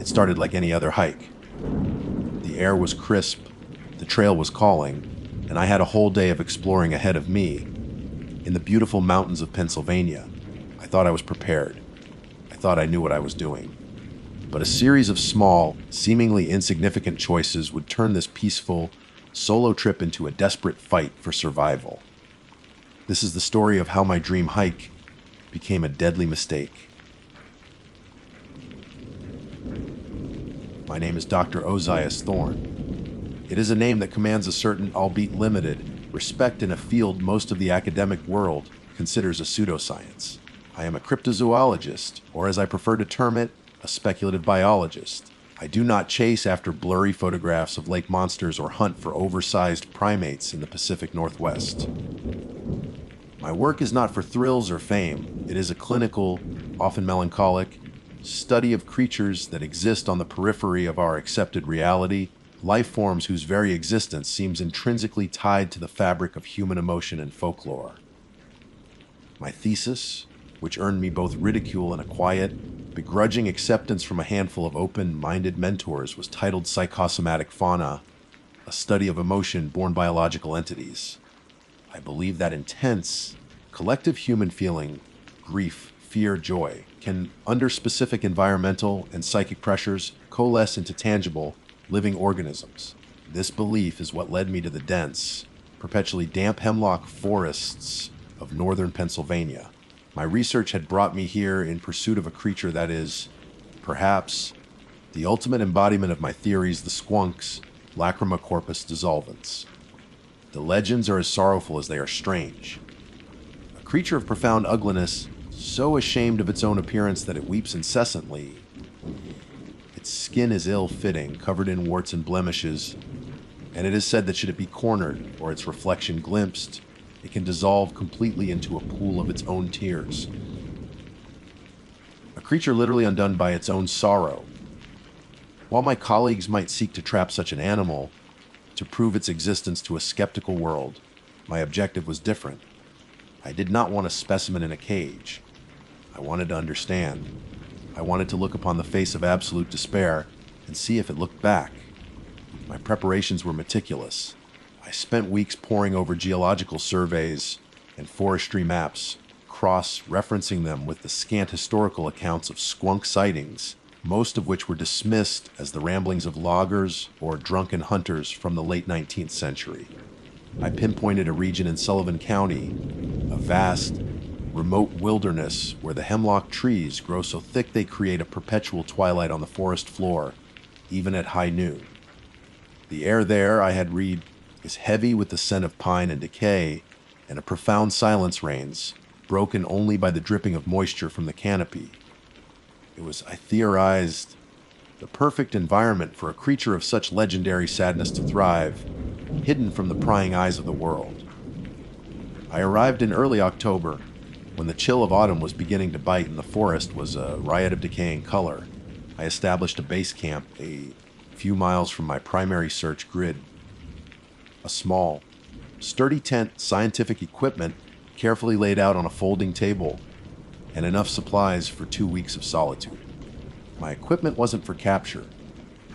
It started like any other hike. The air was crisp, the trail was calling, and I had a whole day of exploring ahead of me. In the beautiful mountains of Pennsylvania, I thought I was prepared. I thought I knew what I was doing. But a series of small, seemingly insignificant choices would turn this peaceful, solo trip into a desperate fight for survival. This is the story of how my dream hike became a deadly mistake. My name is Dr. Ozias Thorne. It is a name that commands a certain, albeit limited, respect in a field most of the academic world considers a pseudoscience. I am a cryptozoologist, or as I prefer to term it, a speculative biologist. I do not chase after blurry photographs of lake monsters or hunt for oversized primates in the Pacific Northwest. My work is not for thrills or fame. It is a clinical, often melancholic, study of creatures that exist on the periphery of our accepted reality, life forms whose very existence seems intrinsically tied to the fabric of human emotion and folklore. My thesis, which earned me both ridicule and a quiet, begrudging acceptance from a handful of open-minded mentors, was titled Psychosomatic Fauna, a study of emotion born biological entities. I believe that intense, collective human feeling, grief, fear, joy, can, under specific environmental and psychic pressures, coalesce into tangible, living organisms. This belief is what led me to the dense, perpetually damp hemlock forests of northern Pennsylvania. My research had brought me here in pursuit of a creature that is, perhaps, the ultimate embodiment of my theories, the squunks, Lacrima corpus dissolvens. The legends are as sorrowful as they are strange. A creature of profound ugliness, so ashamed of its own appearance that it weeps incessantly. Its skin is ill-fitting, covered in warts and blemishes, and it is said that should it be cornered or its reflection glimpsed, it can dissolve completely into a pool of its own tears. A creature literally undone by its own sorrow. While my colleagues might seek to trap such an animal, to prove its existence to a skeptical world, my objective was different. I did not want a specimen in a cage. I wanted to understand. I wanted to look upon the face of absolute despair and see if it looked back. My preparations were meticulous. I spent weeks poring over geological surveys and forestry maps, cross-referencing them with the scant historical accounts of squunk sightings, most of which were dismissed as the ramblings of loggers or drunken hunters from the late 19th century. I pinpointed a region in Sullivan County, a vast, remote wilderness where the hemlock trees grow so thick they create a perpetual twilight on the forest floor, even at high noon. The air there, I had read, is heavy with the scent of pine and decay, and a profound silence reigns, broken only by the dripping of moisture from the canopy. It was, I theorized, the perfect environment for a creature of such legendary sadness to thrive, hidden from the prying eyes of the world. I arrived in early October, when the chill of autumn was beginning to bite and the forest was a riot of decaying color. I established a base camp a few miles from my primary search grid. A small, sturdy tent, scientific equipment carefully laid out on a folding table, and enough supplies for 2 weeks of solitude. My equipment wasn't for capture.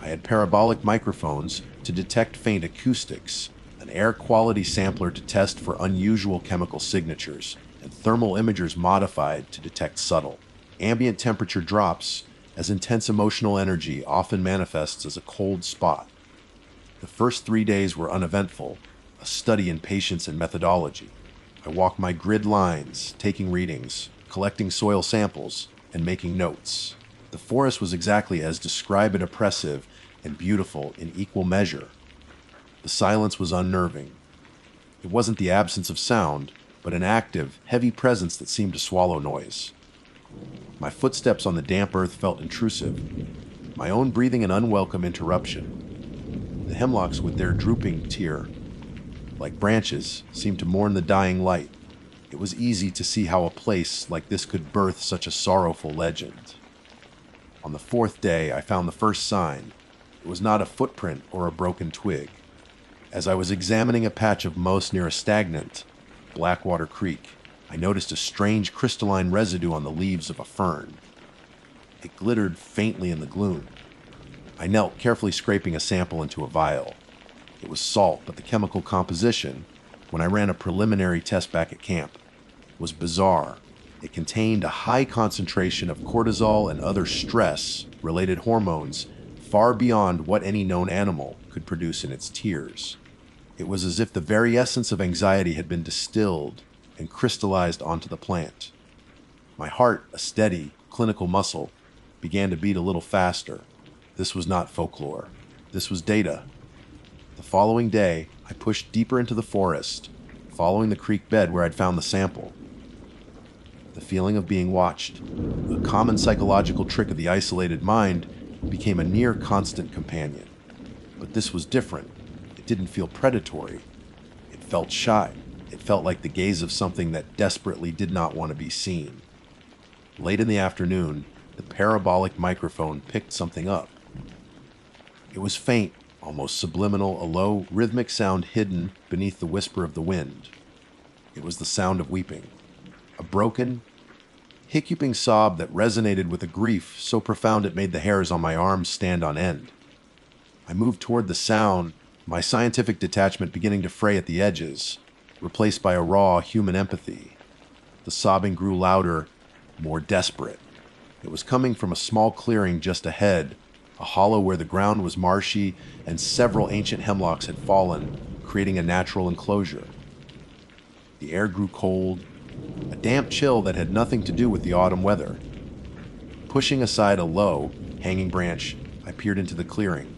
I had parabolic microphones to detect faint acoustics, an air quality sampler to test for unusual chemical signatures, and thermal imagers modified to detect subtle, ambient temperature drops, as intense emotional energy often manifests as a cold spot. The first 3 days were uneventful, a study in patience and methodology. I walked my grid lines, taking readings, collecting soil samples, and making notes. The forest was exactly as described, oppressive and beautiful in equal measure. The silence was unnerving. It wasn't the absence of sound, but an active, heavy presence that seemed to swallow noise. My footsteps on the damp earth felt intrusive, my own breathing an unwelcome interruption. The hemlocks with their drooping tier, like branches, seemed to mourn the dying light. It was easy to see how a place like this could birth such a sorrowful legend. On the 4th day, I found the first sign. It was not a footprint or a broken twig. As I was examining a patch of moss near a stagnant, Blackwater Creek, I noticed a strange crystalline residue on the leaves of a fern. It glittered faintly in the gloom. I knelt, carefully scraping a sample into a vial. It was salt, but the chemical composition, when I ran a preliminary test back at camp, was bizarre. It contained a high concentration of cortisol and other stress-related hormones far beyond what any known animal could produce in its tears. It was as if the very essence of anxiety had been distilled and crystallized onto the plant. My heart, a steady, clinical muscle, began to beat a little faster. This was not folklore. This was data. The following day, I pushed deeper into the forest, following the creek bed where I'd found the sample. The feeling of being watched, a common psychological trick of the isolated mind, became a near constant companion. But this was different. It didn't feel predatory. It felt shy. It felt like the gaze of something that desperately did not want to be seen. Late in the afternoon, the parabolic microphone picked something up. It was faint, almost subliminal, a low, rhythmic sound hidden beneath the whisper of the wind. It was the sound of weeping. A broken, hiccuping sob that resonated with a grief so profound it made the hairs on my arms stand on end. I moved toward the sound, my scientific detachment beginning to fray at the edges, replaced by a raw human empathy. The sobbing grew louder, more desperate. It was coming from a small clearing just ahead, a hollow where the ground was marshy and several ancient hemlocks had fallen, creating a natural enclosure. The air grew cold, a damp chill that had nothing to do with the autumn weather. Pushing aside a low, hanging branch, I peered into the clearing.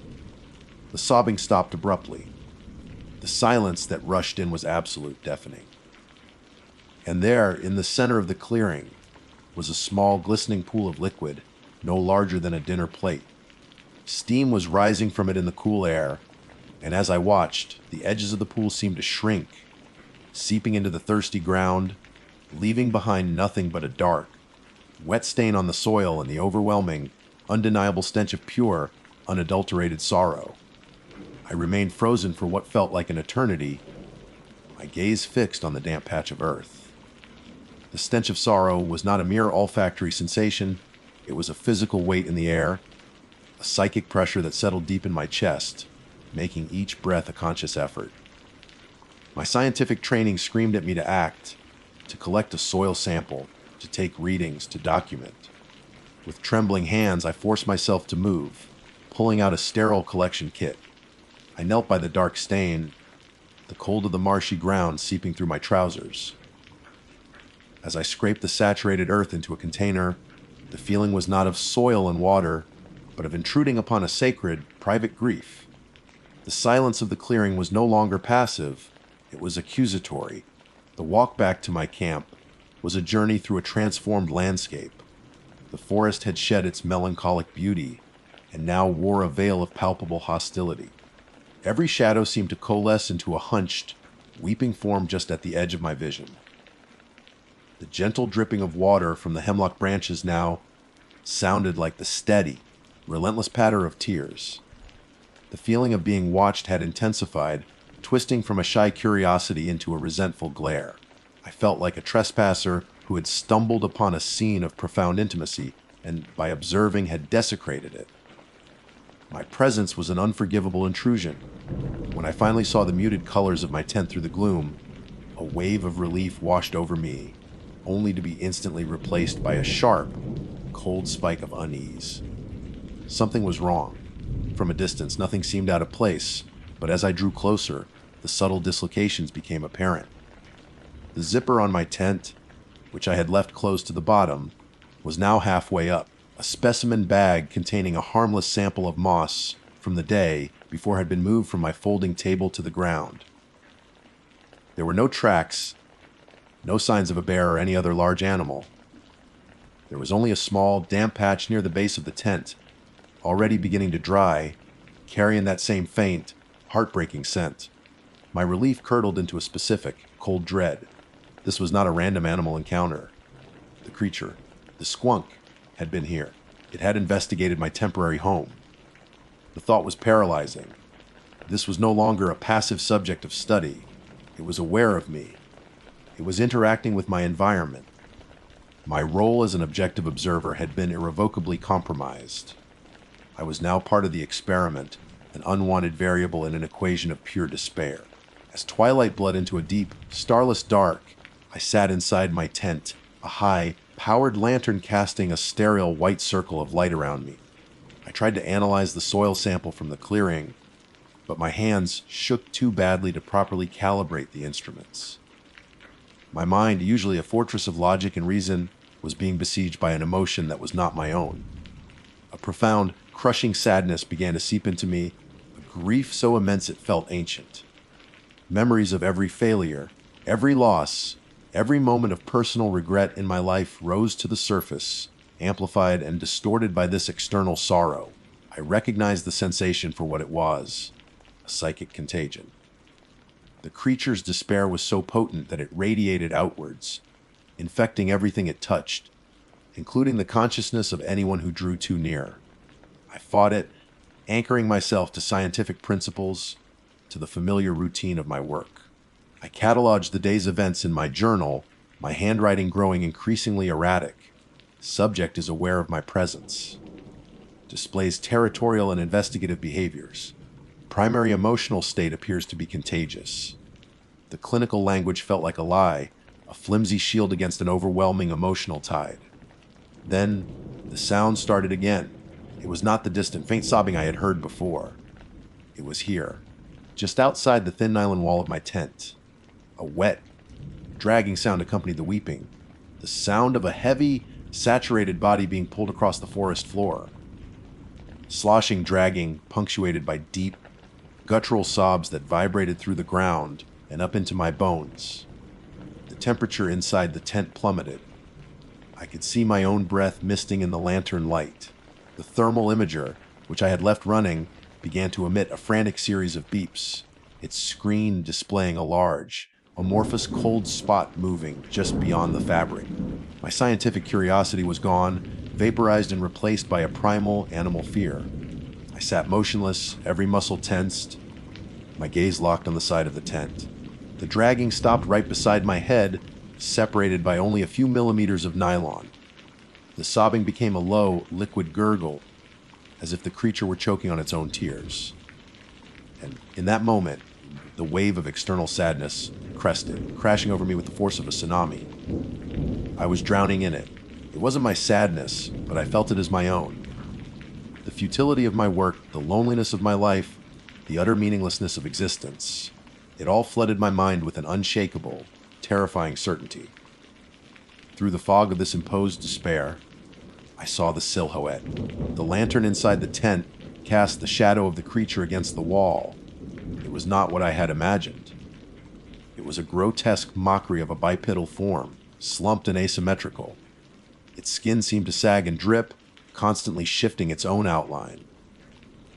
The sobbing stopped abruptly. The silence that rushed in was absolute, deafening. And there, in the center of the clearing, was a small, glistening pool of liquid, no larger than a dinner plate. Steam was rising from it in the cool air, and as I watched, the edges of the pool seemed to shrink, seeping into the thirsty ground, leaving behind nothing but a dark, wet stain on the soil and the overwhelming, undeniable stench of pure, unadulterated sorrow. I remained frozen for what felt like an eternity, my gaze fixed on the damp patch of earth. The stench of sorrow was not a mere olfactory sensation, it was a physical weight in the air, a psychic pressure that settled deep in my chest, making each breath a conscious effort. My scientific training screamed at me to act, to collect a soil sample, to take readings, to document. With trembling hands, I forced myself to move, pulling out a sterile collection kit. I knelt by the dark stain, the cold of the marshy ground seeping through my trousers. As I scraped the saturated earth into a container, the feeling was not of soil and water, but of intruding upon a sacred, private grief. The silence of the clearing was no longer passive, it was accusatory. The walk back to my camp was a journey through a transformed landscape. The forest had shed its melancholic beauty, and now wore a veil of palpable hostility. Every shadow seemed to coalesce into a hunched, weeping form just at the edge of my vision. The gentle dripping of water from the hemlock branches now sounded like the steady, relentless patter of tears. The feeling of being watched had intensified, twisting from a shy curiosity into a resentful glare. I felt like a trespasser who had stumbled upon a scene of profound intimacy and, by observing, had desecrated it. My presence was an unforgivable intrusion. When I finally saw the muted colors of my tent through the gloom, a wave of relief washed over me, only to be instantly replaced by a sharp, cold spike of unease. Something was wrong. From a distance, nothing seemed out of place, but as I drew closer, the subtle dislocations became apparent. The zipper on my tent, which I had left closed to the bottom, was now halfway up, a specimen bag containing a harmless sample of moss from the day before it had been moved from my folding table to the ground. There were no tracks, no signs of a bear or any other large animal. There was only a small, damp patch near the base of the tent, already beginning to dry, carrying that same faint, heartbreaking scent. My relief curdled into a specific, cold dread. This was not a random animal encounter. The creature, the skunk, had been here. It had investigated my temporary home. The thought was paralyzing. This was no longer a passive subject of study. It was aware of me. It was interacting with my environment. My role as an objective observer had been irrevocably compromised. I was now part of the experiment, an unwanted variable in an equation of pure despair. As twilight bled into a deep, starless dark, I sat inside my tent, a high, powered lantern casting a sterile white circle of light around me. I tried to analyze the soil sample from the clearing, but my hands shook too badly to properly calibrate the instruments. My mind, usually a fortress of logic and reason, was being besieged by an emotion that was not my own. A profound, crushing sadness began to seep into me, a grief so immense it felt ancient. Memories of every failure, every loss, every moment of personal regret in my life rose to the surface, amplified and distorted by this external sorrow. I recognized the sensation for what it was, a psychic contagion. The creature's despair was so potent that it radiated outwards, infecting everything it touched, including the consciousness of anyone who drew too near. I fought it, anchoring myself to scientific principles, to the familiar routine of my work. I cataloged the day's events in my journal, my handwriting growing increasingly erratic. Subject is aware of my presence. Displays territorial and investigative behaviors. Primary emotional state appears to be contagious. The clinical language felt like a lie, a flimsy shield against an overwhelming emotional tide. Then, the sound started again. It was not the distant, faint sobbing I had heard before. It was here, just outside the thin nylon wall of my tent. A wet, dragging sound accompanied the weeping, the sound of a heavy, saturated body being pulled across the forest floor. Sloshing dragging, punctuated by deep, guttural sobs that vibrated through the ground and up into my bones. The temperature inside the tent plummeted. I could see my own breath misting in the lantern light. The thermal imager, which I had left running, began to emit a frantic series of beeps, its screen displaying a large, amorphous cold spot moving just beyond the fabric. My scientific curiosity was gone, vaporized and replaced by a primal animal fear. I sat motionless, every muscle tensed, my gaze locked on the side of the tent. The dragging stopped right beside my head, separated by only a few millimeters of nylon. The sobbing became a low, liquid gurgle, as if the creature were choking on its own tears. And in that moment, the wave of external sadness crested, crashing over me with the force of a tsunami. I was drowning in it. It wasn't my sadness, but I felt it as my own. The futility of my work, the loneliness of my life, the utter meaninglessness of existence. It all flooded my mind with an unshakable, terrifying certainty. Through the fog of this imposed despair, I saw the silhouette. The lantern inside the tent cast the shadow of the creature against the wall. It was not what I had imagined. It was a grotesque mockery of a bipedal form, slumped and asymmetrical. Its skin seemed to sag and drip, constantly shifting its own outline.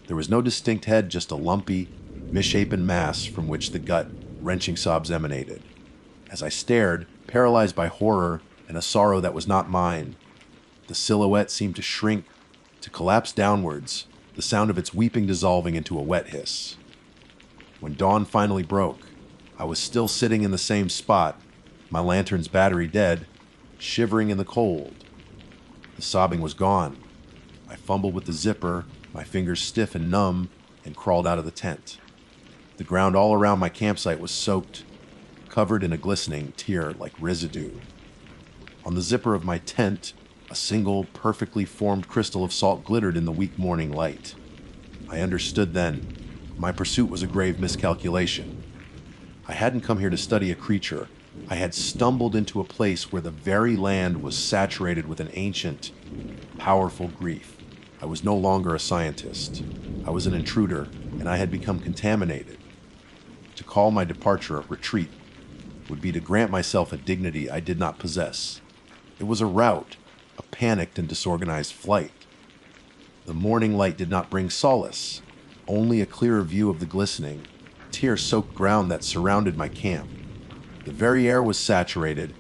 There was no distinct head, just a lumpy, misshapen mass from which the gut-wrenching sobs emanated. As I stared, paralyzed by horror and a sorrow that was not mine, the silhouette seemed to shrink, to collapse downwards, the sound of its weeping dissolving into a wet hiss. When dawn finally broke, I was still sitting in the same spot, my lantern's battery dead, shivering in the cold. The sobbing was gone. I fumbled with the zipper, my fingers stiff and numb, and crawled out of the tent. The ground all around my campsite was soaked, covered in a glistening tear like residue. On the zipper of my tent, a single, perfectly formed crystal of salt glittered in the weak morning light. I understood then. My pursuit was a grave miscalculation. I hadn't come here to study a creature. I had stumbled into a place where the very land was saturated with an ancient, powerful grief. I was no longer a scientist. I was an intruder, and I had become contaminated. To call my departure a retreat would be to grant myself a dignity I did not possess. It was a rout, a panicked and disorganized flight. The morning light did not bring solace, only a clearer view of the glistening, tear-soaked ground that surrounded my camp. The very air was saturated,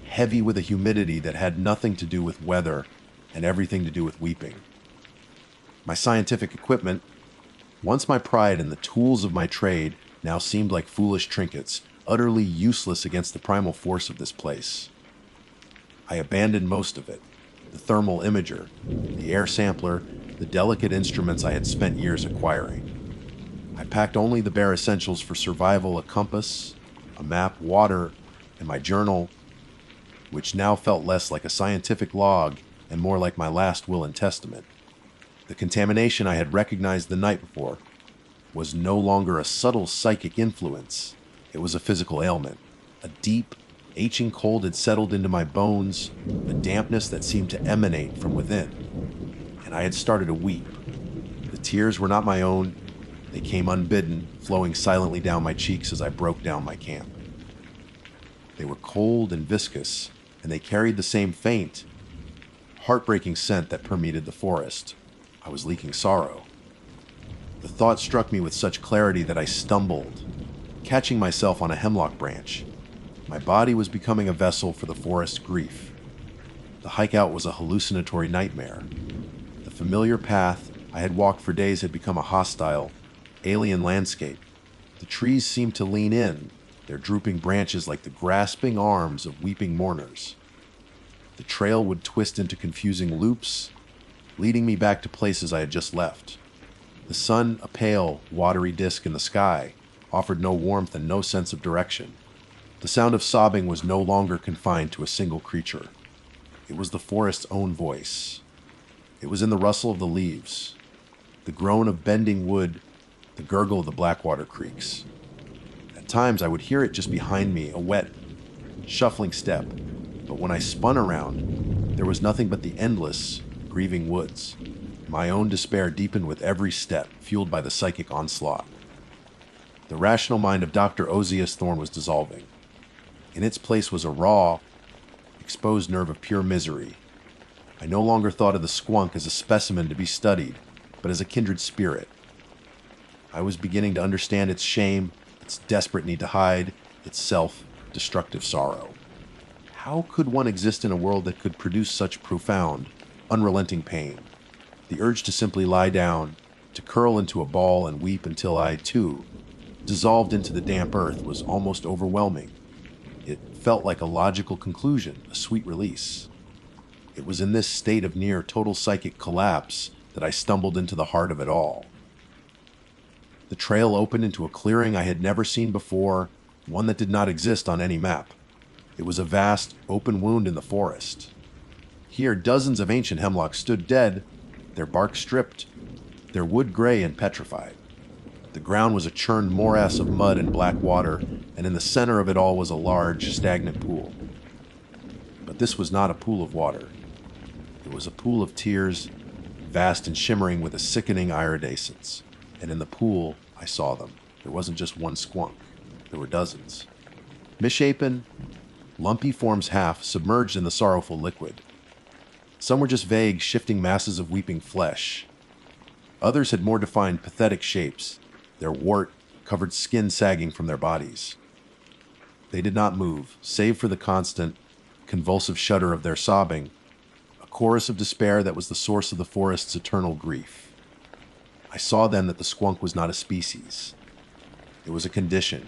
heavy with a humidity that had nothing to do with weather and everything to do with weeping. My scientific equipment, once my pride and the tools of my trade, now seemed like foolish trinkets, utterly useless against the primal force of this place. I abandoned most of it. The thermal imager, the air sampler, the delicate instruments I had spent years acquiring. I packed only the bare essentials for survival: a compass, a map, water, and my journal, which now felt less like a scientific log and more like my last will and testament. The contamination I had recognized the night before was no longer a subtle psychic influence. It was a physical ailment. A deep, aching cold had settled into my bones, a dampness that seemed to emanate from within. And I had started to weep. The tears were not my own. They came unbidden, flowing silently down my cheeks as I broke down my camp. They were cold and viscous, and they carried the same faint, heartbreaking scent that permeated the forest. I was leaking sorrow. The thought struck me with such clarity that I stumbled, catching myself on a hemlock branch. My body was becoming a vessel for the forest's grief. The hike out was a hallucinatory nightmare. The familiar path I had walked for days had become a hostile, alien landscape. The trees seemed to lean in, their drooping branches like the grasping arms of weeping mourners. The trail would twist into confusing loops, leading me back to places I had just left. The sun, a pale, watery disk in the sky, offered no warmth and no sense of direction. The sound of sobbing was no longer confined to a single creature. It was the forest's own voice. It was in the rustle of the leaves, the groan of bending wood, the gurgle of the Blackwater creeks. At times I would hear it just behind me, a wet, shuffling step, but when I spun around, there was nothing but the endless, grieving woods. My own despair deepened with every step, fueled by the psychic onslaught. The rational mind of Dr. Ozias Thorne was dissolving. In its place was a raw, exposed nerve of pure misery. I no longer thought of the squunk as a specimen to be studied, but as a kindred spirit. I was beginning to understand its shame, its desperate need to hide, its self-destructive sorrow. How could one exist in a world that could produce such profound, unrelenting pain? The urge to simply lie down, to curl into a ball and weep until I, too, dissolved into the damp earth was almost overwhelming. It felt like a logical conclusion, a sweet release. It was in this state of near total psychic collapse that I stumbled into the heart of it all. The trail opened into a clearing I had never seen before, one that did not exist on any map. It was a vast, open wound in the forest. Here, dozens of ancient hemlocks stood dead, their bark stripped, their wood gray and petrified. The ground was a churned morass of mud and black water, and in the center of it all was a large, stagnant pool. But this was not a pool of water. It was a pool of tears, vast and shimmering with a sickening iridescence. And in the pool, I saw them. There wasn't just one squunk. There were dozens. Misshapen, lumpy forms half submerged in the sorrowful liquid. Some were just vague, shifting masses of weeping flesh. Others had more defined, pathetic shapes, their wart-covered skin sagging from their bodies. They did not move, save for the constant, convulsive shudder of their sobbing, a chorus of despair that was the source of the forest's eternal grief. I saw then that the squunk was not a species. It was a condition.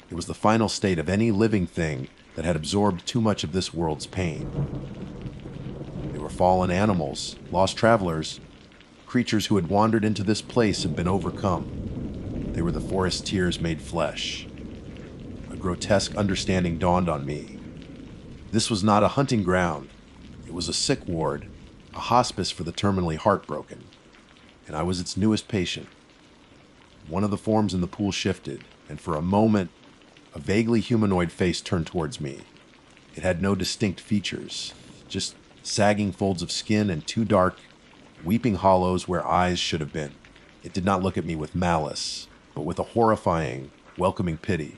It was the final state of any living thing that had absorbed too much of this world's pain. They were fallen animals, lost travelers, creatures who had wandered into this place and been overcome. They were the forest tears made flesh. A grotesque understanding dawned on me. This was not a hunting ground. It was a sick ward, a hospice for the terminally heartbroken. And I was its newest patient. One of the forms in the pool shifted, and for a moment, a vaguely humanoid face turned towards me. It had no distinct features, just sagging folds of skin and two dark, weeping hollows where eyes should have been. It did not look at me with malice, but with a horrifying, welcoming pity.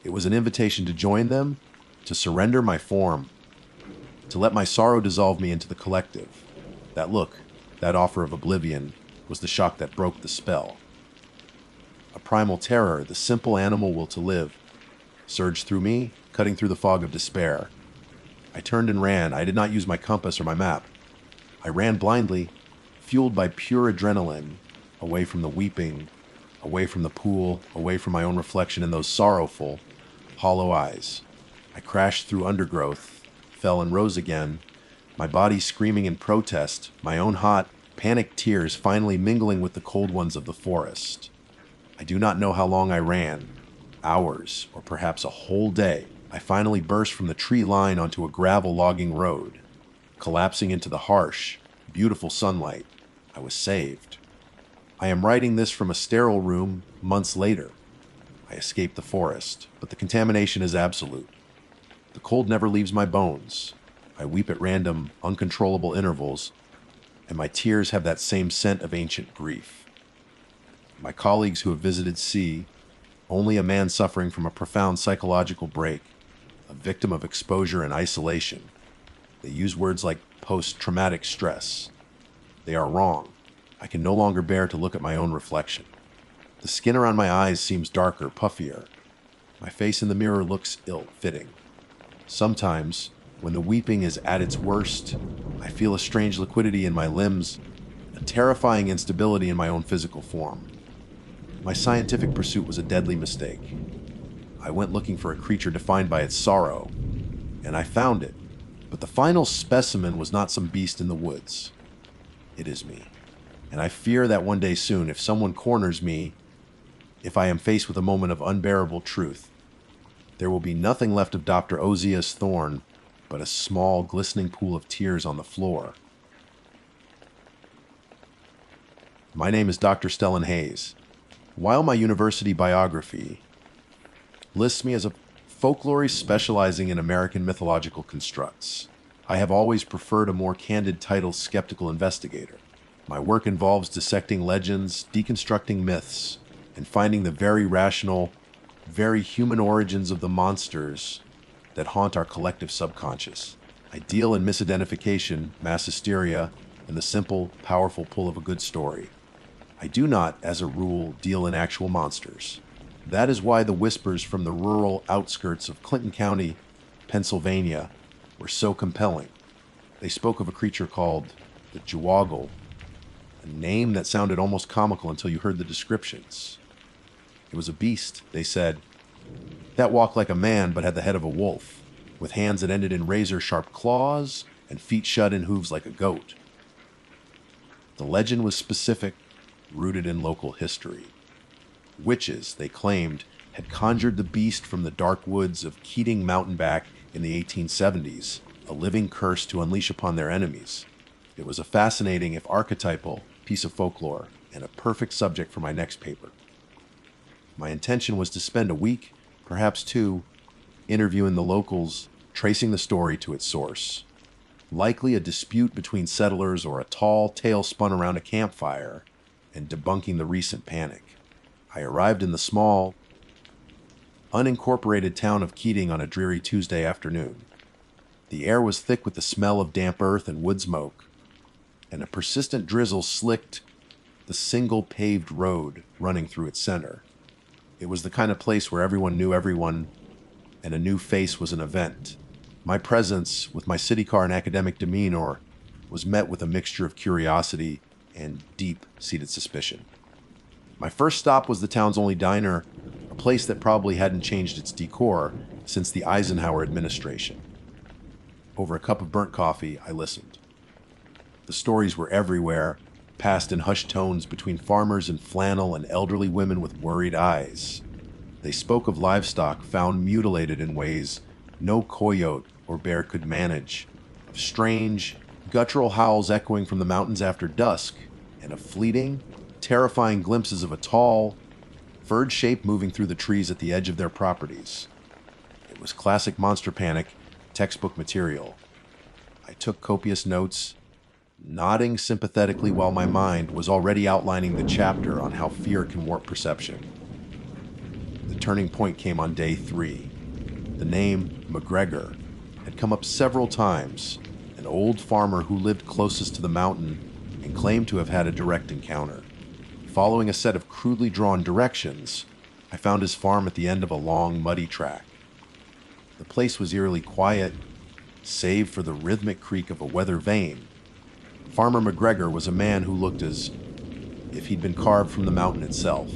It was an invitation to join them, to surrender my form, to let my sorrow dissolve me into the collective. That look, that offer of oblivion, was the shock that broke the spell. A primal terror, the simple animal will to live, surged through me, cutting through the fog of despair. I turned and ran. I did not use my compass or my map. I ran blindly, fueled by pure adrenaline, away from the weeping, away from the pool, away from my own reflection in those sorrowful, hollow eyes. I crashed through undergrowth, fell and rose again, my body screaming in protest, my own hot, panicked tears finally mingling with the cold ones of the forest. I do not know how long I ran, hours, or perhaps a whole day. I finally burst from the tree line onto a gravel logging road. Collapsing into the harsh, beautiful sunlight, I was saved. I am writing this from a sterile room months later. I escaped the forest, but the contamination is absolute. The cold never leaves my bones. I weep at random, uncontrollable intervals, and my tears have that same scent of ancient grief. My colleagues who have visited see only a man suffering from a profound psychological break, a victim of exposure and isolation. They use words like post-traumatic stress. They are wrong. I can no longer bear to look at my own reflection. The skin around my eyes seems darker, puffier. My face in the mirror looks ill-fitting. Sometimes, when the weeping is at its worst, I feel a strange liquidity in my limbs, a terrifying instability in my own physical form. My scientific pursuit was a deadly mistake. I went looking for a creature defined by its sorrow, and I found it. But the final specimen was not some beast in the woods. It is me. And I fear that one day soon, if someone corners me, if I am faced with a moment of unbearable truth, there will be nothing left of Dr. Ozias Thorne but a small, glistening pool of tears on the floor. My name is Dr. Stellan Hayes. While my university biography lists me as a folklorist specializing in American mythological constructs, I have always preferred a more candid title, skeptical investigator. My work involves dissecting legends, deconstructing myths, and finding the very rational, very human origins of the monsters that haunt our collective subconscious. I deal in misidentification, mass hysteria, and the simple, powerful pull of a good story. I do not, as a rule, deal in actual monsters. That is why the whispers from the rural outskirts of Clinton County, Pennsylvania, were so compelling. They spoke of a creature called the Jewoggle, a name that sounded almost comical until you heard the descriptions. It was a beast, they said, that walked like a man but had the head of a wolf, with hands that ended in razor-sharp claws and feet shut in hooves like a goat. The legend was specific, rooted in local history. Witches, they claimed, had conjured the beast from the dark woods of Keating Mountain back in the 1870s, a living curse to unleash upon their enemies. It was a fascinating, if archetypal, piece of folklore, and a perfect subject for my next paper. My intention was to spend a week, perhaps two, interviewing the locals, tracing the story to its source. Likely a dispute between settlers or a tall tale spun around a campfire, and debunking the recent panic. I arrived in the small, unincorporated town of Keating on a dreary Tuesday afternoon. The air was thick with the smell of damp earth and wood smoke, and a persistent drizzle slicked the single paved road running through its center. It was the kind of place where everyone knew everyone, and a new face was an event. My presence, with my city car and academic demeanor, was met with a mixture of curiosity and deep-seated suspicion. My first stop was the town's only diner, a place that probably hadn't changed its decor since the Eisenhower administration. Over a cup of burnt coffee, I listened. The stories were everywhere, passed in hushed tones between farmers in flannel and elderly women with worried eyes. They spoke of livestock found mutilated in ways no coyote or bear could manage, of strange, guttural howls echoing from the mountains after dusk, and of fleeting, terrifying glimpses of a tall, furred shape moving through the trees at the edge of their properties. It was classic monster panic, textbook material. I took copious notes, nodding sympathetically while my mind was already outlining the chapter on how fear can warp perception. The turning point came on day 3. The name McGregor had come up several times, an old farmer who lived closest to the mountain and claimed to have had a direct encounter. Following a set of crudely drawn directions, I found his farm at the end of a long, muddy track. The place was eerily quiet, save for the rhythmic creak of a weather vane. Farmer McGregor was a man who looked as if he'd been carved from the mountain itself,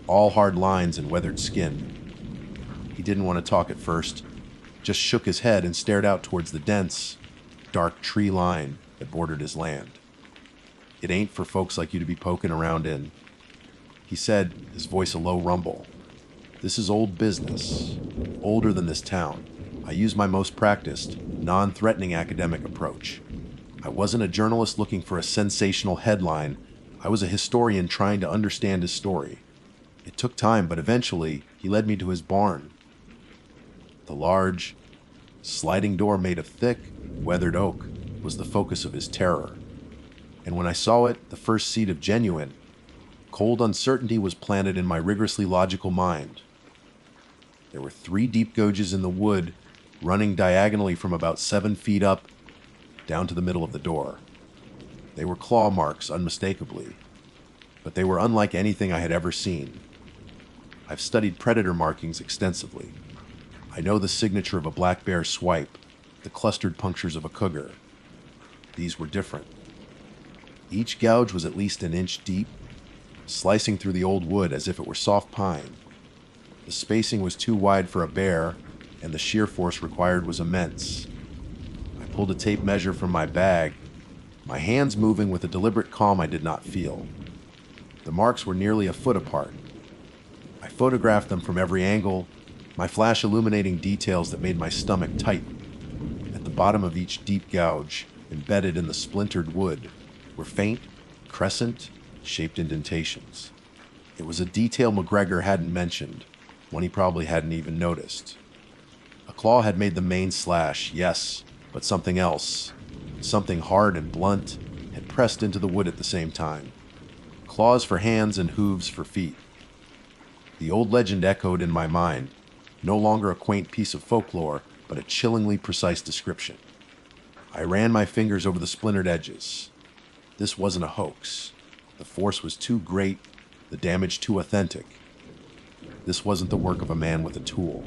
all hard lines and weathered skin. He didn't want to talk at first, just shook his head and stared out towards the dense, dark tree line that bordered his land. It ain't for folks like you to be poking around in," he said, his voice a low rumble. "This is old business, older than this town. I use my most practiced, non-threatening academic approach. I wasn't a journalist looking for a sensational headline. I was a historian trying to understand his story. It took time, but eventually he led me to his barn. The large, sliding door made of thick, weathered oak was the focus of his terror. And when I saw it, the first seed of genuine, cold uncertainty was planted in my rigorously logical mind. There were 3 deep gouges in the wood, running diagonally from about 7 feet up down to the middle of the door. They were claw marks, unmistakably, but they were unlike anything I had ever seen. I've studied predator markings extensively. I know the signature of a black bear swipe, the clustered punctures of a cougar. These were different. Each gouge was at least an inch deep, slicing through the old wood as if it were soft pine. The spacing was too wide for a bear, and the shear force required was immense. I pulled a tape measure from my bag, my hands moving with a deliberate calm I did not feel. The marks were nearly a foot apart. I photographed them from every angle, my flash illuminating details that made my stomach tighten. At the bottom of each deep gouge, embedded in the splintered wood, were faint, crescent-shaped indentations. It was a detail McGregor hadn't mentioned, one he probably hadn't even noticed. A claw had made the main slash, yes, but something else, something hard and blunt, had pressed into the wood at the same time. Claws for hands and hooves for feet. The old legend echoed in my mind, no longer a quaint piece of folklore, but a chillingly precise description. I ran my fingers over the splintered edges. This wasn't a hoax. The force was too great, the damage too authentic. This wasn't the work of a man with a tool.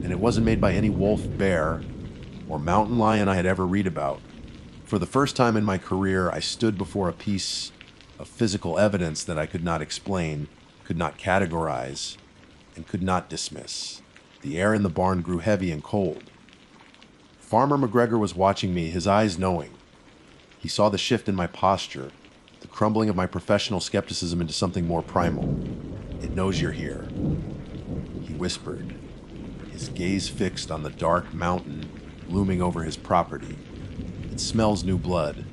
And it wasn't made by any wolf, bear, or mountain lion I had ever read about. For the first time in my career, I stood before a piece of physical evidence that I could not explain, could not categorize, and could not dismiss. The air in the barn grew heavy and cold. Farmer McGregor was watching me, his eyes knowing. He saw the shift in my posture, the crumbling of my professional skepticism into something more primal. "It knows you're here," he whispered, his gaze fixed on the dark mountain looming over his property. "It smells new blood."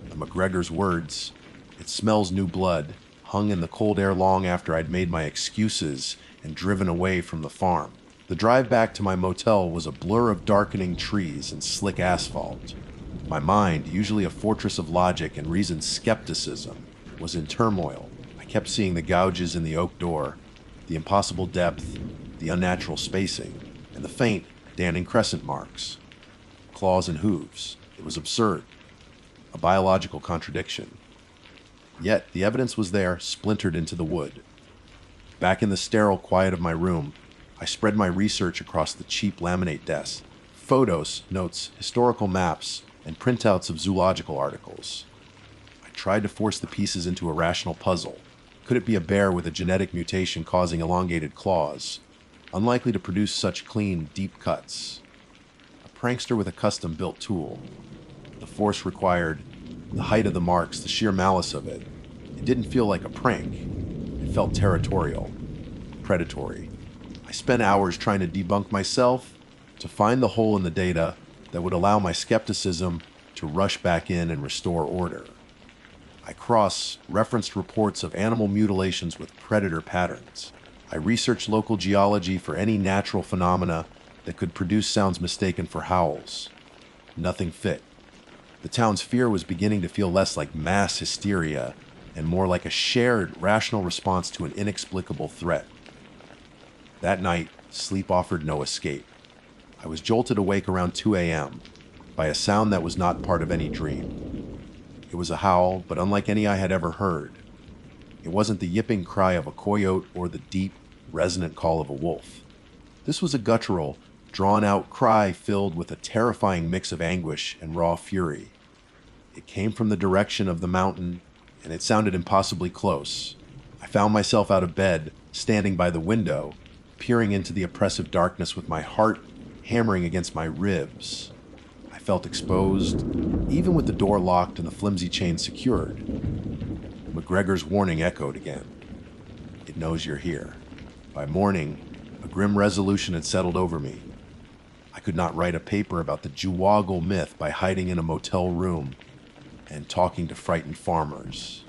The McGregor's words, "It smells new blood," hung in the cold air long after I'd made my excuses and driven away from the farm. The drive back to my motel was a blur of darkening trees and slick asphalt. My mind, usually a fortress of logic and reasoned skepticism, was in turmoil. I kept seeing the gouges in the oak door, the impossible depth, the unnatural spacing, and the faint, damning crescent marks. Claws and hooves. It was absurd. A biological contradiction. Yet the evidence was there, splintered into the wood. Back in the sterile quiet of my room, I spread my research across the cheap laminate desk. Photos, notes, historical maps, and printouts of zoological articles. I tried to force the pieces into a rational puzzle. Could it be a bear with a genetic mutation causing elongated claws, unlikely to produce such clean, deep cuts? A prankster with a custom-built tool. The force required, the height of the marks, the sheer malice of it. It didn't feel like a prank. It felt territorial, predatory. I spent hours trying to debunk myself, to find the hole in the data that would allow my skepticism to rush back in and restore order. I cross-referenced reports of animal mutilations with predator patterns. I researched local geology for any natural phenomena that could produce sounds mistaken for howls. Nothing fit. The town's fear was beginning to feel less like mass hysteria and more like a shared, rational response to an inexplicable threat. That night, sleep offered no escape. I was jolted awake around 2 a.m. by a sound that was not part of any dream. It was a howl, but unlike any I had ever heard. It wasn't the yipping cry of a coyote or the deep, resonant call of a wolf. This was a guttural, drawn-out cry filled with a terrifying mix of anguish and raw fury. It came from the direction of the mountain, and it sounded impossibly close. I found myself out of bed, standing by the window, peering into the oppressive darkness with my heart hammering against my ribs. I felt exposed, Even with the door locked and the flimsy chain secured, McGregor's warning echoed again. It knows you're here. By morning, a grim resolution had settled over me. I could not write a paper about the Jewoggle myth by hiding in a motel room and talking to frightened farmers.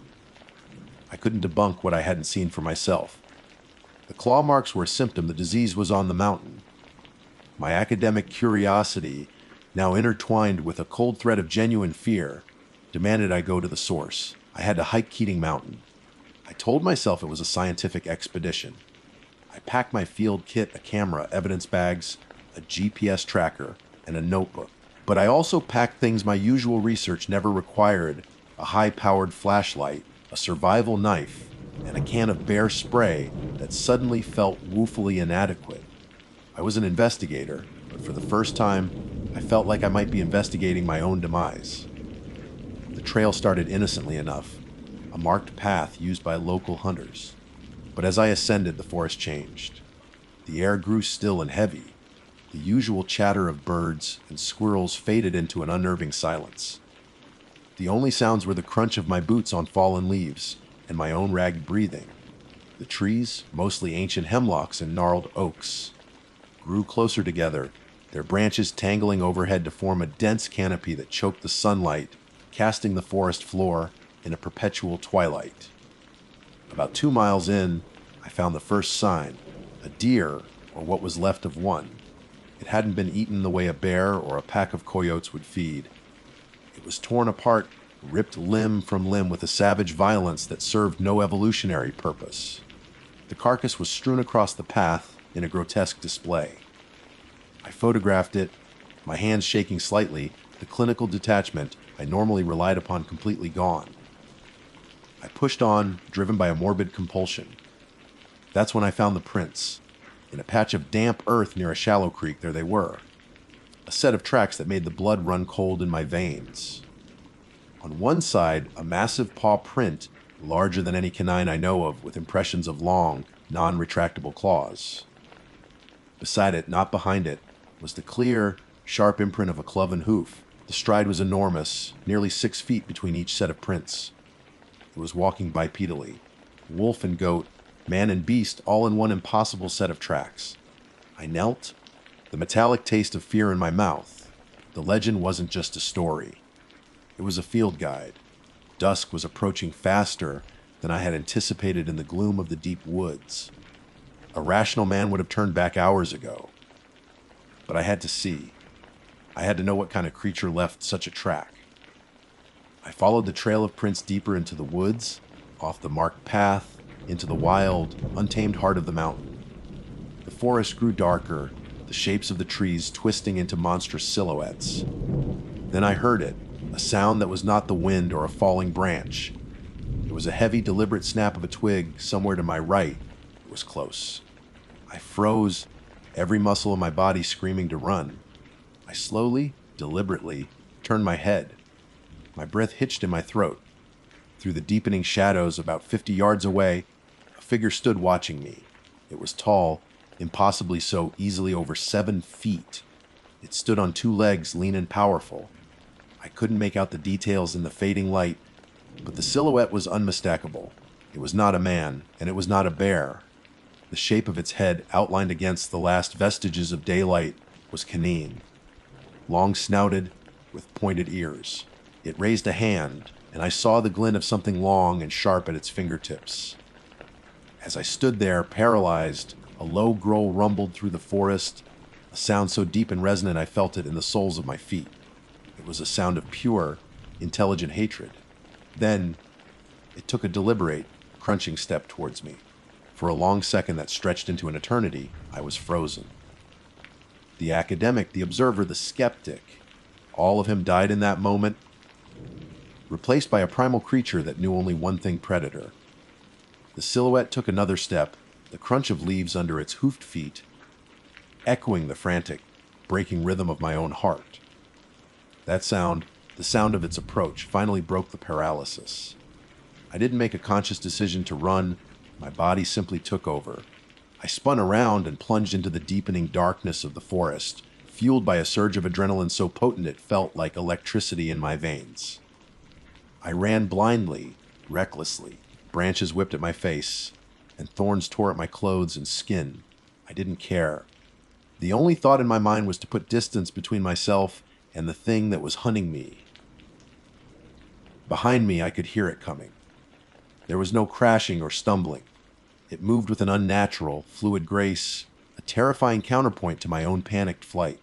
I couldn't debunk what I hadn't seen for myself. The claw marks were a symptom the disease was on the mountain. My academic curiosity, now intertwined with a cold thread of genuine fear, demanded I go to the source. I had to hike Keating Mountain. I told myself it was a scientific expedition. I packed my field kit, a camera, evidence bags, a GPS tracker, and a notebook. But I also packed things my usual research never required: a high-powered flashlight, a survival knife, and a can of bear spray that suddenly felt woefully inadequate. I was an investigator, but for the first time, I felt like I might be investigating my own demise. The trail started innocently enough, a marked path used by local hunters. But as I ascended, the forest changed. The air grew still and heavy. The usual chatter of birds and squirrels faded into an unnerving silence. The only sounds were the crunch of my boots on fallen leaves and my own ragged breathing. The trees, mostly ancient hemlocks and gnarled oaks, grew closer together, their branches tangling overhead to form a dense canopy that choked the sunlight, casting the forest floor in a perpetual twilight. About 2 miles in, I found the first sign, a deer, or what was left of one. It hadn't been eaten the way a bear or a pack of coyotes would feed. It was torn apart, ripped limb from limb with a savage violence that served no evolutionary purpose. The carcass was strewn across the path in a grotesque display. I photographed it, my hands shaking slightly, the clinical detachment I normally relied upon completely gone. I pushed on, driven by a morbid compulsion. That's when I found the prints. In a patch of damp earth near a shallow creek, there they were. A set of tracks that made the blood run cold in my veins. On one side, a massive paw print, larger than any canine I know of, with impressions of long, non-retractable claws. Beside it, not behind it, was the clear, sharp imprint of a cloven hoof. The stride was enormous, nearly 6 feet between each set of prints. It was walking bipedally, wolf and goat, man and beast, all in one impossible set of tracks. I knelt, the metallic taste of fear in my mouth. The legend wasn't just a story. It was a field guide. Dusk was approaching faster than I had anticipated in the gloom of the deep woods. A rational man would have turned back hours ago. But I had to see. I had to know what kind of creature left such a track. I followed the trail of prints deeper into the woods, off the marked path, into the wild, untamed heart of the mountain. The forest grew darker, the shapes of the trees twisting into monstrous silhouettes. Then I heard it, a sound that was not the wind or a falling branch. It was a heavy, deliberate snap of a twig somewhere to my right. It was close. I froze, every muscle in my body screaming to run. I slowly, deliberately, turned my head. My breath hitched in my throat. Through the deepening shadows, about 50 yards away, a figure stood watching me. It was tall, impossibly so, easily over 7 feet. It stood on 2 legs, lean and powerful. I couldn't make out the details in the fading light, but the silhouette was unmistakable. It was not a man, and it was not a bear. The shape of its head, outlined against the last vestiges of daylight, was canine. Long-snouted, with pointed ears. It raised a hand, and I saw the glint of something long and sharp at its fingertips. As I stood there, paralyzed, a low growl rumbled through the forest, a sound so deep and resonant I felt it in the soles of my feet. It was a sound of pure, intelligent hatred. Then, it took a deliberate, crunching step towards me. For a long second that stretched into an eternity, I was frozen. The academic, the observer, the skeptic, all of him died in that moment, replaced by a primal creature that knew only one thing: predator. The silhouette took another step, the crunch of leaves under its hoofed feet, echoing the frantic, breaking rhythm of my own heart. That sound, the sound of its approach, finally broke the paralysis. I didn't make a conscious decision to run. My body simply took over. I spun around and plunged into the deepening darkness of the forest, fueled by a surge of adrenaline so potent it felt like electricity in my veins. I ran blindly, recklessly. Branches whipped at my face, and thorns tore at my clothes and skin. I didn't care. The only thought in my mind was to put distance between myself and the thing that was hunting me. Behind me, I could hear it coming. There was no crashing or stumbling. It moved with an unnatural, fluid grace, a terrifying counterpoint to my own panicked flight.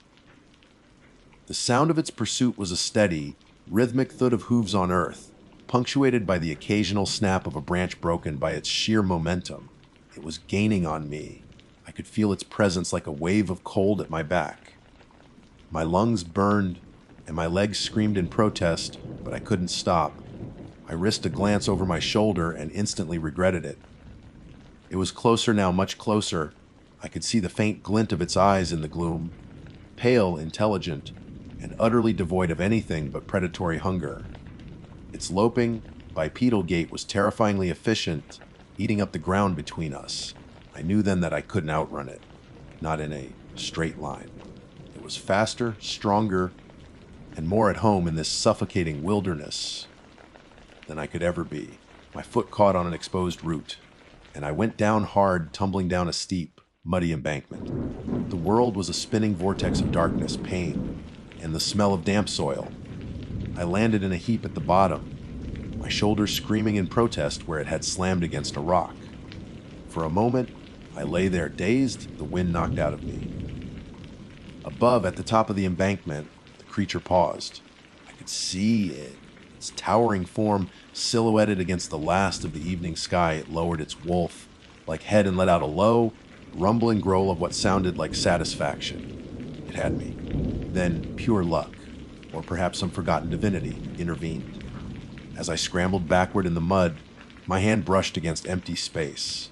The sound of its pursuit was a steady, rhythmic thud of hooves on earth, punctuated by the occasional snap of a branch broken by its sheer momentum. It was gaining on me. I could feel its presence like a wave of cold at my back. My lungs burned, and my legs screamed in protest, but I couldn't stop. I risked a glance over my shoulder and instantly regretted it. It was closer now, much closer. I could see the faint glint of its eyes in the gloom, pale, intelligent, and utterly devoid of anything but predatory hunger. Its loping, bipedal gait was terrifyingly efficient, eating up the ground between us. I knew then that I couldn't outrun it, not in a straight line. It was faster, stronger, and more at home in this suffocating wilderness than I could ever be. My foot caught on an exposed root, and I went down hard, tumbling down a steep, muddy embankment. The world was a spinning vortex of darkness, pain, and the smell of damp soil. I landed in a heap at the bottom, my shoulders screaming in protest where it had slammed against a rock. For a moment, I lay there dazed, the wind knocked out of me. Above, at the top of the embankment, the creature paused. I could see it. Its towering form silhouetted against the last of the evening sky. It lowered its wolf-like head and let out a low, rumbling growl of what sounded like satisfaction. It had me. Then pure luck, or perhaps some forgotten divinity, intervened. As I scrambled backward in the mud, my hand brushed against empty space.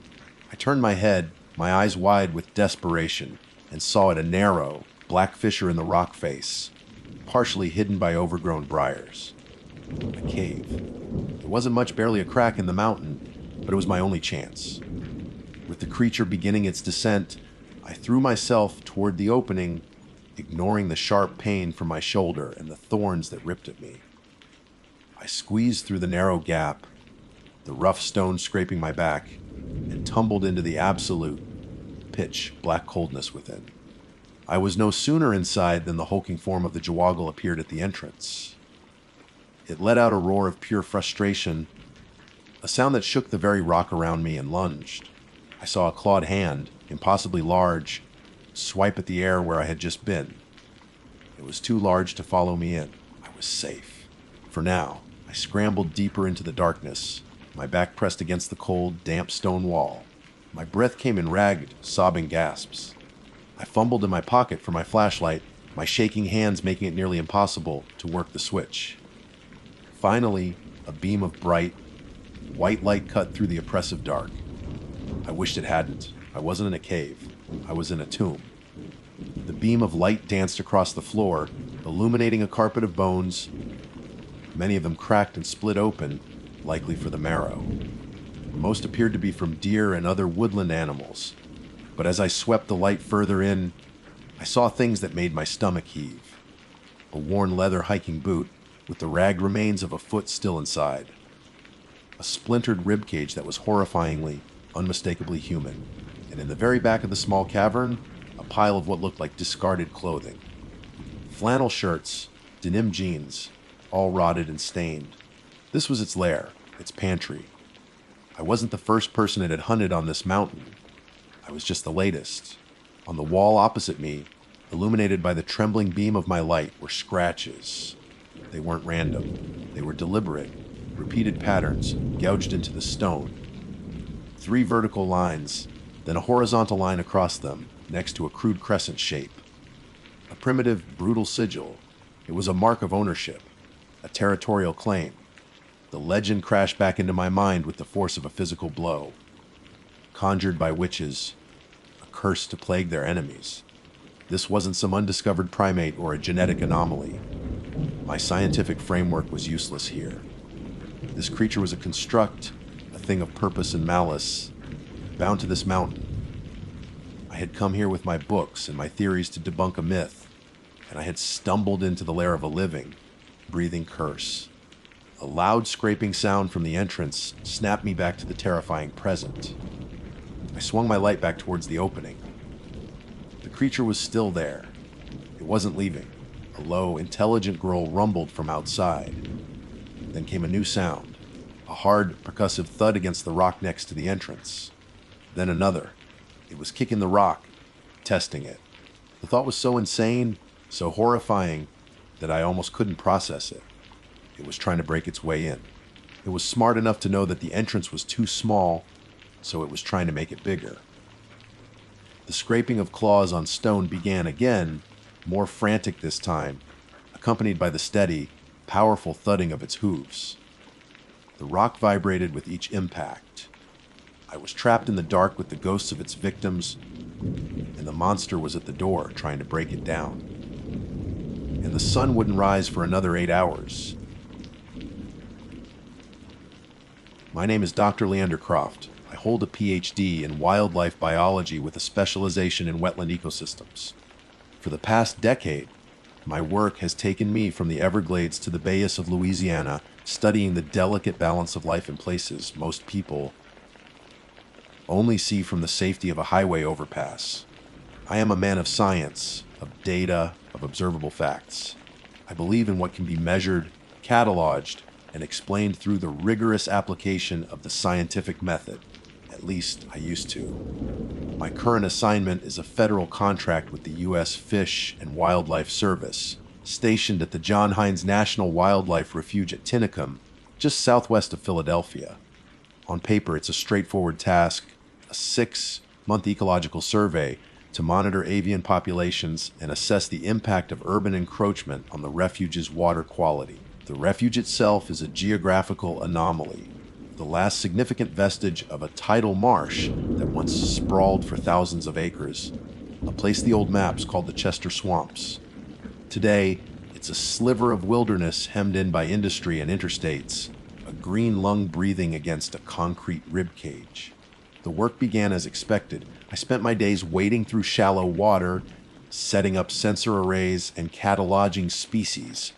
I turned my head, my eyes wide with desperation, and saw it a narrow, black fissure in the rock face, partially hidden by overgrown briars. A cave. There wasn't much, barely a crack in the mountain, but it was my only chance. With the creature beginning its descent, I threw myself toward the opening, ignoring the sharp pain from my shoulder and the thorns that ripped at me. I squeezed through the narrow gap, the rough stone scraping my back, and tumbled into the absolute, pitch black coldness within. I was no sooner inside than the hulking form of the Jawaggle appeared at the entrance. It let out a roar of pure frustration, a sound that shook the very rock around me, and lunged. I saw a clawed hand, impossibly large, swipe at the air where I had just been. It was too large to follow me in. I was safe. For now, I scrambled deeper into the darkness, my back pressed against the cold, damp stone wall. My breath came in ragged, sobbing gasps. I fumbled in my pocket for my flashlight, my shaking hands making it nearly impossible to work the switch. Finally, a beam of bright, white light cut through the oppressive dark. I wished it hadn't. I wasn't in a cave. I was in a tomb. The beam of light danced across the floor, illuminating a carpet of bones, many of them cracked and split open, likely for the marrow. Most appeared to be from deer and other woodland animals, but as I swept the light further in, I saw things that made my stomach heave. A worn leather hiking boot, with the ragged remains of a foot still inside. A splintered ribcage that was horrifyingly, unmistakably human. And in the very back of the small cavern, a pile of what looked like discarded clothing. Flannel shirts, denim jeans, all rotted and stained. This was its lair, its pantry. I wasn't the first person it had hunted on this mountain. I was just the latest. On the wall opposite me, illuminated by the trembling beam of my light, were scratches. They weren't random. They were deliberate, repeated patterns gouged into the stone. 3 vertical lines, then a horizontal line across them, next to a crude crescent shape. A primitive, brutal sigil. It was a mark of ownership, a territorial claim. The legend crashed back into my mind with the force of a physical blow. Conjured by witches, a curse to plague their enemies. This wasn't some undiscovered primate or a genetic anomaly. My scientific framework was useless here. This creature was a construct, a thing of purpose and malice, bound to this mountain. I had come here with my books and my theories to debunk a myth, and I had stumbled into the lair of a living, breathing curse. A loud scraping sound from the entrance snapped me back to the terrifying present. I swung my light back towards the opening. The creature was still there. It wasn't leaving. A low, intelligent growl rumbled from outside. Then came a new sound, a hard, percussive thud against the rock next to the entrance. Then another. It was kicking the rock, testing it. The thought was so insane, so horrifying, that I almost couldn't process it. It was trying to break its way in. It was smart enough to know that the entrance was too small, so it was trying to make it bigger. The scraping of claws on stone began again, more frantic this time, accompanied by the steady, powerful thudding of its hooves. The rock vibrated with each impact. I was trapped in the dark with the ghosts of its victims, and the monster was at the door trying to break it down. And the sun wouldn't rise for another 8 hours. My name is Dr. Leander Croft. I hold a PhD in wildlife biology with a specialization in wetland ecosystems. For the past decade, my work has taken me from the Everglades to the Bayous of Louisiana, studying the delicate balance of life in places most people only see from the safety of a highway overpass. I am a man of science, of data, of observable facts. I believe in what can be measured, cataloged, and explained through the rigorous application of the scientific method. At least I used to. My current assignment is a federal contract with the U.S. Fish and Wildlife Service, stationed at the John Hines National Wildlife Refuge at Tinicum, just southwest of Philadelphia. On paper, it's a straightforward task, a 6-month ecological survey to monitor avian populations and assess the impact of urban encroachment on the refuge's water quality. The refuge itself is a geographical anomaly, the last significant vestige of a tidal marsh that once sprawled for thousands of acres, a place the old maps called the Chester Swamps. Today, it's a sliver of wilderness hemmed in by industry and interstates, a green lung breathing against a concrete rib cage. The work began as expected. I spent my days wading through shallow water, setting up sensor arrays, and cataloging species.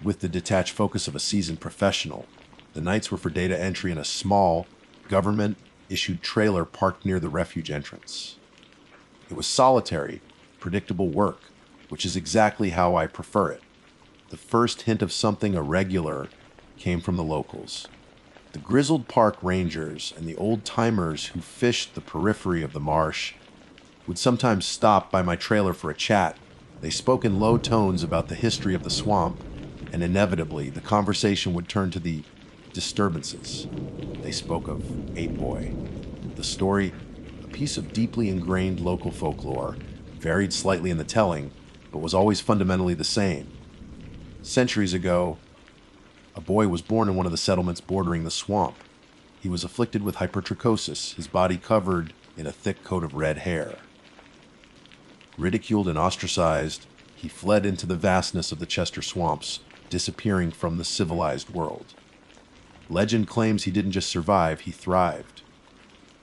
With the detached focus of a seasoned professional, the nights were for data entry in a small, government-issued trailer parked near the refuge entrance. It was solitary, predictable work, which is exactly how I prefer it. The first hint of something irregular came from the locals. The grizzled park rangers and the old-timers who fished the periphery of the marsh would sometimes stop by my trailer for a chat. They spoke in low tones about the history of the swamp, and inevitably the conversation would turn to the disturbances. They spoke of Ape Boy. The story, a piece of deeply ingrained local folklore, varied slightly in the telling, but was always fundamentally the same. Centuries ago, a boy was born in one of the settlements bordering the swamp. He was afflicted with hypertrichosis, his body covered in a thick coat of red hair. Ridiculed and ostracized, he fled into the vastness of the Chester Swamps, disappearing from the civilized world. Legend claims he didn't just survive, he thrived.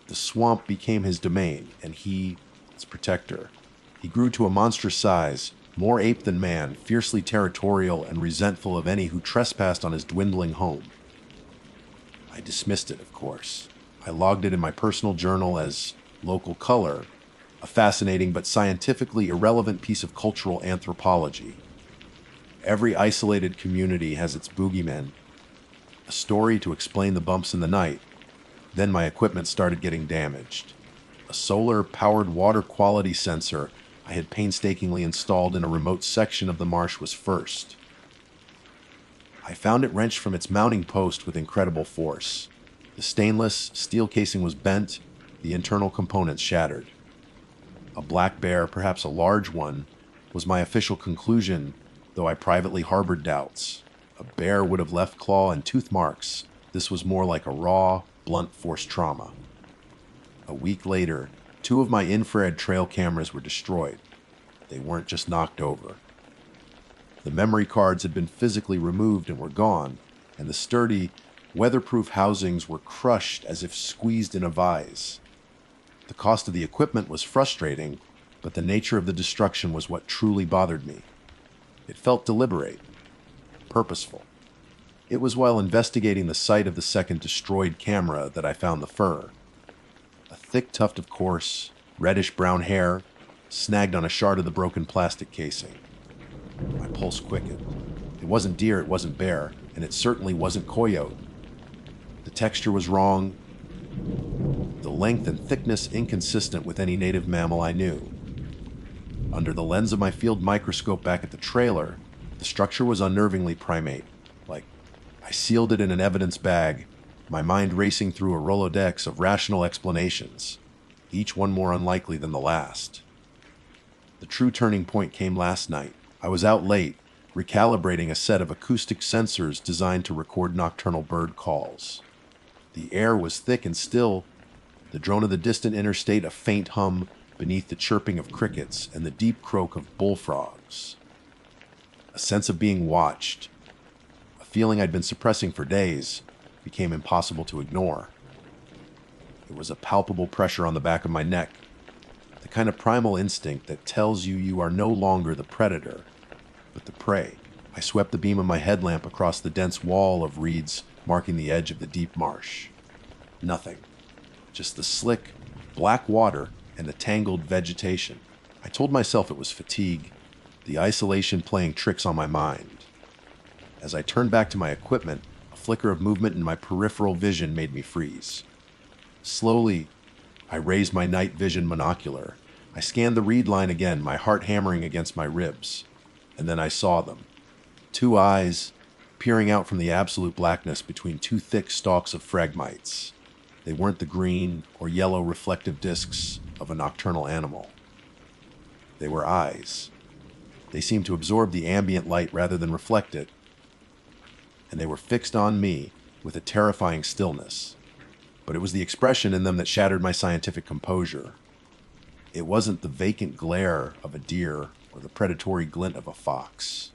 The swamp became his domain, and he, its protector. He grew to a monstrous size, more ape than man, fiercely territorial and resentful of any who trespassed on his dwindling home. I dismissed it, of course. I logged it in my personal journal as local color, a fascinating but scientifically irrelevant piece of cultural anthropology. Every isolated community has its boogeymen, a story to explain the bumps in the night. Then my equipment started getting damaged. A solar-powered water quality sensor I had painstakingly installed in a remote section of the marsh was first. I found it wrenched from its mounting post with incredible force. The stainless steel casing was bent, the internal components shattered. A black bear, perhaps a large one, was my official conclusion, though I privately harbored doubts. A bear would have left claw and tooth marks. This was more like a raw, blunt force trauma. A week later, 2 of my infrared trail cameras were destroyed. They weren't just knocked over. The memory cards had been physically removed and were gone, and the sturdy, weatherproof housings were crushed as if squeezed in a vise. The cost of the equipment was frustrating, but the nature of the destruction was what truly bothered me. It felt deliberate, purposeful. It was while investigating the site of the second destroyed camera that I found the fur. A thick tuft of coarse, reddish-brown hair snagged on a shard of the broken plastic casing. My pulse quickened. It wasn't deer, it wasn't bear, and it certainly wasn't coyote. The texture was wrong, the length and thickness inconsistent with any native mammal I knew. Under the lens of my field microscope back at the trailer, the structure was unnervingly primate. Like, I sealed it in an evidence bag, my mind racing through a Rolodex of rational explanations, each one more unlikely than the last. The true turning point came last night. I was out late, recalibrating a set of acoustic sensors designed to record nocturnal bird calls. The air was thick and still, the drone of the distant interstate a faint hum beneath the chirping of crickets and the deep croak of bullfrogs. A sense of being watched, a feeling I'd been suppressing for days, became impossible to ignore. It was a palpable pressure on the back of my neck, the kind of primal instinct that tells you you are no longer the predator, but the prey. I swept the beam of my headlamp across the dense wall of reeds marking the edge of the deep marsh. Nothing. Just the slick, black water and the tangled vegetation. I told myself it was fatigue, the isolation playing tricks on my mind. As I turned back to my equipment, a flicker of movement in my peripheral vision made me freeze. Slowly, I raised my night vision monocular. I scanned the reed line again, my heart hammering against my ribs. And then I saw them. Two eyes, peering out from the absolute blackness between two thick stalks of phragmites. They weren't the green or yellow reflective discs of a nocturnal animal. They were eyes. They seemed to absorb the ambient light rather than reflect it, and they were fixed on me with a terrifying stillness. But it was the expression in them that shattered my scientific composure. It wasn't the vacant glare of a deer or the predatory glint of a fox.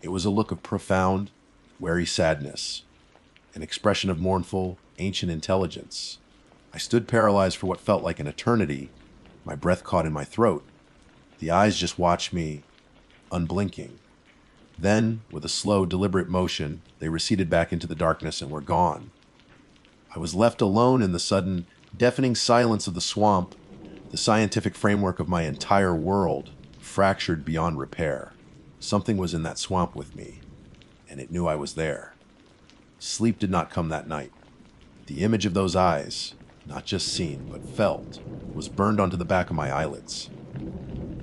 It was a look of profound, wary sadness, an expression of mournful, ancient intelligence. I stood paralyzed for what felt like an eternity, my breath caught in my throat. The eyes just watched me, unblinking. Then, with a slow, deliberate motion, they receded back into the darkness and were gone. I was left alone in the sudden, deafening silence of the swamp, the scientific framework of my entire world, fractured beyond repair. Something was in that swamp with me, and it knew I was there. Sleep did not come that night. The image of those eyes, not just seen, but felt, was burned onto the back of my eyelids.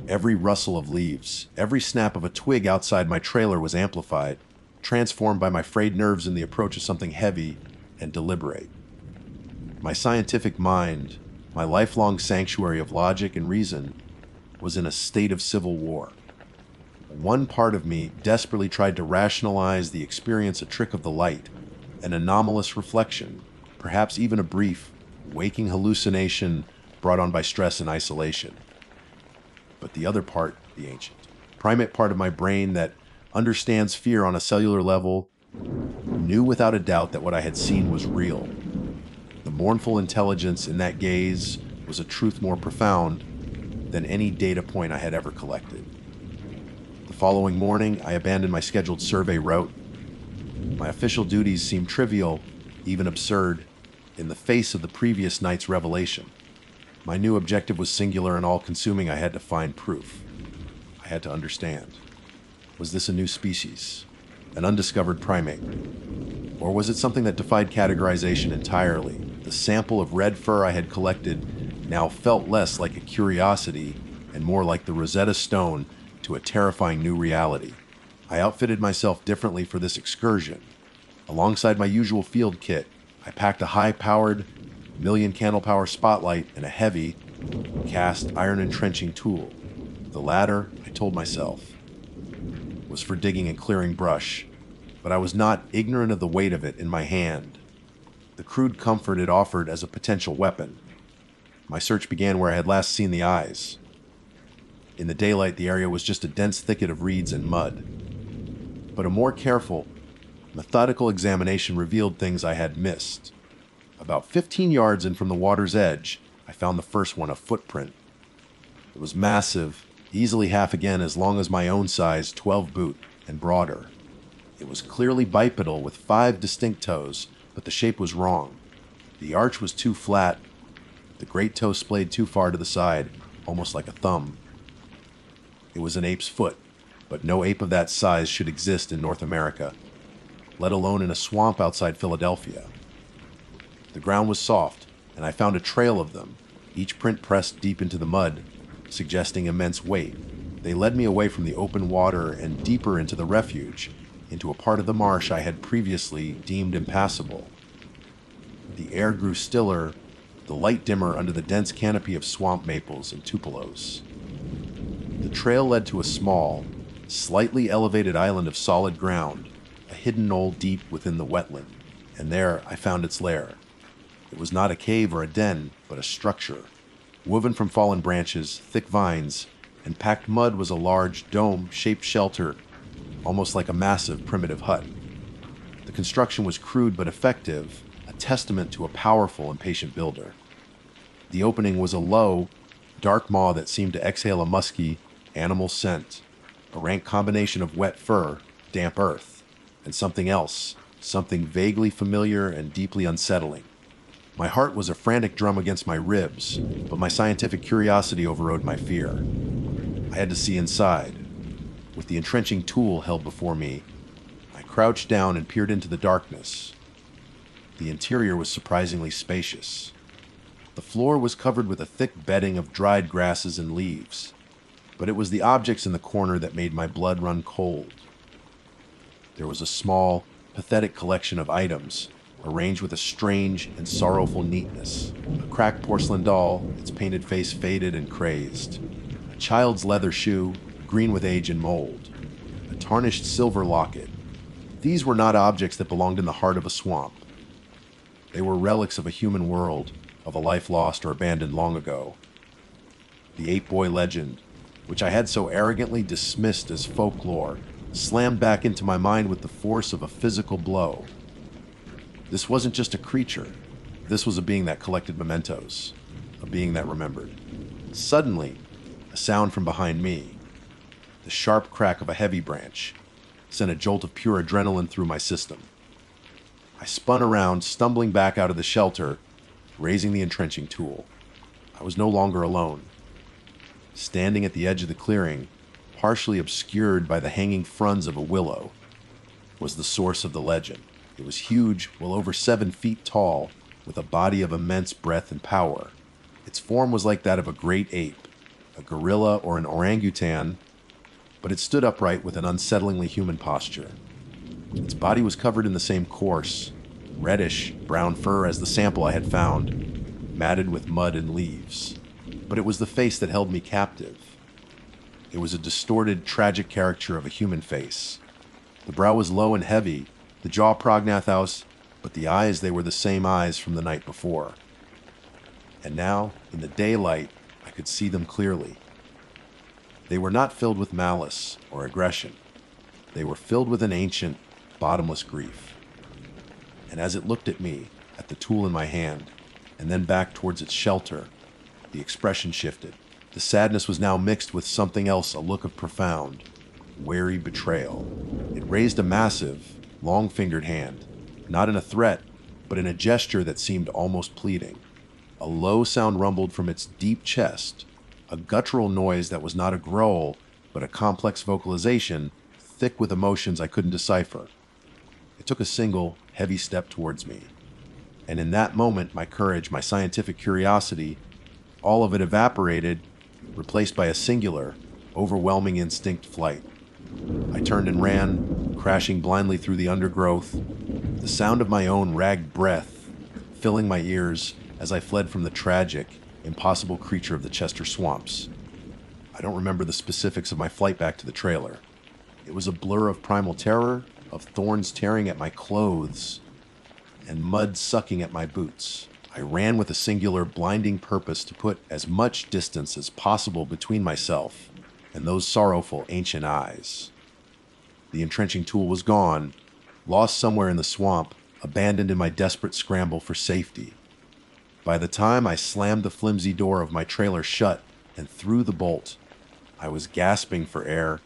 Every rustle of leaves, every snap of a twig outside my trailer was amplified, transformed by my frayed nerves in the approach of something heavy and deliberate. My scientific mind, my lifelong sanctuary of logic and reason, was in a state of civil war. One part of me desperately tried to rationalize the experience a trick of the light, an anomalous reflection, perhaps even a brief, waking hallucination brought on by stress and isolation. But the other part, the ancient, primate part of my brain that understands fear on a cellular level, knew without a doubt that what I had seen was real. The mournful intelligence in that gaze was a truth more profound than any data point I had ever collected. The following morning, I abandoned my scheduled survey route. My official duties seemed trivial, even absurd, in the face of the previous night's revelation. My new objective was singular and all-consuming. I had to find proof. I had to understand. Was this a new species? An undiscovered primate? Or was it something that defied categorization entirely? The sample of red fur I had collected now felt less like a curiosity and more like the Rosetta Stone to a terrifying new reality. I outfitted myself differently for this excursion. Alongside my usual field kit, I packed a high-powered, million-candle-power spotlight and a heavy, cast iron entrenching tool. The latter, I told myself, was for digging and clearing brush, but I was not ignorant of the weight of it in my hand, the crude comfort it offered as a potential weapon. My search began where I had last seen the eyes. In the daylight, the area was just a dense thicket of reeds and mud. But a more careful, methodical examination revealed things I had missed. About 15 yards in from the water's edge, I found the first one, a footprint. It was massive, easily half again as long as my own size 12 boot and broader. It was clearly bipedal with 5 distinct toes, but the shape was wrong. The arch was too flat, the great toe splayed too far to the side, almost like a thumb. It was an ape's foot, but no ape of that size should exist in North America, let alone in a swamp outside Philadelphia. The ground was soft, and I found a trail of them, each print pressed deep into the mud, suggesting immense weight. They led me away from the open water and deeper into the refuge, into a part of the marsh I had previously deemed impassable. The air grew stiller, the light dimmer under the dense canopy of swamp maples and tupelos. The trail led to a small, slightly elevated island of solid ground, a hidden knoll deep within the wetland, and there I found its lair. It was not a cave or a den, but a structure. Woven from fallen branches, thick vines, and packed mud was a large, dome-shaped shelter, almost like a massive, primitive hut. The construction was crude but effective, a testament to a powerful and patient builder. The opening was a low, dark maw that seemed to exhale a musky, animal scent, a rank combination of wet fur, damp earth, and something else, something vaguely familiar and deeply unsettling. My heart was a frantic drum against my ribs, but my scientific curiosity overrode my fear. I had to see inside. With the entrenching tool held before me, I crouched down and peered into the darkness. The interior was surprisingly spacious. The floor was covered with a thick bedding of dried grasses and leaves, but it was the objects in the corner that made my blood run cold. There was a small, pathetic collection of items, arranged with a strange and sorrowful neatness. A cracked porcelain doll, its painted face faded and crazed. A child's leather shoe, green with age and mold. A tarnished silver locket. These were not objects that belonged in the heart of a swamp. They were relics of a human world, of a life lost or abandoned long ago. The ape-boy legend, which I had so arrogantly dismissed as folklore, slammed back into my mind with the force of a physical blow. This wasn't just a creature. This was a being that collected mementos, a being that remembered. Suddenly, a sound from behind me, the sharp crack of a heavy branch, sent a jolt of pure adrenaline through my system. I spun around, stumbling back out of the shelter, raising the entrenching tool. I was no longer alone. Standing at the edge of the clearing, partially obscured by the hanging fronds of a willow, was the source of the legend. It was huge, well over 7 feet tall, with a body of immense breadth and power. Its form was like that of a great ape, a gorilla or an orangutan, but it stood upright with an unsettlingly human posture. Its body was covered in the same coarse, reddish, brown fur as the sample I had found, matted with mud and leaves. But it was the face that held me captive. It was a distorted, tragic caricature of a human face. The brow was low and heavy, the jaw prognathous, but the eyes, they were the same eyes from the night before. And now, in the daylight, I could see them clearly. They were not filled with malice or aggression. They were filled with an ancient, bottomless grief. And as it looked at me, at the tool in my hand, and then back towards its shelter, the expression shifted. The sadness was now mixed with something else, a look of profound, wary betrayal. It raised a massive, long-fingered hand, not in a threat, but in a gesture that seemed almost pleading. A low sound rumbled from its deep chest, a guttural noise that was not a growl, but a complex vocalization, thick with emotions I couldn't decipher. It took a single, heavy step towards me. And in that moment, my courage, my scientific curiosity, all of it evaporated, replaced by a singular, overwhelming instinct flight. I turned and ran, crashing blindly through the undergrowth, the sound of my own ragged breath filling my ears as I fled from the tragic, impossible creature of the Chester swamps. I don't remember the specifics of my flight back to the trailer. It was a blur of primal terror, of thorns tearing at my clothes, and mud sucking at my boots. I ran with a singular, blinding purpose to put as much distance as possible between myself and those sorrowful, ancient eyes. The entrenching tool was gone, lost somewhere in the swamp, abandoned in my desperate scramble for safety. By the time I slammed the flimsy door of my trailer shut and threw the bolt, I was gasping for air,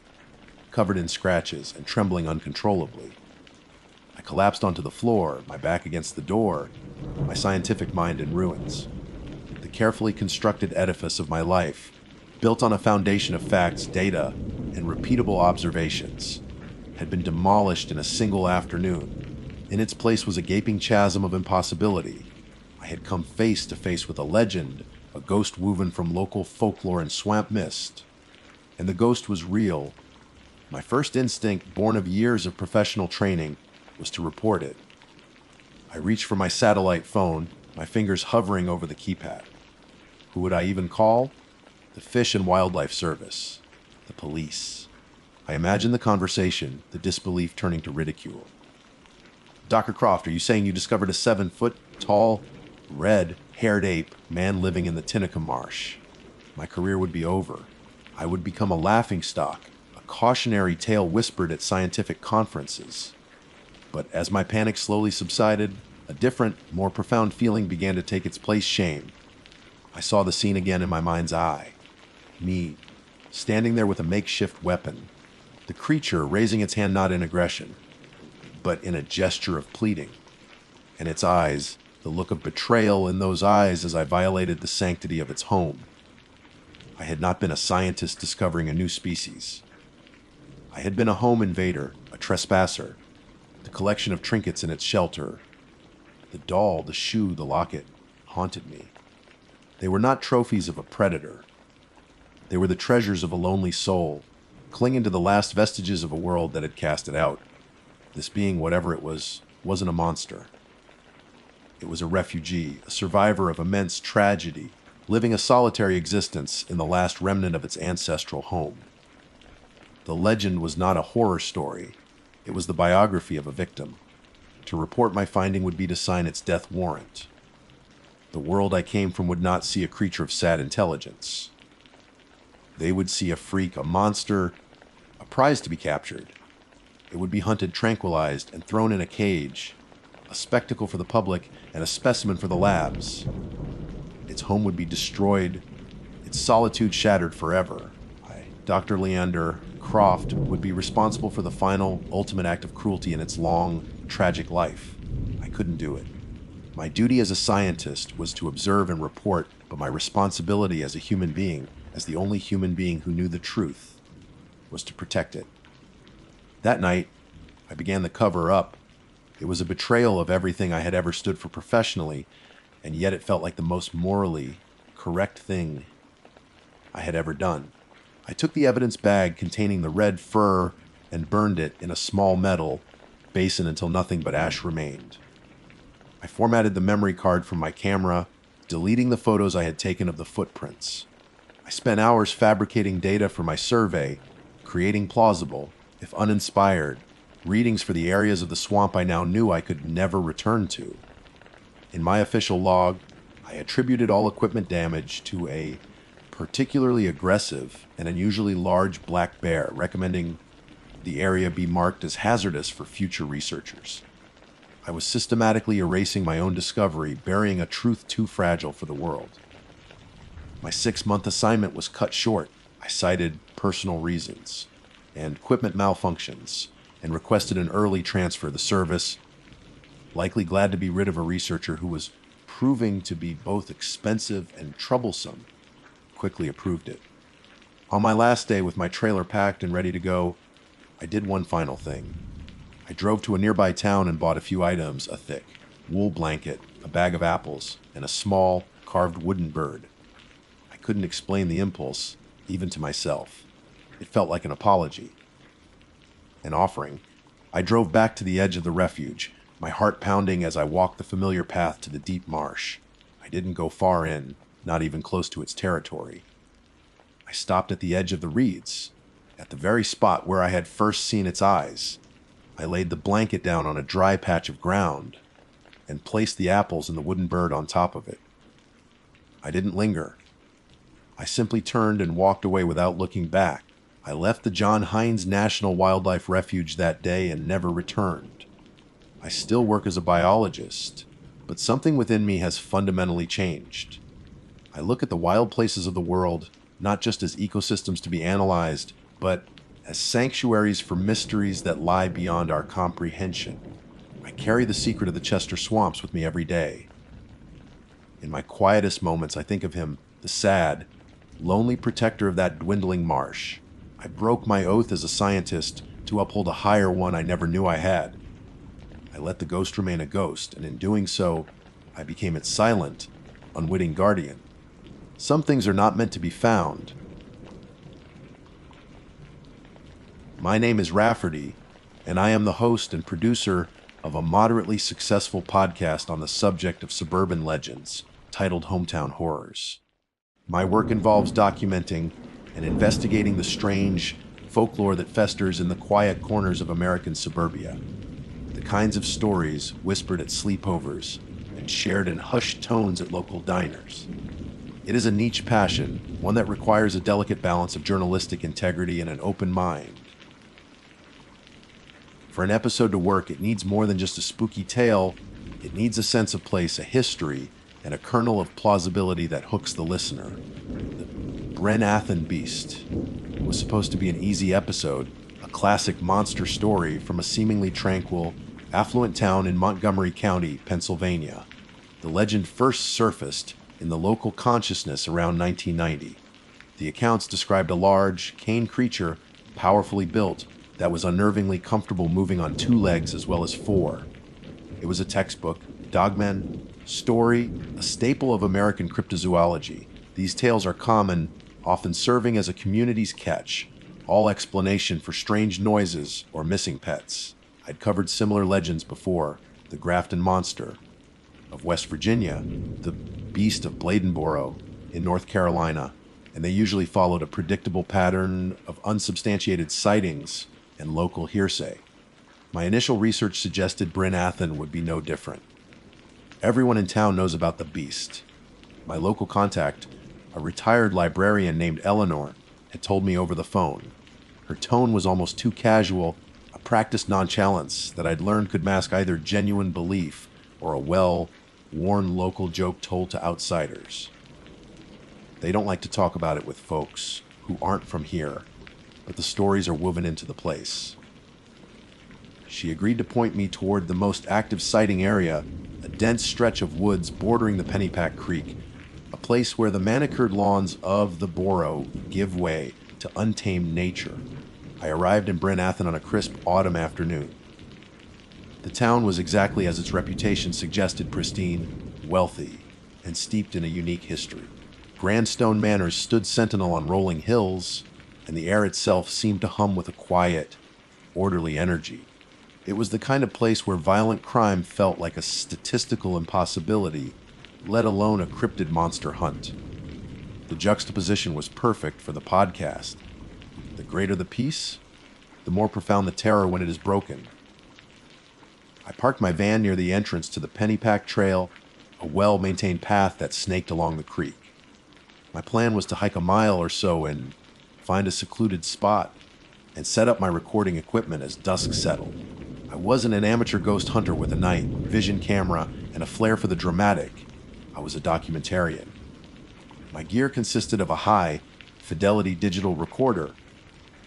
covered in scratches and trembling uncontrollably. I collapsed onto the floor, my back against the door, my scientific mind in ruins. The carefully constructed edifice of my life, built on a foundation of facts, data, and repeatable observations, had been demolished in a single afternoon. In its place was a gaping chasm of impossibility. I had come face to face with a legend, a ghost woven from local folklore and swamp mist. And the ghost was real. My first instinct, born of years of professional training, was to report it. I reached for my satellite phone, my fingers hovering over the keypad. Who would I even call? The Fish and Wildlife Service. The police. I imagined the conversation, the disbelief turning to ridicule. Dr. Croft, are you saying you discovered a 7-foot-tall, red-haired ape man living in the Tinicum Marsh? My career would be over. I would become a laughingstock, a cautionary tale whispered at scientific conferences. But as my panic slowly subsided, a different, more profound feeling began to take its place: shame. I saw the scene again in my mind's eye. Me, standing there with a makeshift weapon. The creature raising its hand not in aggression, but in a gesture of pleading. And its eyes, the look of betrayal in those eyes as I violated the sanctity of its home. I had not been a scientist discovering a new species. I had been a home invader, a trespasser. The collection of trinkets in its shelter, the doll, the shoe, the locket, haunted me. They were not trophies of a predator. They were the treasures of a lonely soul, clinging to the last vestiges of a world that had cast it out. This being, whatever it was, wasn't a monster. It was a refugee, a survivor of immense tragedy, living a solitary existence in the last remnant of its ancestral home. The legend was not a horror story. It was the biography of a victim. To report my finding would be to sign its death warrant. The world I came from would not see a creature of sad intelligence. They would see a freak, a monster, a prize to be captured. It would be hunted, tranquilized, and thrown in a cage, a spectacle for the public and a specimen for the labs. Its home would be destroyed, its solitude shattered forever. Dr. Leander Croft would be responsible for the final, ultimate act of cruelty in its long, tragic life. I couldn't do it. My duty as a scientist was to observe and report, but my responsibility as a human being, as the only human being who knew the truth, was to protect it. That night, I began the cover-up. It was a betrayal of everything I had ever stood for professionally, and yet it felt like the most morally correct thing I had ever done. I took the evidence bag containing the red fur and burned it in a small metal basin until nothing but ash remained. I formatted the memory card from my camera, deleting the photos I had taken of the footprints. I spent hours fabricating data for my survey, creating plausible, if uninspired, readings for the areas of the swamp I now knew I could never return to. In my official log, I attributed all equipment damage to a particularly aggressive and unusually large black bear, recommending the area be marked as hazardous for future researchers. I was systematically erasing my own discovery, burying a truth too fragile for the world. My 6-month assignment was cut short. I cited personal reasons and equipment malfunctions and requested an early transfer. The service, likely glad to be rid of a researcher who was proving to be both expensive and troublesome, quickly approved it. On my last day, with my trailer packed and ready to go, I did one final thing. I drove to a nearby town and bought a few items: a thick wool blanket, a bag of apples, and a small, carved wooden bird. I couldn't explain the impulse, even to myself. It felt like an apology, an offering. I drove back to the edge of the refuge, my heart pounding as I walked the familiar path to the deep marsh. I didn't go far in, not even close to its territory. I stopped at the edge of the reeds, at the very spot where I had first seen its eyes. I laid the blanket down on a dry patch of ground and placed the apples and the wooden bird on top of it. I didn't linger. I simply turned and walked away without looking back. I left the John Hines National Wildlife Refuge that day and never returned. I still work as a biologist, but something within me has fundamentally changed. I look at the wild places of the world not just as ecosystems to be analyzed, but as sanctuaries for mysteries that lie beyond our comprehension. I carry the secret of the Chester swamps with me every day. In my quietest moments, I think of him, the sad, lonely protector of that dwindling marsh. I broke my oath as a scientist to uphold a higher one I never knew I had. I let the ghost remain a ghost, and in doing so, I became its silent, unwitting guardian. Some things are not meant to be found. My name is Rafferty, and I am the host and producer of a moderately successful podcast on the subject of suburban legends, titled Hometown Horrors. My work involves documenting and investigating the strange folklore that festers in the quiet corners of American suburbia. The kinds of stories whispered at sleepovers and shared in hushed tones at local diners. It is a niche passion, one that requires a delicate balance of journalistic integrity and an open mind. For an episode to work, it needs more than just a spooky tale. It needs a sense of place, a history, and a kernel of plausibility that hooks the listener. The Bryn Athyn Beast was supposed to be an easy episode, a classic monster story from a seemingly tranquil, affluent town in Montgomery County, Pennsylvania. The legend first surfaced in the local consciousness around 1990. The accounts described a large, cane creature, powerfully built, that was unnervingly comfortable moving on 2 legs as well as 4. It was a textbook, dogman, story, a staple of American cryptozoology. These tales are common, often serving as a community's catch, all explanation for strange noises or missing pets. I'd covered similar legends before: the Grafton Monster of West Virginia, the Beast of Bladenboro in North Carolina, and they usually followed a predictable pattern of unsubstantiated sightings and local hearsay. My initial research suggested Bryn Athyn would be no different. Everyone in town knows about the beast. My local contact, a retired librarian named Eleanor, had told me over the phone. Her tone was almost too casual, a practiced nonchalance that I'd learned could mask either genuine belief or a well-worn local joke told to outsiders. They don't like to talk about it with folks who aren't from here, but the stories are woven into the place. She agreed to point me toward the most active sighting area, a dense stretch of woods bordering the Pennypack Creek, a place where the manicured lawns of the borough give way to untamed nature. I arrived in Bryn Athyn on a crisp autumn afternoon. The town was exactly as its reputation suggested: pristine, wealthy, and steeped in a unique history. Grand stone manors stood sentinel on rolling hills, and the air itself seemed to hum with a quiet, orderly energy. It was the kind of place where violent crime felt like a statistical impossibility, let alone a cryptid monster hunt. The juxtaposition was perfect for the podcast. The greater the peace, the more profound the terror when it is broken. I parked my van near the entrance to the Pennypack Trail, a well-maintained path that snaked along the creek. My plan was to hike a mile or so and find a secluded spot and set up my recording equipment as dusk settled. I wasn't an amateur ghost hunter with a night vision camera and a flair for the dramatic. I was a documentarian. My gear consisted of a high-fidelity digital recorder,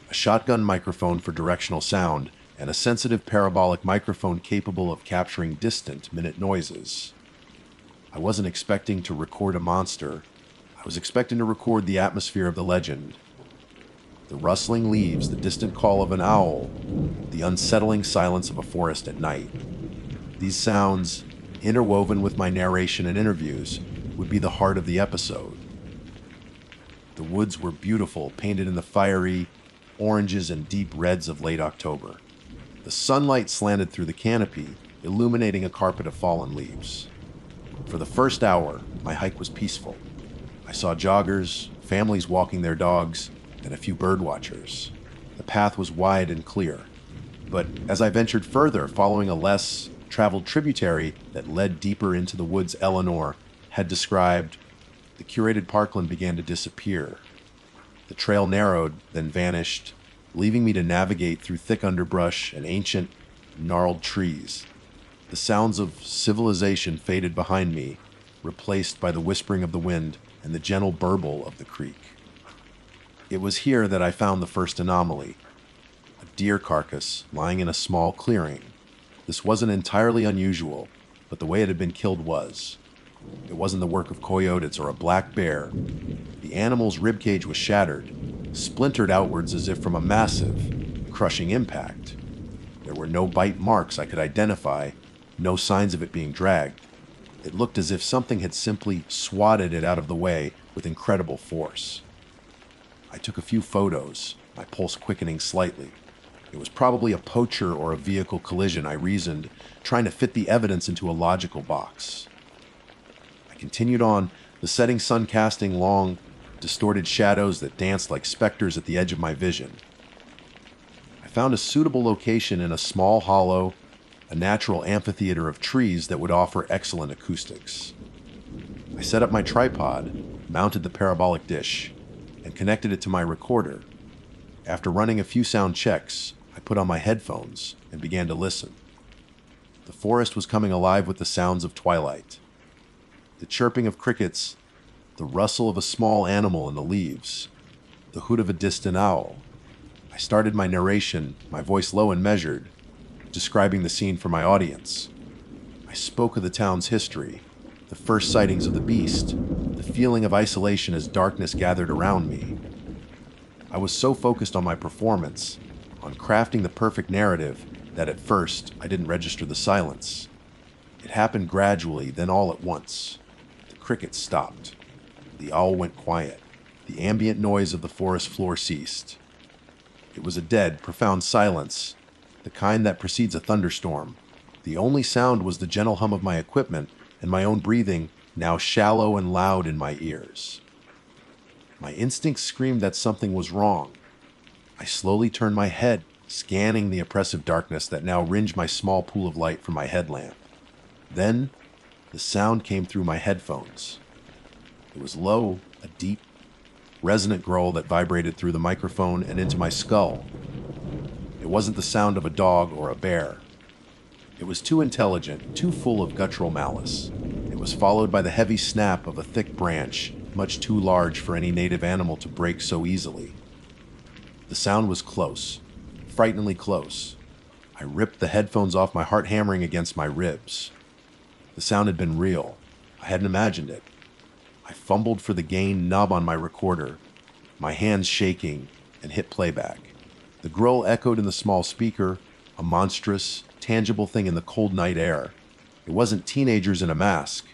a shotgun microphone for directional sound, and a sensitive parabolic microphone capable of capturing distant minute noises. I wasn't expecting to record a monster. I was expecting to record the atmosphere of the legend. The rustling leaves, the distant call of an owl, the unsettling silence of a forest at night. These sounds, interwoven with my narration and interviews, would be the heart of the episode. The woods were beautiful, painted in the fiery oranges and deep reds of late October. The sunlight slanted through the canopy, illuminating a carpet of fallen leaves. For the first hour, my hike was peaceful. I saw joggers, families walking their dogs, and a few birdwatchers. The path was wide and clear. But as I ventured further, following a less traveled tributary that led deeper into the woods Eleanor had described, the curated parkland began to disappear. The trail narrowed, then vanished, leaving me to navigate through thick underbrush and ancient, gnarled trees. The sounds of civilization faded behind me, replaced by the whispering of the wind and the gentle burble of the creek. It was here that I found the first anomaly, a deer carcass lying in a small clearing. This wasn't entirely unusual, but the way it had been killed was. It wasn't the work of coyotes or a black bear. The animal's ribcage was shattered, splintered outwards as if from a massive, crushing impact. There were no bite marks I could identify, no signs of it being dragged. It looked as if something had simply swatted it out of the way with incredible force. I took a few photos, my pulse quickening slightly. It was probably a poacher or a vehicle collision, I reasoned, trying to fit the evidence into a logical box. I continued on, the setting sun casting long, distorted shadows that danced like specters at the edge of my vision. I found a suitable location in a small hollow, a natural amphitheater of trees that would offer excellent acoustics. I set up my tripod, mounted the parabolic dish, and connected it to my recorder. After running a few sound checks, I put on my headphones and began to listen. The forest was coming alive with the sounds of twilight. The chirping of crickets, the rustle of a small animal in the leaves, the hoot of a distant owl. I started my narration, my voice low and measured, describing the scene for my audience. I spoke of the town's history, the first sightings of the beast, the feeling of isolation as darkness gathered around me. I was so focused on my performance, on crafting the perfect narrative, that at first I didn't register the silence. It happened gradually, then all at once. The crickets stopped. The owl went quiet. The ambient noise of the forest floor ceased. It was a dead, profound silence, the kind that precedes a thunderstorm. The only sound was the gentle hum of my equipment and my own breathing, now shallow and loud in my ears. My instincts screamed that something was wrong. I slowly turned my head, scanning the oppressive darkness that now ringed my small pool of light from my headlamp. Then, the sound came through my headphones. It was low, a deep, resonant growl that vibrated through the microphone and into my skull. It wasn't the sound of a dog or a bear. It was too intelligent, too full of guttural malice. It was followed by the heavy snap of a thick branch, much too large for any native animal to break so easily. The sound was close, frighteningly close. I ripped the headphones off, my heart hammering against my ribs. The sound had been real. I hadn't imagined it. I fumbled for the gain knob on my recorder, my hands shaking, and hit playback. The growl echoed in the small speaker, a monstrous, tangible thing in the cold night air. It wasn't teenagers in a mask.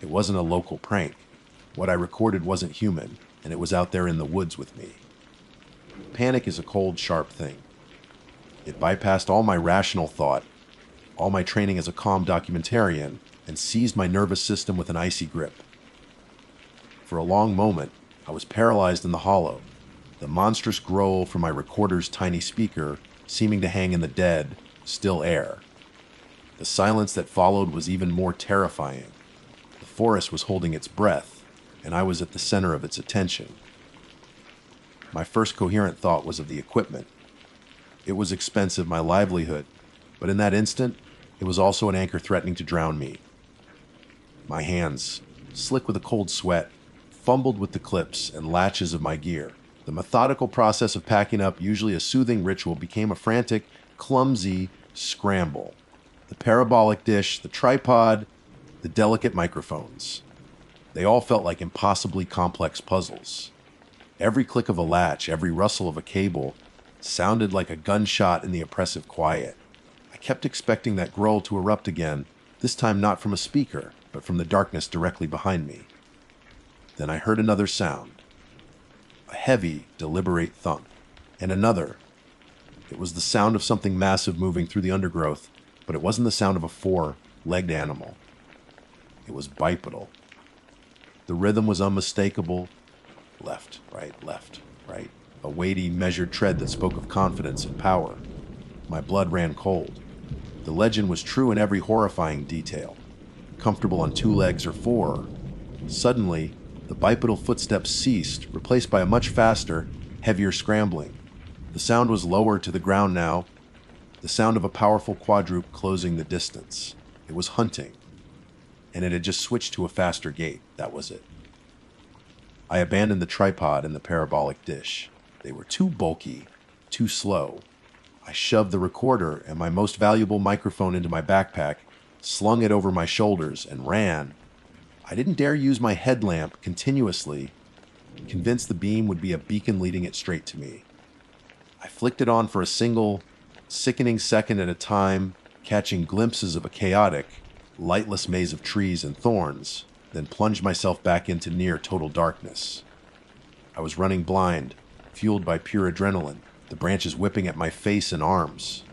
It wasn't a local prank. What I recorded wasn't human, and it was out there in the woods with me. Panic is a cold, sharp thing. It bypassed all my rational thought, all my training as a calm documentarian, and seized my nervous system with an icy grip. For a long moment, I was paralyzed in the hollow, the monstrous growl from my recorder's tiny speaker seeming to hang in the dead, still air. The silence that followed was even more terrifying. The forest was holding its breath, and I was at the center of its attention. My first coherent thought was of the equipment. It was expensive, my livelihood, but in that instant, it was also an anchor threatening to drown me. My hands, slick with a cold sweat, fumbled with the clips and latches of my gear. The methodical process of packing up, usually a soothing ritual, became a frantic, clumsy scramble. The parabolic dish, the tripod, the delicate microphones. They all felt like impossibly complex puzzles. Every click of a latch, every rustle of a cable, sounded like a gunshot in the oppressive quiet. I kept expecting that growl to erupt again, this time not from a speaker, but from the darkness directly behind me. Then I heard another sound. A heavy, deliberate thump. And another. It was the sound of something massive moving through the undergrowth, but it wasn't the sound of a four-legged animal. It was bipedal. The rhythm was unmistakable. Left, right, right. A weighty, measured tread that spoke of confidence and power. My blood ran cold. The legend was true in every horrifying detail. Comfortable on 2 legs or 4. Suddenly, the bipedal footsteps ceased, replaced by a much faster, heavier scrambling. The sound was lower to the ground now, the sound of a powerful quadruped closing the distance. It was hunting, and it had just switched to a faster gait. That was it. I abandoned the tripod and the parabolic dish. They were too bulky, too slow. I shoved the recorder and my most valuable microphone into my backpack, slung it over my shoulders, and ran. I didn't dare use my headlamp continuously, convinced the beam would be a beacon leading it straight to me. I flicked it on for a single, sickening second at a time, catching glimpses of a chaotic, lightless maze of trees and thorns, then plunged myself back into near total darkness. I was running blind, fueled by pure adrenaline, the branches whipping at my face and arms.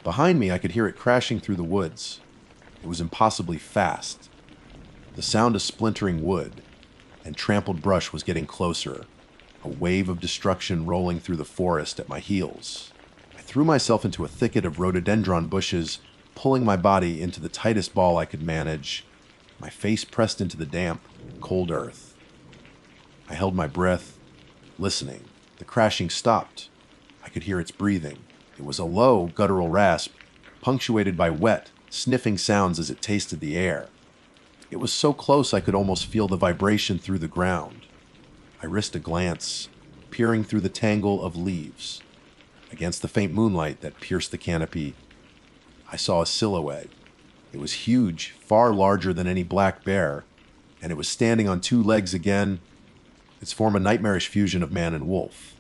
Behind me, I could hear it crashing through the woods. It was impossibly fast. The sound of splintering wood and trampled brush was getting closer, a wave of destruction rolling through the forest at my heels. I threw myself into a thicket of rhododendron bushes, pulling my body into the tightest ball I could manage, my face pressed into the damp, cold earth. I held my breath, listening. The crashing stopped. I could hear its breathing. It was a low, guttural rasp, punctuated by wet, sniffing sounds as it tasted the air. It was so close I could almost feel the vibration through the ground. I risked a glance, peering through the tangle of leaves. Against the faint moonlight that pierced the canopy, I saw a silhouette. It was huge, far larger than any black bear, and it was standing on two legs again, its form a nightmarish fusion of man and wolf.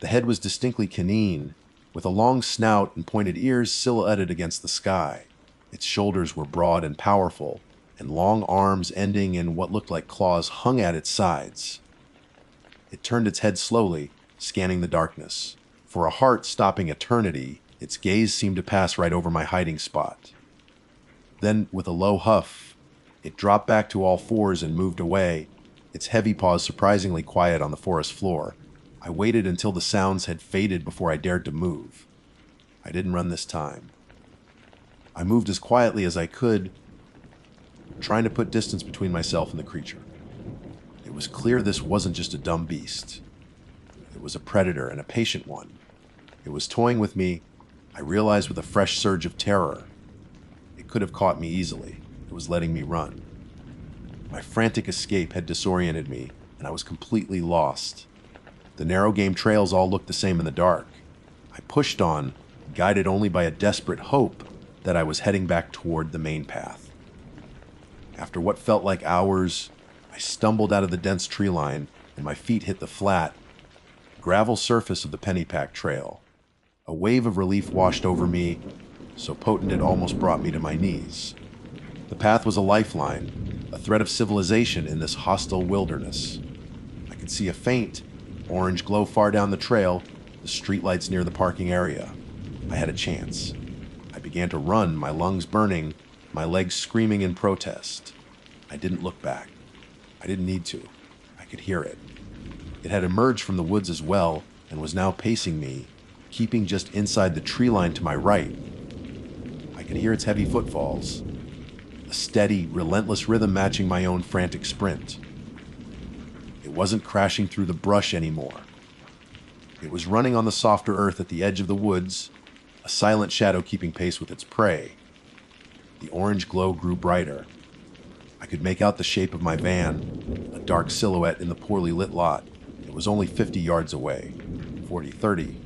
The head was distinctly canine, with a long snout and pointed ears silhouetted against the sky. Its shoulders were broad and powerful, and long arms ending in what looked like claws hung at its sides. It turned its head slowly, scanning the darkness. For a heart stopping eternity, its gaze seemed to pass right over my hiding spot. Then, with a low huff, it dropped back to all fours and moved away, its heavy paws surprisingly quiet on the forest floor. I waited until the sounds had faded before I dared to move. I didn't run this time. I moved as quietly as I could, trying to put distance between myself and the creature. It was clear this wasn't just a dumb beast. It was a predator, and a patient one. It was toying with me, I realized with a fresh surge of terror. It could have caught me easily. It was letting me run. My frantic escape had disoriented me, and I was completely lost. The narrow game trails all looked the same in the dark. I pushed on, guided only by a desperate hope that I was heading back toward the main path. After what felt like hours, I stumbled out of the dense tree line, and my feet hit the flat, gravel surface of the Pennypack Trail. A wave of relief washed over me, so potent it almost brought me to my knees. The path was a lifeline, a thread of civilization in this hostile wilderness. I could see a faint, orange glow far down the trail, the streetlights near the parking area. I had a chance. I began to run, my lungs burning, my legs screaming in protest. I didn't look back. I didn't need to. I could hear it. It had emerged from the woods as well and was now pacing me, keeping just inside the tree line to my right. I could hear its heavy footfalls, a steady, relentless rhythm matching my own frantic sprint. It wasn't crashing through the brush anymore. It was running on the softer earth at the edge of the woods, a silent shadow keeping pace with its prey. The orange glow grew brighter. I could make out the shape of my van, a dark silhouette in the poorly lit lot. It was only 50 yards away. 40, 30.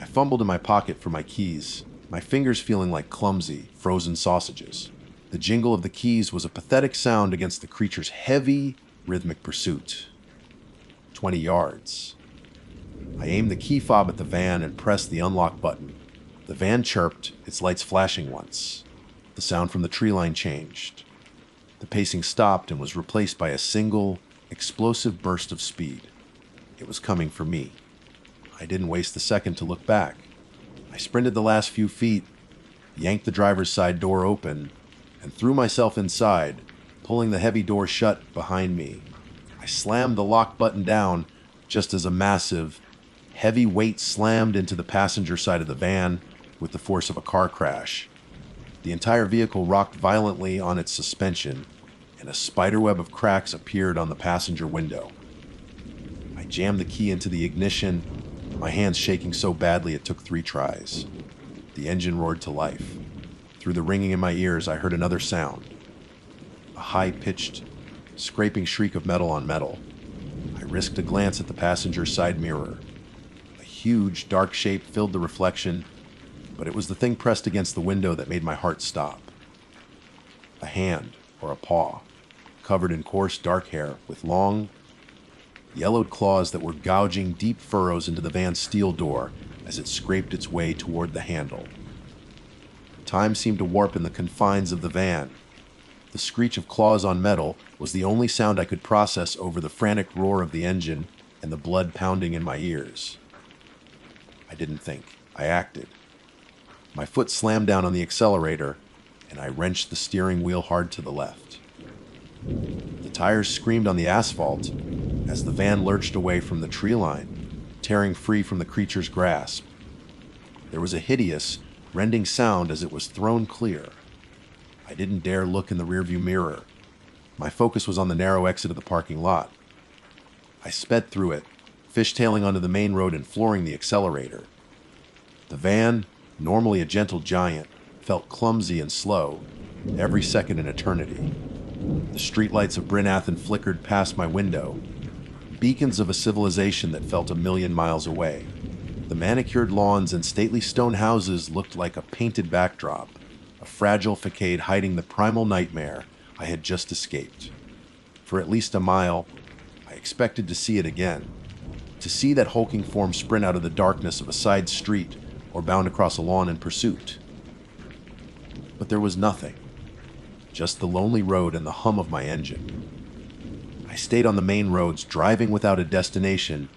I fumbled in my pocket for my keys, my fingers feeling like clumsy, frozen sausages. The jingle of the keys was a pathetic sound against the creature's heavy, rhythmic pursuit. 20 yards. I aimed the key fob at the van and pressed the unlock button. The van chirped, its lights flashing once. The sound from the tree line changed. The pacing stopped and was replaced by a single, explosive burst of speed. It was coming for me. I didn't waste a second to look back. I sprinted the last few feet, yanked the driver's side door open, and threw myself inside, pulling the heavy door shut behind me. I slammed the lock button down just as a massive, heavy weight slammed into the passenger side of the van with the force of a car crash. The entire vehicle rocked violently on its suspension, and a spiderweb of cracks appeared on the passenger window. I jammed the key into the ignition, my hands shaking so badly it took 3 tries. The engine roared to life. Through the ringing in my ears, I heard another sound. A high-pitched, scraping shriek of metal on metal. I risked a glance at the passenger's side mirror. A huge, dark shape filled the reflection, but it was the thing pressed against the window that made my heart stop. A hand, or a paw, covered in coarse, dark hair, with long, yellowed claws that were gouging deep furrows into the van's steel door as it scraped its way toward the handle. Time seemed to warp in the confines of the van. The screech of claws on metal was the only sound I could process over the frantic roar of the engine and the blood pounding in my ears. I didn't think. I acted. My foot slammed down on the accelerator, and I wrenched the steering wheel hard to the left. The tires screamed on the asphalt as the van lurched away from the tree line, tearing free from the creature's grasp. There was a hideous, rending sound as it was thrown clear. I didn't dare look in the rearview mirror. My focus was on the narrow exit of the parking lot. I sped through it, fishtailing onto the main road and flooring the accelerator. The van, normally a gentle giant, felt clumsy and slow, every second an eternity. The streetlights of Bryn Athyn flickered past my window, beacons of a civilization that felt a million miles away. The manicured lawns and stately stone houses looked like a painted backdrop, a fragile facade hiding the primal nightmare I had just escaped. For at least a mile, I expected to see it again, to see that hulking form sprint out of the darkness of a side street or bound across a lawn in pursuit. But there was nothing, just the lonely road and the hum of my engine. I stayed on the main roads, driving without a destination,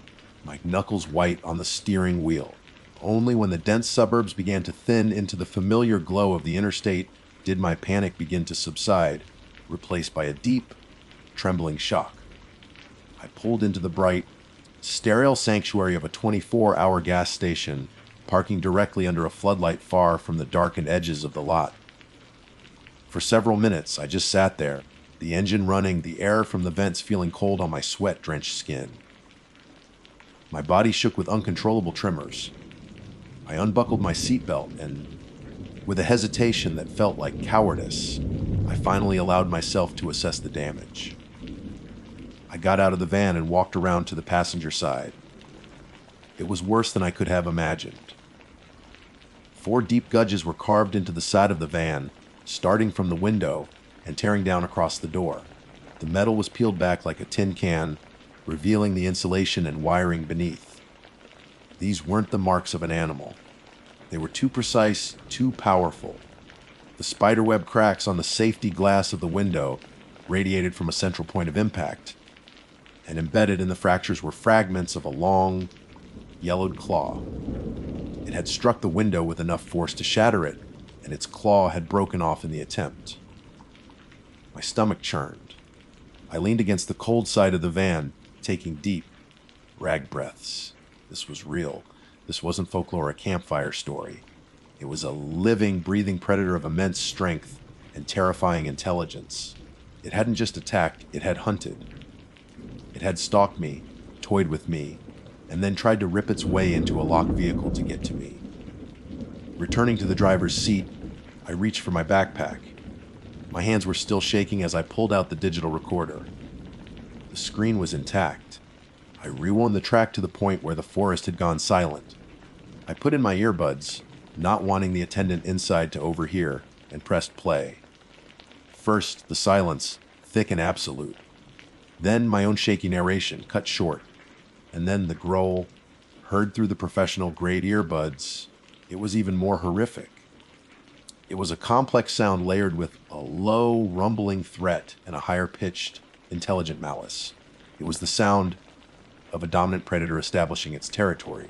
my knuckles white on the steering wheel. Only when the dense suburbs began to thin into the familiar glow of the interstate did my panic begin to subside, replaced by a deep, trembling shock. I pulled into the bright, sterile sanctuary of a 24-hour gas station, parking directly under a floodlight far from the darkened edges of the lot. For several minutes, I just sat there, the engine running, the air from the vents feeling cold on my sweat-drenched skin. My body shook with uncontrollable tremors. I unbuckled my seatbelt and, with a hesitation that felt like cowardice, I finally allowed myself to assess the damage. I got out of the van and walked around to the passenger side. It was worse than I could have imagined. 4 deep gouges were carved into the side of the van, starting from the window and tearing down across the door. The metal was peeled back like a tin can, revealing the insulation and wiring beneath. These weren't the marks of an animal. They were too precise, too powerful. The spiderweb cracks on the safety glass of the window radiated from a central point of impact, and embedded in the fractures were fragments of a long, yellowed claw. It had struck the window with enough force to shatter it, and its claw had broken off in the attempt. My stomach churned. I leaned against the cold side of the van, taking deep, rag breaths. This was real. This wasn't folklore or a campfire story. It was a living, breathing predator of immense strength and terrifying intelligence. It hadn't just attacked, it had hunted. It had stalked me, toyed with me, and then tried to rip its way into a locked vehicle to get to me. Returning to the driver's seat, I reached for my backpack. My hands were still shaking as I pulled out the digital recorder. The screen was intact. I rewound the track to the point where the forest had gone silent. I put in my earbuds, not wanting the attendant inside to overhear, and pressed play. First, the silence, thick and absolute. Then my own shaky narration, cut short. And then the growl, heard through the professional-grade earbuds. It was even more horrific. It was a complex sound layered with a low, rumbling threat and a higher-pitched, intelligent malice. It was the sound of a dominant predator establishing its territory.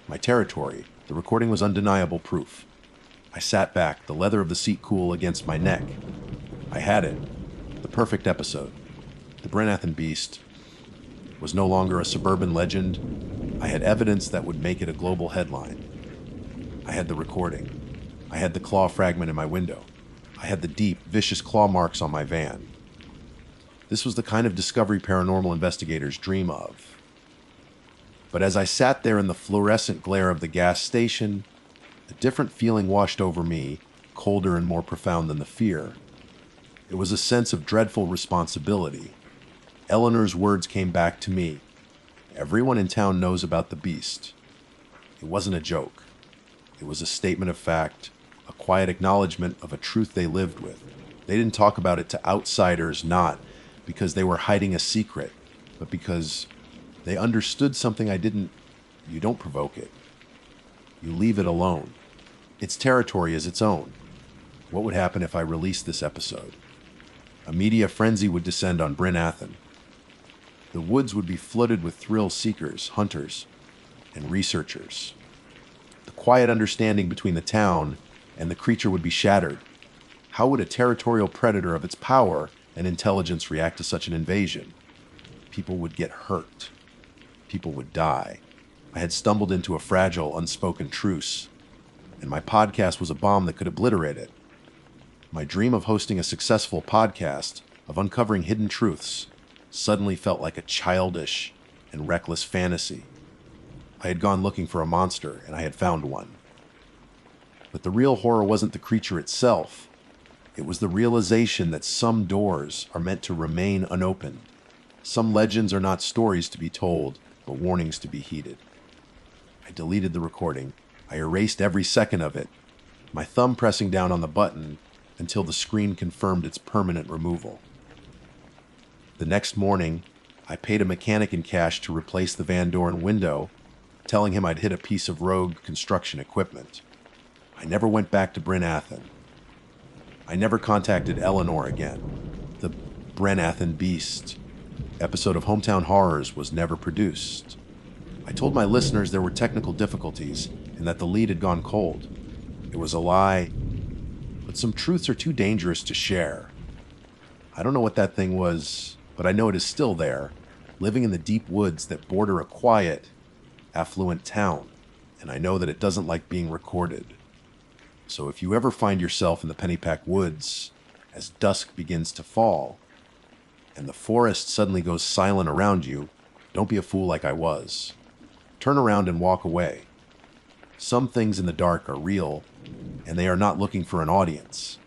My territory. The recording was undeniable proof. I sat back, the leather of the seat cool against my neck. I had it. The perfect episode. The Bryn Athyn beast was no longer a suburban legend. I had evidence that would make it a global headline. I had the recording. I had the claw fragment in my window. I had the deep, vicious claw marks on my van. This was the kind of discovery paranormal investigators dream of. But as I sat there in the fluorescent glare of the gas station, a different feeling washed over me, colder and more profound than the fear. It was a sense of dreadful responsibility. Eleanor's words came back to me. Everyone in town knows about the beast. It wasn't a joke. It was a statement of fact, a quiet acknowledgement of a truth they lived with. They didn't talk about it to outsiders, not because they were hiding a secret, but because they understood something I didn't. You don't provoke it. You leave it alone. Its territory is its own. What would happen if I released this episode? A media frenzy would descend on Bryn Athyn. The woods would be flooded with thrill seekers, hunters, and researchers. The quiet understanding between the town and the creature would be shattered. How would a territorial predator of its power and intelligence react to such an invasion? People would get hurt. People would die. I had stumbled into a fragile, unspoken truce, and my podcast was a bomb that could obliterate it. My dream of hosting a successful podcast, of uncovering hidden truths, suddenly felt like a childish and reckless fantasy. I had gone looking for a monster, and I had found one. But the real horror wasn't the creature itself. It was the realization that some doors are meant to remain unopened. Some legends are not stories to be told, but warnings to be heeded. I deleted the recording. I erased every second of it, my thumb pressing down on the button until the screen confirmed its permanent removal. The next morning, I paid a mechanic in cash to replace the van door and window, telling him I'd hit a piece of rogue construction equipment. I never went back to Bryn Athyn. I never contacted Eleanor again. The Bryn Athyn Beast episode of Hometown Horrors was never produced. I told my listeners there were technical difficulties and that the lead had gone cold. It was a lie, but some truths are too dangerous to share. I don't know what that thing was, but I know it is still there, living in the deep woods that border a quiet, affluent town, and I know that it doesn't like being recorded. So if you ever find yourself in the Pennypack Woods as dusk begins to fall, and the forest suddenly goes silent around you, don't be a fool like I was. Turn around and walk away. Some things in the dark are real, and they are not looking for an audience.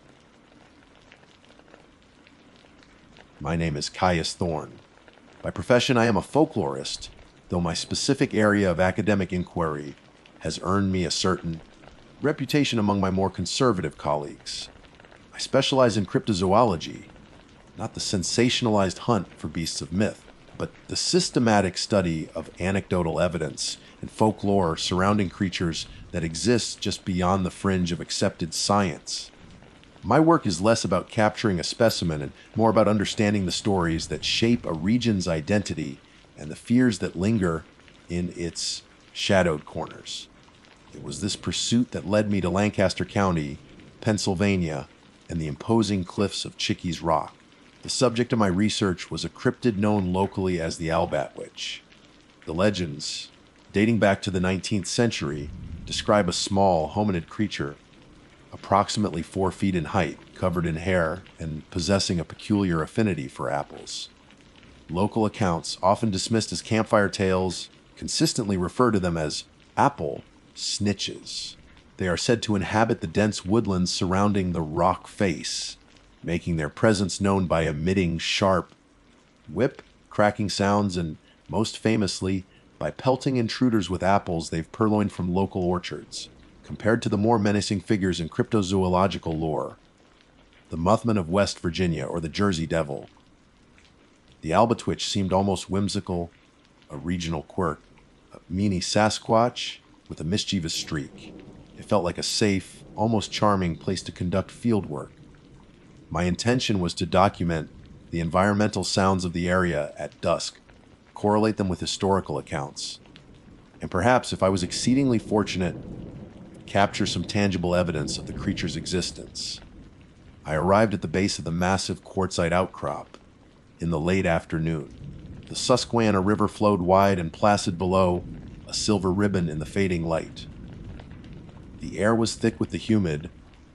My name is Caius Thorne. By profession, I am a folklorist, though my specific area of academic inquiry has earned me a certain reputation among my more conservative colleagues. I specialize in cryptozoology, not the sensationalized hunt for beasts of myth, but the systematic study of anecdotal evidence and folklore surrounding creatures that exist just beyond the fringe of accepted science. My work is less about capturing a specimen and more about understanding the stories that shape a region's identity and the fears that linger in its shadowed corners. It was this pursuit that led me to Lancaster County, Pennsylvania, and the imposing cliffs of Chickee's Rock. The subject of my research was a cryptid known locally as the Owlbat Witch. The legends, dating back to the 19th century, describe a small hominid creature approximately 4 feet in height, covered in hair, and possessing a peculiar affinity for apples. Local accounts, often dismissed as campfire tales, consistently refer to them as apple snitches. They are said to inhabit the dense woodlands surrounding the rock face, making their presence known by emitting sharp, whip-cracking sounds and, most famously, by pelting intruders with apples they've purloined from local orchards. Compared to the more menacing figures in cryptozoological lore, the Muthman of West Virginia or the Jersey Devil, the Albatwitch seemed almost whimsical, a regional quirk, a meanie Sasquatch with a mischievous streak. It felt like a safe, almost charming place to conduct field work. My intention was to document the environmental sounds of the area at dusk, correlate them with historical accounts, and perhaps, if I was exceedingly fortunate, capture some tangible evidence of the creature's existence. I arrived at the base of the massive quartzite outcrop in the late afternoon. The Susquehanna River flowed wide and placid below, a silver ribbon in the fading light. The air was thick with the humid,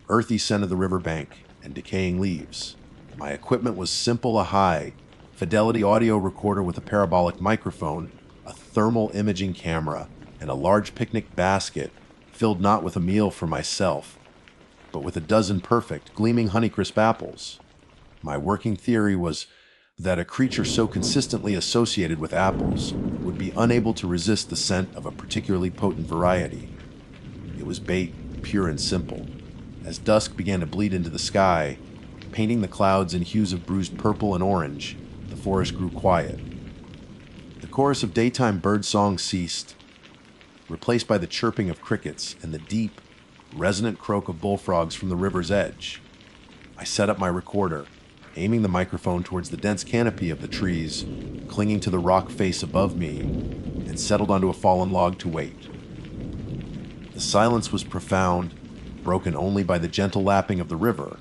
earthy scent of the riverbank and decaying leaves. My equipment was simple, a high-fidelity audio recorder with a parabolic microphone, a thermal imaging camera, and a large picnic basket filled not with a meal for myself, but with a dozen perfect, gleaming Honeycrisp apples. My working theory was that a creature so consistently associated with apples would be unable to resist the scent of a particularly potent variety. It was bait, pure and simple. As dusk began to bleed into the sky, painting the clouds in hues of bruised purple and orange, the forest grew quiet. The chorus of daytime bird song ceased, replaced by the chirping of crickets and the deep, resonant croak of bullfrogs from the river's edge. I set up my recorder, aiming the microphone towards the dense canopy of the trees clinging to the rock face above me, and settled onto a fallen log to wait. The silence was profound, broken only by the gentle lapping of the river.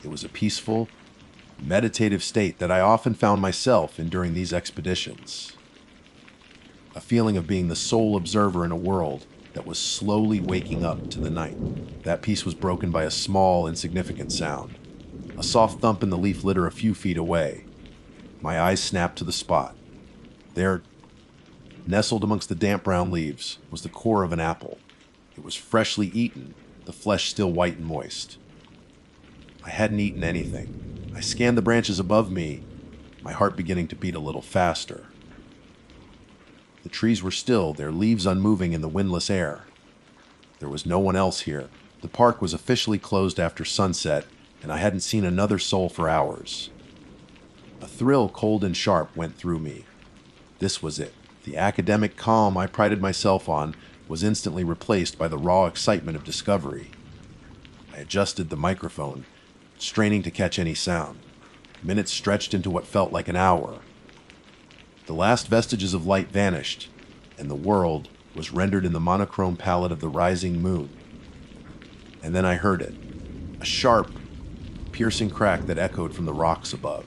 It was a peaceful, meditative state that I often found myself in during these expeditions. A feeling of being the sole observer in a world that was slowly waking up to the night. That peace was broken by a small, insignificant sound. A soft thump in the leaf litter a few feet away. My eyes snapped to the spot. There, nestled amongst the damp brown leaves, was the core of an apple. It was freshly eaten, the flesh still white and moist. I hadn't eaten anything. I scanned the branches above me, my heart beginning to beat a little faster. The trees were still, their leaves unmoving in the windless air. There was no one else here. The park was officially closed after sunset, and I hadn't seen another soul for hours. A thrill cold and sharp went through me. This was it. The academic calm I prided myself on was instantly replaced by the raw excitement of discovery. I adjusted the microphone, straining to catch any sound. Minutes stretched into what felt like an hour. The last vestiges of light vanished, and the world was rendered in the monochrome palette of the rising moon. And then I heard it, a sharp, piercing crack that echoed from the rocks above.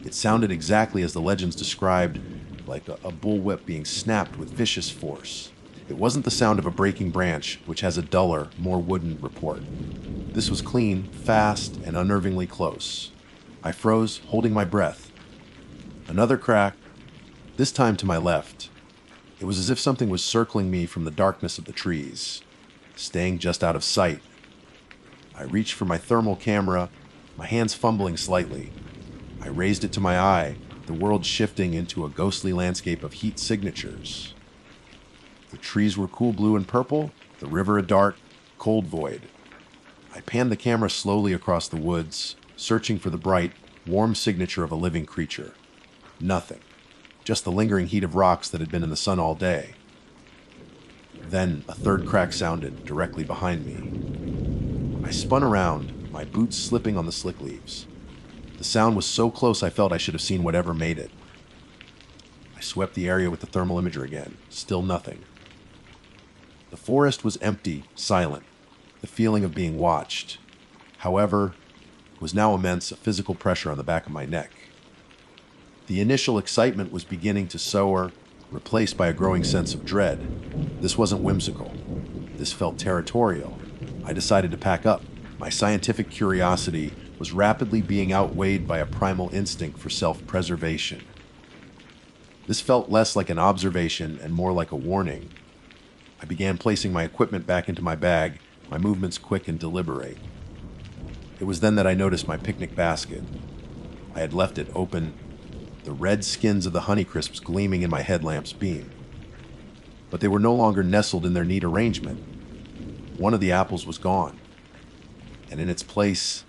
It sounded exactly as the legends described, like a bullwhip being snapped with vicious force. It wasn't the sound of a breaking branch, which has a duller, more wooden report. This was clean, fast, and unnervingly close. I froze, holding my breath. Another crack, this time to my left. It was as if something was circling me from the darkness of the trees, staying just out of sight. I reached for my thermal camera, my hands fumbling slightly. I raised it to my eye, the world shifting into a ghostly landscape of heat signatures. The trees were cool blue and purple, the river a dark, cold void. I panned the camera slowly across the woods, searching for the bright, warm signature of a living creature. Nothing. Just the lingering heat of rocks that had been in the sun all day. Then a third crack sounded directly behind me. I spun around, my boots slipping on the slick leaves. The sound was so close I felt I should have seen whatever made it. I swept the area with the thermal imager again. Still nothing. The forest was empty, silent, the feeling of being watched. However, was now immense, a physical pressure on the back of my neck. The initial excitement was beginning to soar, replaced by a growing sense of dread. This wasn't whimsical. This felt territorial. I decided to pack up. My scientific curiosity was rapidly being outweighed by a primal instinct for self-preservation. This felt less like an observation and more like a warning. I began placing my equipment back into my bag, my movements quick and deliberate. It was then that I noticed my picnic basket. I had left it open, the red skins of the Honeycrisps gleaming in my headlamp's beam. But they were no longer nestled in their neat arrangement. One of the apples was gone, and in its place,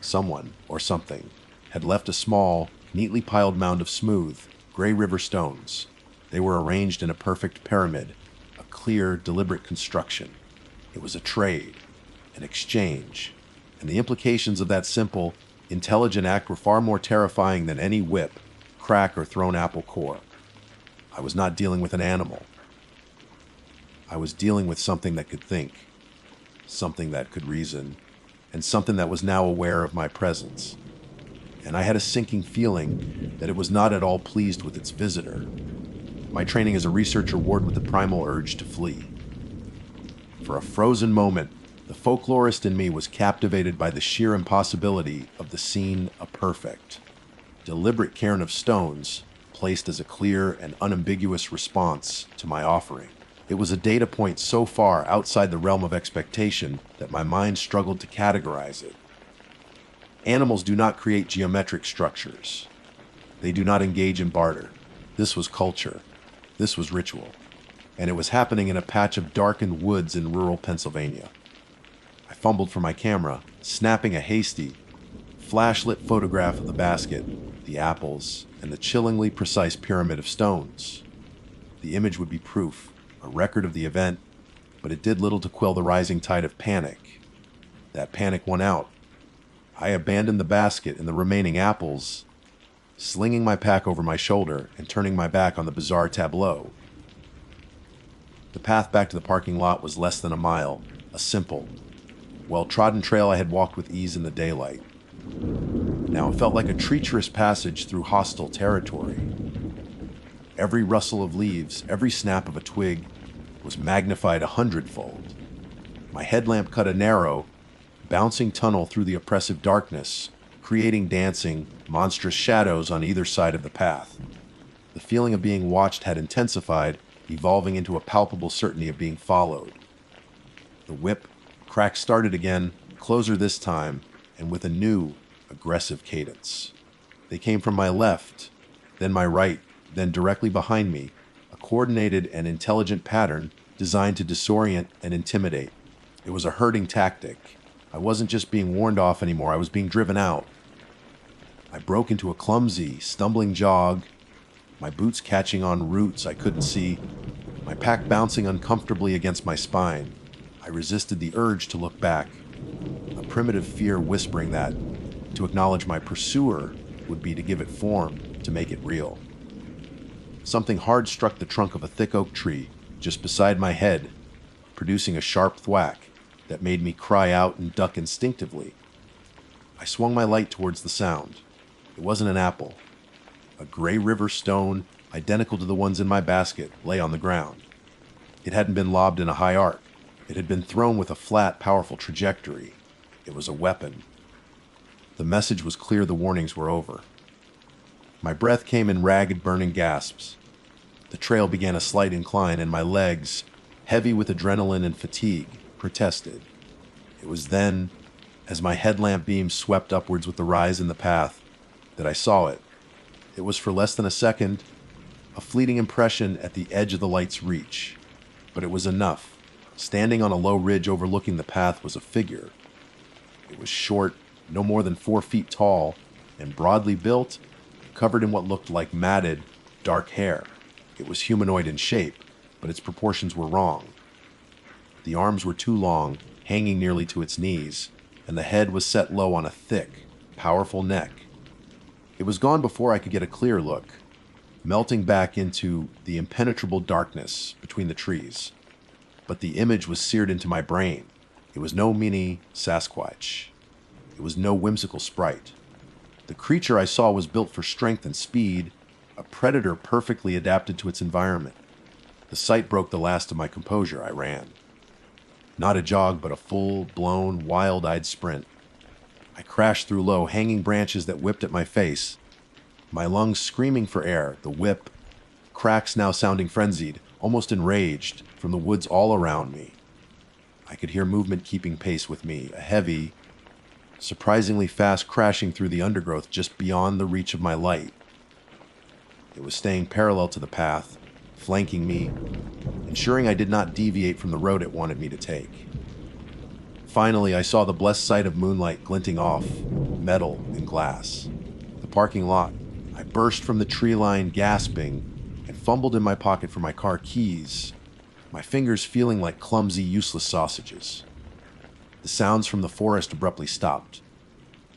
someone or something had left a small, neatly piled mound of smooth, gray river stones. They were arranged in a perfect pyramid, a clear, deliberate construction. It was a trade, an exchange, and the implications of that simple, intelligent act were far more terrifying than any whip, crack, or thrown apple core. I was not dealing with an animal. I was dealing with something that could think, something that could reason, and something that was now aware of my presence. And I had a sinking feeling that it was not at all pleased with its visitor. My training as a researcher warred with the primal urge to flee. For a frozen moment, the folklorist in me was captivated by the sheer impossibility of the scene a perfect, deliberate cairn of stones placed as a clear and unambiguous response to my offering. It was a data point so far outside the realm of expectation that my mind struggled to categorize it. Animals do not create geometric structures. They do not engage in barter. This was culture. This was ritual. And it was happening in a patch of darkened woods in rural Pennsylvania. I fumbled for my camera, snapping a hasty, flashlit photograph of the basket, the apples, and the chillingly precise pyramid of stones. The image would be proof, a record of the event, but it did little to quell the rising tide of panic. That panic won out. I abandoned the basket and the remaining apples, slinging my pack over my shoulder and turning my back on the bizarre tableau. The path back to the parking lot was less than a mile, a simple, well-trodden trail I had walked with ease in the daylight. Now it felt like a treacherous passage through hostile territory. Every rustle of leaves, every snap of a twig was magnified 100-fold. My headlamp cut a narrow, bouncing tunnel through the oppressive darkness, creating dancing, monstrous shadows on either side of the path. The feeling of being watched had intensified, evolving into a palpable certainty of being followed. The whip crack started again, closer this time, and with a new, aggressive cadence. They came from my left, then my right, then directly behind me, a coordinated and intelligent pattern designed to disorient and intimidate. It was a herding tactic. I wasn't just being warned off anymore, I was being driven out. I broke into a clumsy, stumbling jog, my boots catching on roots I couldn't see, my pack bouncing uncomfortably against my spine. I resisted the urge to look back, a primitive fear whispering that to acknowledge my pursuer would be to give it form, to make it real. Something hard struck the trunk of a thick oak tree just beside my head, producing a sharp thwack that made me cry out and duck instinctively. I swung my light towards the sound. It wasn't an apple. A gray river stone, identical to the ones in my basket, lay on the ground. It hadn't been lobbed in a high arc. It had been thrown with a flat, powerful trajectory. It was a weapon. The message was clear, the warnings were over. My breath came in ragged, burning gasps. The trail began a slight incline, and my legs, heavy with adrenaline and fatigue, protested. It was then, as my headlamp beam swept upwards with the rise in the path, that I saw it. It was for less than a second, a fleeting impression at the edge of the light's reach. But it was enough. Standing on a low ridge overlooking the path was a figure. It was short, no more than 4 feet tall, and broadly built, covered in what looked like matted, dark hair. It was humanoid in shape, but its proportions were wrong. The arms were too long, hanging nearly to its knees, and the head was set low on a thick, powerful neck. It was gone before I could get a clear look, melting back into the impenetrable darkness between the trees. But the image was seared into my brain. It was no mini Sasquatch. It was no whimsical sprite. The creature I saw was built for strength and speed, a predator perfectly adapted to its environment. The sight broke the last of my composure. I ran. Not a jog, but a full-blown, wild-eyed sprint. I crashed through low, hanging branches that whipped at my face, my lungs screaming for air, the whip, cracks now sounding frenzied, almost enraged, from the woods all around me. I could hear movement keeping pace with me, a heavy, surprisingly fast crashing through the undergrowth just beyond the reach of my light. It was staying parallel to the path, flanking me, ensuring I did not deviate from the road it wanted me to take. Finally, I saw the blessed sight of moonlight glinting off, metal and glass. The parking lot. I burst from the tree line, gasping, and fumbled in my pocket for my car keys, my fingers feeling like clumsy, useless sausages. The sounds from the forest abruptly stopped.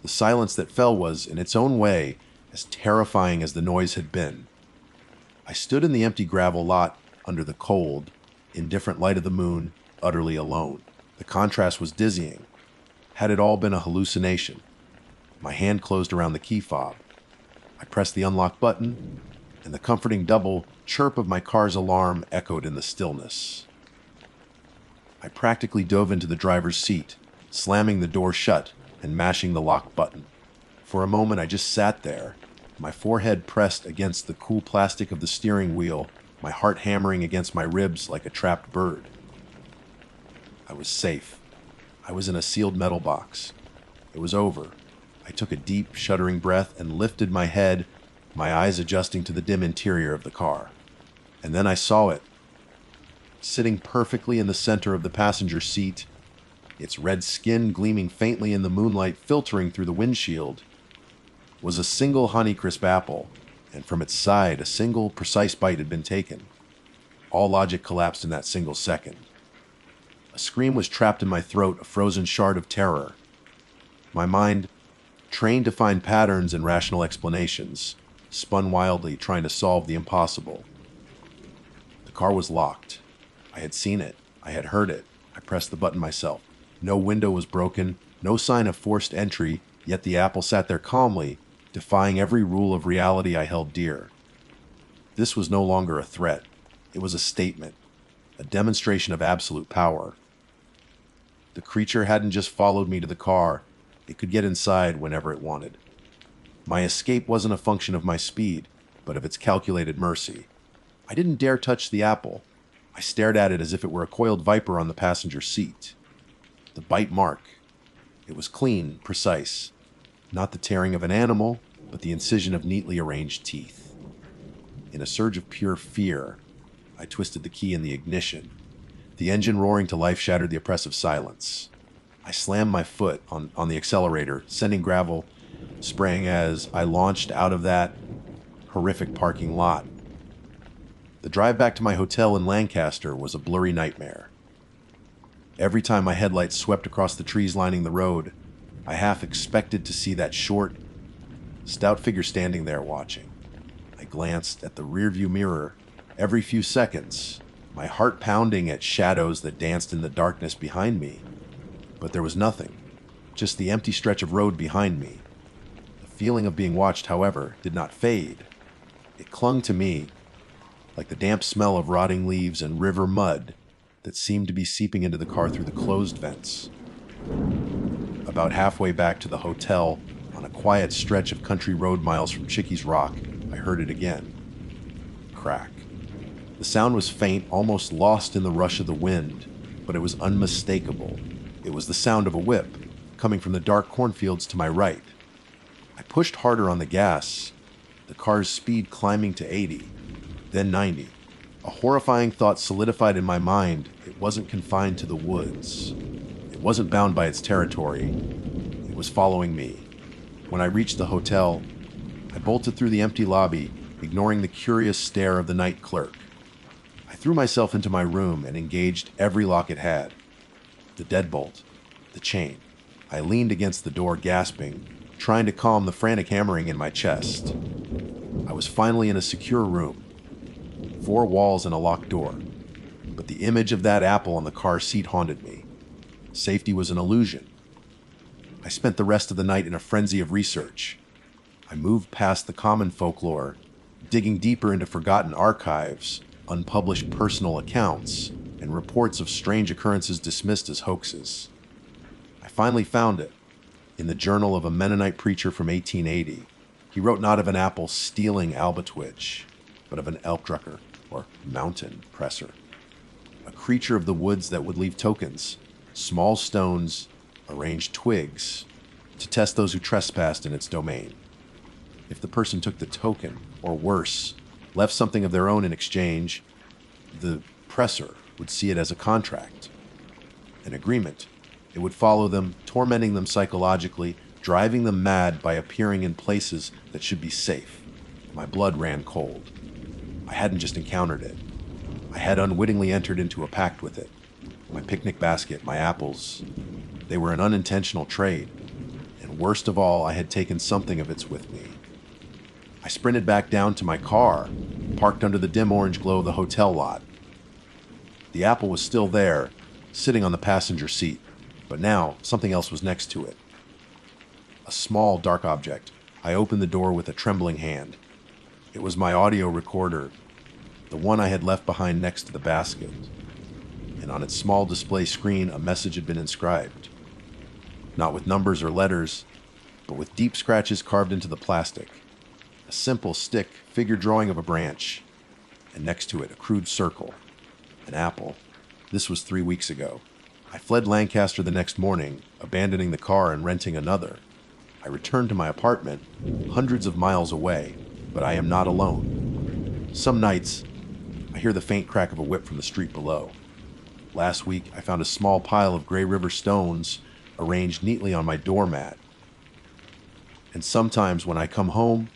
The silence that fell was, in its own way, as terrifying as the noise had been. I stood in the empty gravel lot, under the cold, indifferent light of the moon, utterly alone. The contrast was dizzying. Had it all been a hallucination? My hand closed around the key fob. I pressed the unlock button, and the comforting double chirp of my car's alarm echoed in the stillness. I practically dove into the driver's seat, slamming the door shut and mashing the lock button. For a moment, I just sat there, my forehead pressed against the cool plastic of the steering wheel, my heart hammering against my ribs like a trapped bird. I was safe. I was in a sealed metal box. It was over. I took a deep, shuddering breath and lifted my head, my eyes adjusting to the dim interior of the car. And then I saw it, sitting perfectly in the center of the passenger seat, its red skin gleaming faintly in the moonlight filtering through the windshield, was a single Honeycrisp apple, and from its side a single precise bite had been taken. All logic collapsed in that single second. A scream was trapped in my throat, a frozen shard of terror. My mind, trained to find patterns and rational explanations, spun wildly trying to solve the impossible. The car was locked. I had seen it. I had heard it. I pressed the button myself. No window was broken, no sign of forced entry, yet the apple sat there calmly, defying every rule of reality I held dear. This was no longer a threat. It was a statement, a demonstration of absolute power. The creature hadn't just followed me to the car. It could get inside whenever it wanted. My escape wasn't a function of my speed, but of its calculated mercy. I didn't dare touch the apple. I stared at it as if it were a coiled viper on the passenger seat. The bite mark. It was clean, precise. Not the tearing of an animal, but the incision of neatly arranged teeth. In a surge of pure fear, I twisted the key in the ignition. The engine roaring to life shattered the oppressive silence. I slammed my foot on the accelerator, sending gravel spraying as I launched out of that horrific parking lot. The drive back to my hotel in Lancaster was a blurry nightmare. Every time my headlights swept across the trees lining the road, I half expected to see that short, stout figure standing there watching. I glanced at the rearview mirror every few seconds, my heart pounding at shadows that danced in the darkness behind me. But there was nothing, just the empty stretch of road behind me. The feeling of being watched, however, did not fade. It clung to me like the damp smell of rotting leaves and river mud that seemed to be seeping into the car through the closed vents. About halfway back to the hotel, on a quiet stretch of country road miles from Chickies Rock, I heard it again. Crack. The sound was faint, almost lost in the rush of the wind, but it was unmistakable. It was the sound of a whip, coming from the dark cornfields to my right. I pushed harder on the gas, the car's speed climbing to 80, then 90. A horrifying thought solidified in my mind. It wasn't confined to the woods. It wasn't bound by its territory. It was following me. When I reached the hotel, I bolted through the empty lobby, ignoring the curious stare of the night clerk. I threw myself into my room and engaged every lock it had. The deadbolt, the chain. I leaned against the door, gasping, trying to calm the frantic hammering in my chest. I was finally in a secure room. 4 walls and a locked door. But the image of that apple on the car seat haunted me. Safety was an illusion. I spent the rest of the night in a frenzy of research. I moved past the common folklore, digging deeper into forgotten archives, unpublished personal accounts, and reports of strange occurrences dismissed as hoaxes. I finally found it in the journal of a Mennonite preacher from 1880. He wrote not of an apple stealing albatwitch, but of an elkdrucker, or mountain presser, a creature of the woods that would leave tokens, small stones, arranged twigs, to test those who trespassed in its domain. If the person took the token, or worse, left something of their own in exchange, the presser would see it as a contract, an agreement. It would follow them, tormenting them psychologically, driving them mad by appearing in places that should be safe. My blood ran cold. I hadn't just encountered it. I had unwittingly entered into a pact with it. My picnic basket, my apples, they were an unintentional trade. And worst of all, I had taken something of its with me. I sprinted back down to my car, parked under the dim orange glow of the hotel lot. The apple was still there, sitting on the passenger seat, but now something else was next to it. A small, dark object. I opened the door with a trembling hand. It was my audio recorder, the one I had left behind next to the basket. And on its small display screen, a message had been inscribed. Not with numbers or letters, but with deep scratches carved into the plastic. A simple stick figure drawing of a branch, and next to it a crude circle, an apple. This was 3 weeks ago. I fled Lancaster the next morning, abandoning the car and renting another. I returned to my apartment, hundreds of miles away, but I am not alone. Some nights, I hear the faint crack of a whip from the street below. Last week, I found a small pile of Gray River stones arranged neatly on my doormat. And sometimes when I come home,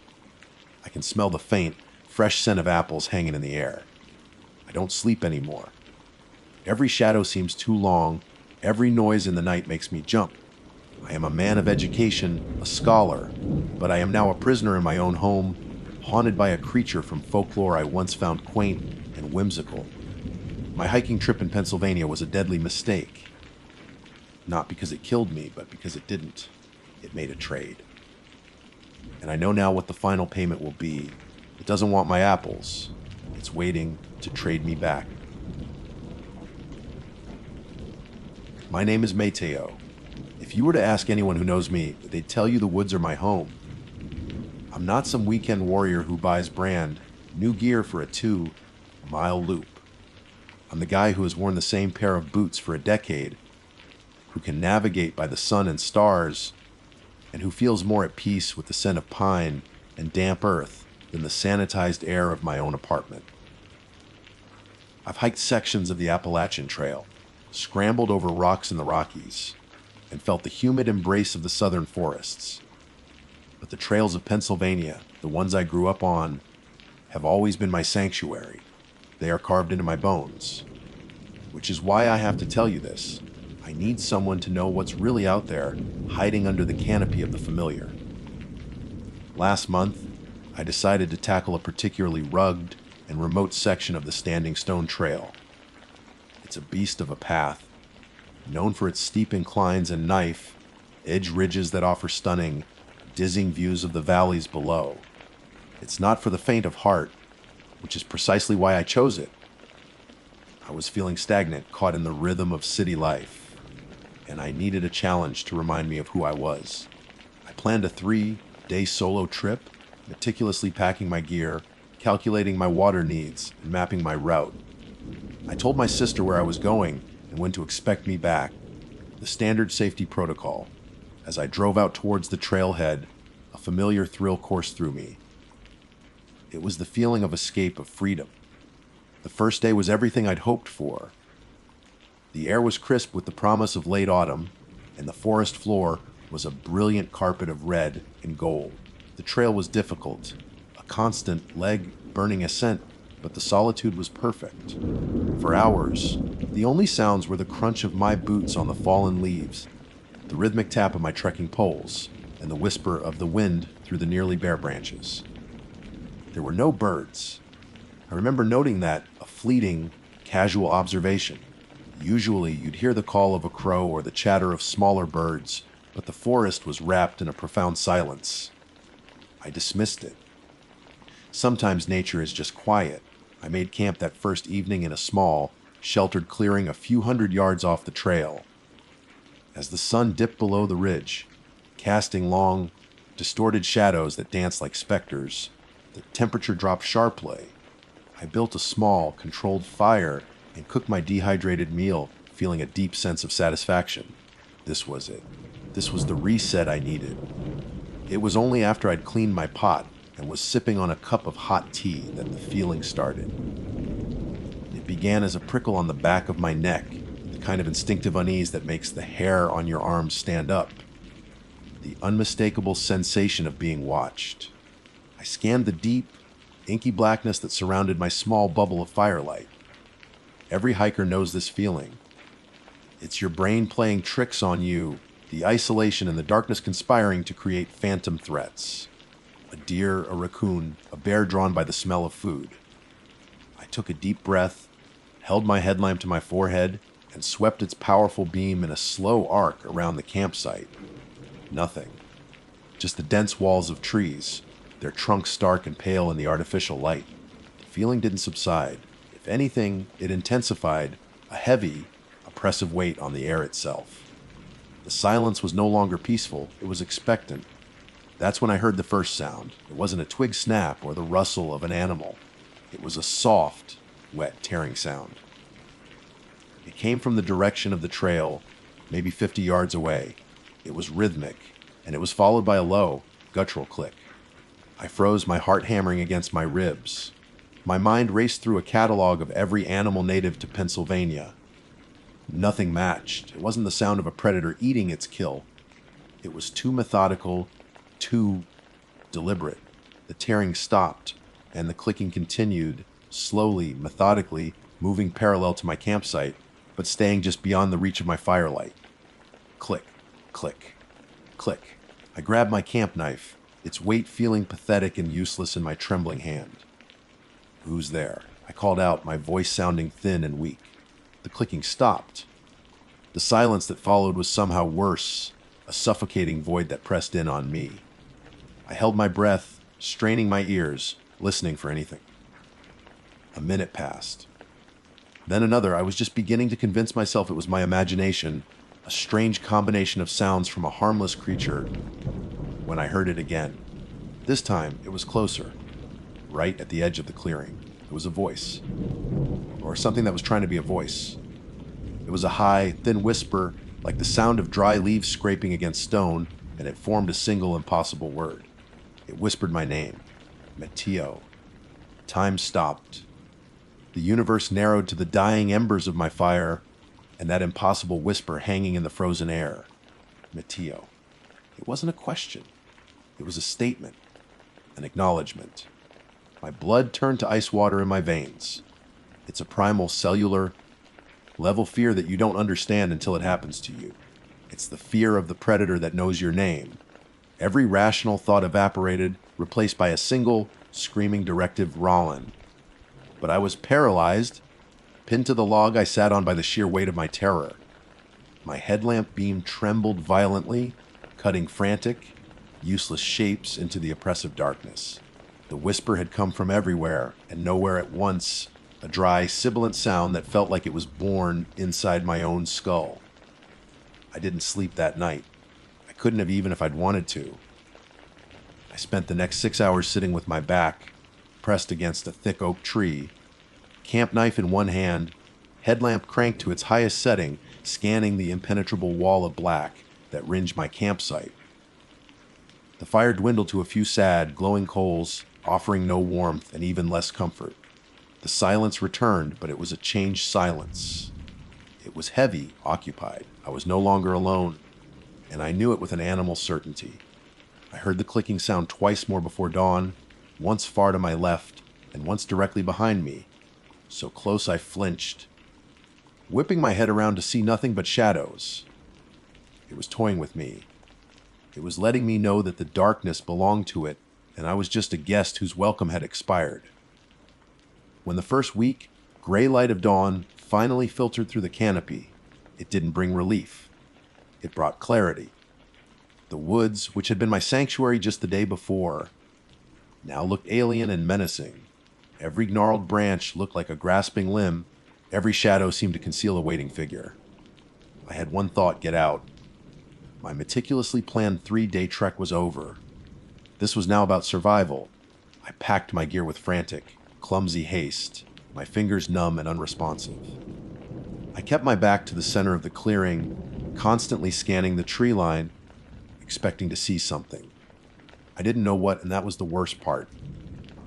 I can smell the faint, fresh scent of apples hanging in the air. I don't sleep anymore. Every shadow seems too long. Every noise in the night makes me jump. I am a man of education, a scholar, but I am now a prisoner in my own home, haunted by a creature from folklore I once found quaint and whimsical. My hiking trip in Pennsylvania was a deadly mistake. Not because it killed me, but because it didn't. It made a trade. And I know now what the final payment will be. It doesn't want my apples. It's waiting to trade me back. My name is Mateo. If you were to ask anyone who knows me, they'd tell you the woods are my home. I'm not some weekend warrior who buys brand new gear for a 2-mile loop. I'm the guy who has worn the same pair of boots for a decade, who can navigate by the sun and stars, and who feels more at peace with the scent of pine and damp earth than the sanitized air of my own apartment. I've hiked sections of the Appalachian Trail, scrambled over rocks in the Rockies, and felt the humid embrace of the southern forests. But the trails of Pennsylvania, the ones I grew up on, have always been my sanctuary. They are carved into my bones. Which is why I have to tell you this. I need someone to know what's really out there, hiding under the canopy of the familiar. Last month, I decided to tackle a particularly rugged and remote section of the Standing Stone Trail. It's a beast of a path, known for its steep inclines and knife-edge ridges that offer stunning, dizzying views of the valleys below. It's not for the faint of heart, which is precisely why I chose it. I was feeling stagnant, caught in the rhythm of city life, and I needed a challenge to remind me of who I was. I planned a 3-day solo trip, meticulously packing my gear, calculating my water needs, and mapping my route. I told my sister where I was going and when to expect me back, the standard safety protocol. As I drove out towards the trailhead, a familiar thrill coursed through me. It was the feeling of escape, of freedom. The first day was everything I'd hoped for. The air was crisp with the promise of late autumn, and the forest floor was a brilliant carpet of red and gold. The trail was difficult, a constant leg-burning ascent, but the solitude was perfect. For hours, the only sounds were the crunch of my boots on the fallen leaves, the rhythmic tap of my trekking poles, and the whisper of the wind through the nearly bare branches. There were no birds. I remember noting that, a fleeting, casual observation. Usually, you'd hear the call of a crow or the chatter of smaller birds, but the forest was wrapped in a profound silence. I dismissed it. Sometimes nature is just quiet. I made camp that first evening in a small, sheltered clearing a few hundred yards off the trail. As the sun dipped below the ridge, casting long, distorted shadows that danced like specters, the temperature dropped sharply. I built a small, controlled fire and cooked my dehydrated meal, feeling a deep sense of satisfaction. This was it. This was the reset I needed. It was only after I'd cleaned my pot and was sipping on a cup of hot tea that the feeling started. It began as a prickle on the back of my neck, the kind of instinctive unease that makes the hair on your arms stand up. The unmistakable sensation of being watched. I scanned the deep, inky blackness that surrounded my small bubble of firelight. Every hiker knows this feeling. It's your brain playing tricks on you, the isolation and the darkness conspiring to create phantom threats. A deer, a raccoon, a bear drawn by the smell of food. I took a deep breath, held my headlamp to my forehead, and swept its powerful beam in a slow arc around the campsite. Nothing. Just the dense walls of trees, their trunks stark and pale in the artificial light. The feeling didn't subside. If anything, it intensified, a heavy, oppressive weight on the air itself. The silence was no longer peaceful, it was expectant. That's when I heard the first sound. It wasn't a twig snap or the rustle of an animal. It was a soft, wet, tearing sound. It came from the direction of the trail, maybe 50 yards away. It was rhythmic, and it was followed by a low, guttural click. I froze, my heart hammering against my ribs. My mind raced through a catalog of every animal native to Pennsylvania. Nothing matched. It wasn't the sound of a predator eating its kill. It was too methodical, too deliberate. The tearing stopped, and the clicking continued, slowly, methodically, moving parallel to my campsite, but staying just beyond the reach of my firelight. Click, click, click. I grabbed my camp knife, its weight feeling pathetic and useless in my trembling hand. "Who's there?" I called out, my voice sounding thin and weak. The clicking stopped. The silence that followed was somehow worse, a suffocating void that pressed in on me. I held my breath, straining my ears, listening for anything. A minute passed. Then another. I was just beginning to convince myself it was my imagination, a strange combination of sounds from a harmless creature, when I heard it again. This time, it was closer, right at the edge of the clearing. It was a voice, or something that was trying to be a voice. It was a high, thin whisper, like the sound of dry leaves scraping against stone, and it formed a single impossible word. It whispered my name, Mateo. Time stopped. The universe narrowed to the dying embers of my fire, and that impossible whisper hanging in the frozen air. Mateo. It wasn't a question. It was a statement, an acknowledgement. My blood turned to ice water in my veins. It's a primal, cellular, level fear that you don't understand until it happens to you. It's the fear of the predator that knows your name. Every rational thought evaporated, replaced by a single, screaming directive, Rollin. But I was paralyzed, pinned to the log I sat on by the sheer weight of my terror. My headlamp beam trembled violently, cutting frantic, useless shapes into the oppressive darkness. The whisper had come from everywhere, and nowhere at once, a dry, sibilant sound that felt like it was born inside my own skull. I didn't sleep that night. I couldn't have even if I'd wanted to. I spent the next 6 hours sitting with my back pressed against a thick oak tree, camp knife in one hand, headlamp cranked to its highest setting, scanning the impenetrable wall of black that ringed my campsite. The fire dwindled to a few sad, glowing coals, offering no warmth and even less comfort. The silence returned, but it was a changed silence. It was heavy, occupied. I was no longer alone, and I knew it with an animal certainty. I heard the clicking sound twice more before dawn, once far to my left, and once directly behind me, so close I flinched, whipping my head around to see nothing but shadows. It was toying with me. It was letting me know that the darkness belonged to it, and I was just a guest whose welcome had expired. When the first weak, gray light of dawn finally filtered through the canopy, it didn't bring relief. It brought clarity. The woods, which had been my sanctuary just the day before, now looked alien and menacing. Every gnarled branch looked like a grasping limb. Every shadow seemed to conceal a waiting figure. I had one thought: get out. My meticulously planned 3-day trek was over. This was now about survival. I packed my gear with frantic, clumsy haste, my fingers numb and unresponsive. I kept my back to the center of the clearing, constantly scanning the tree line, expecting to see something. I didn't know what, and that was the worst part.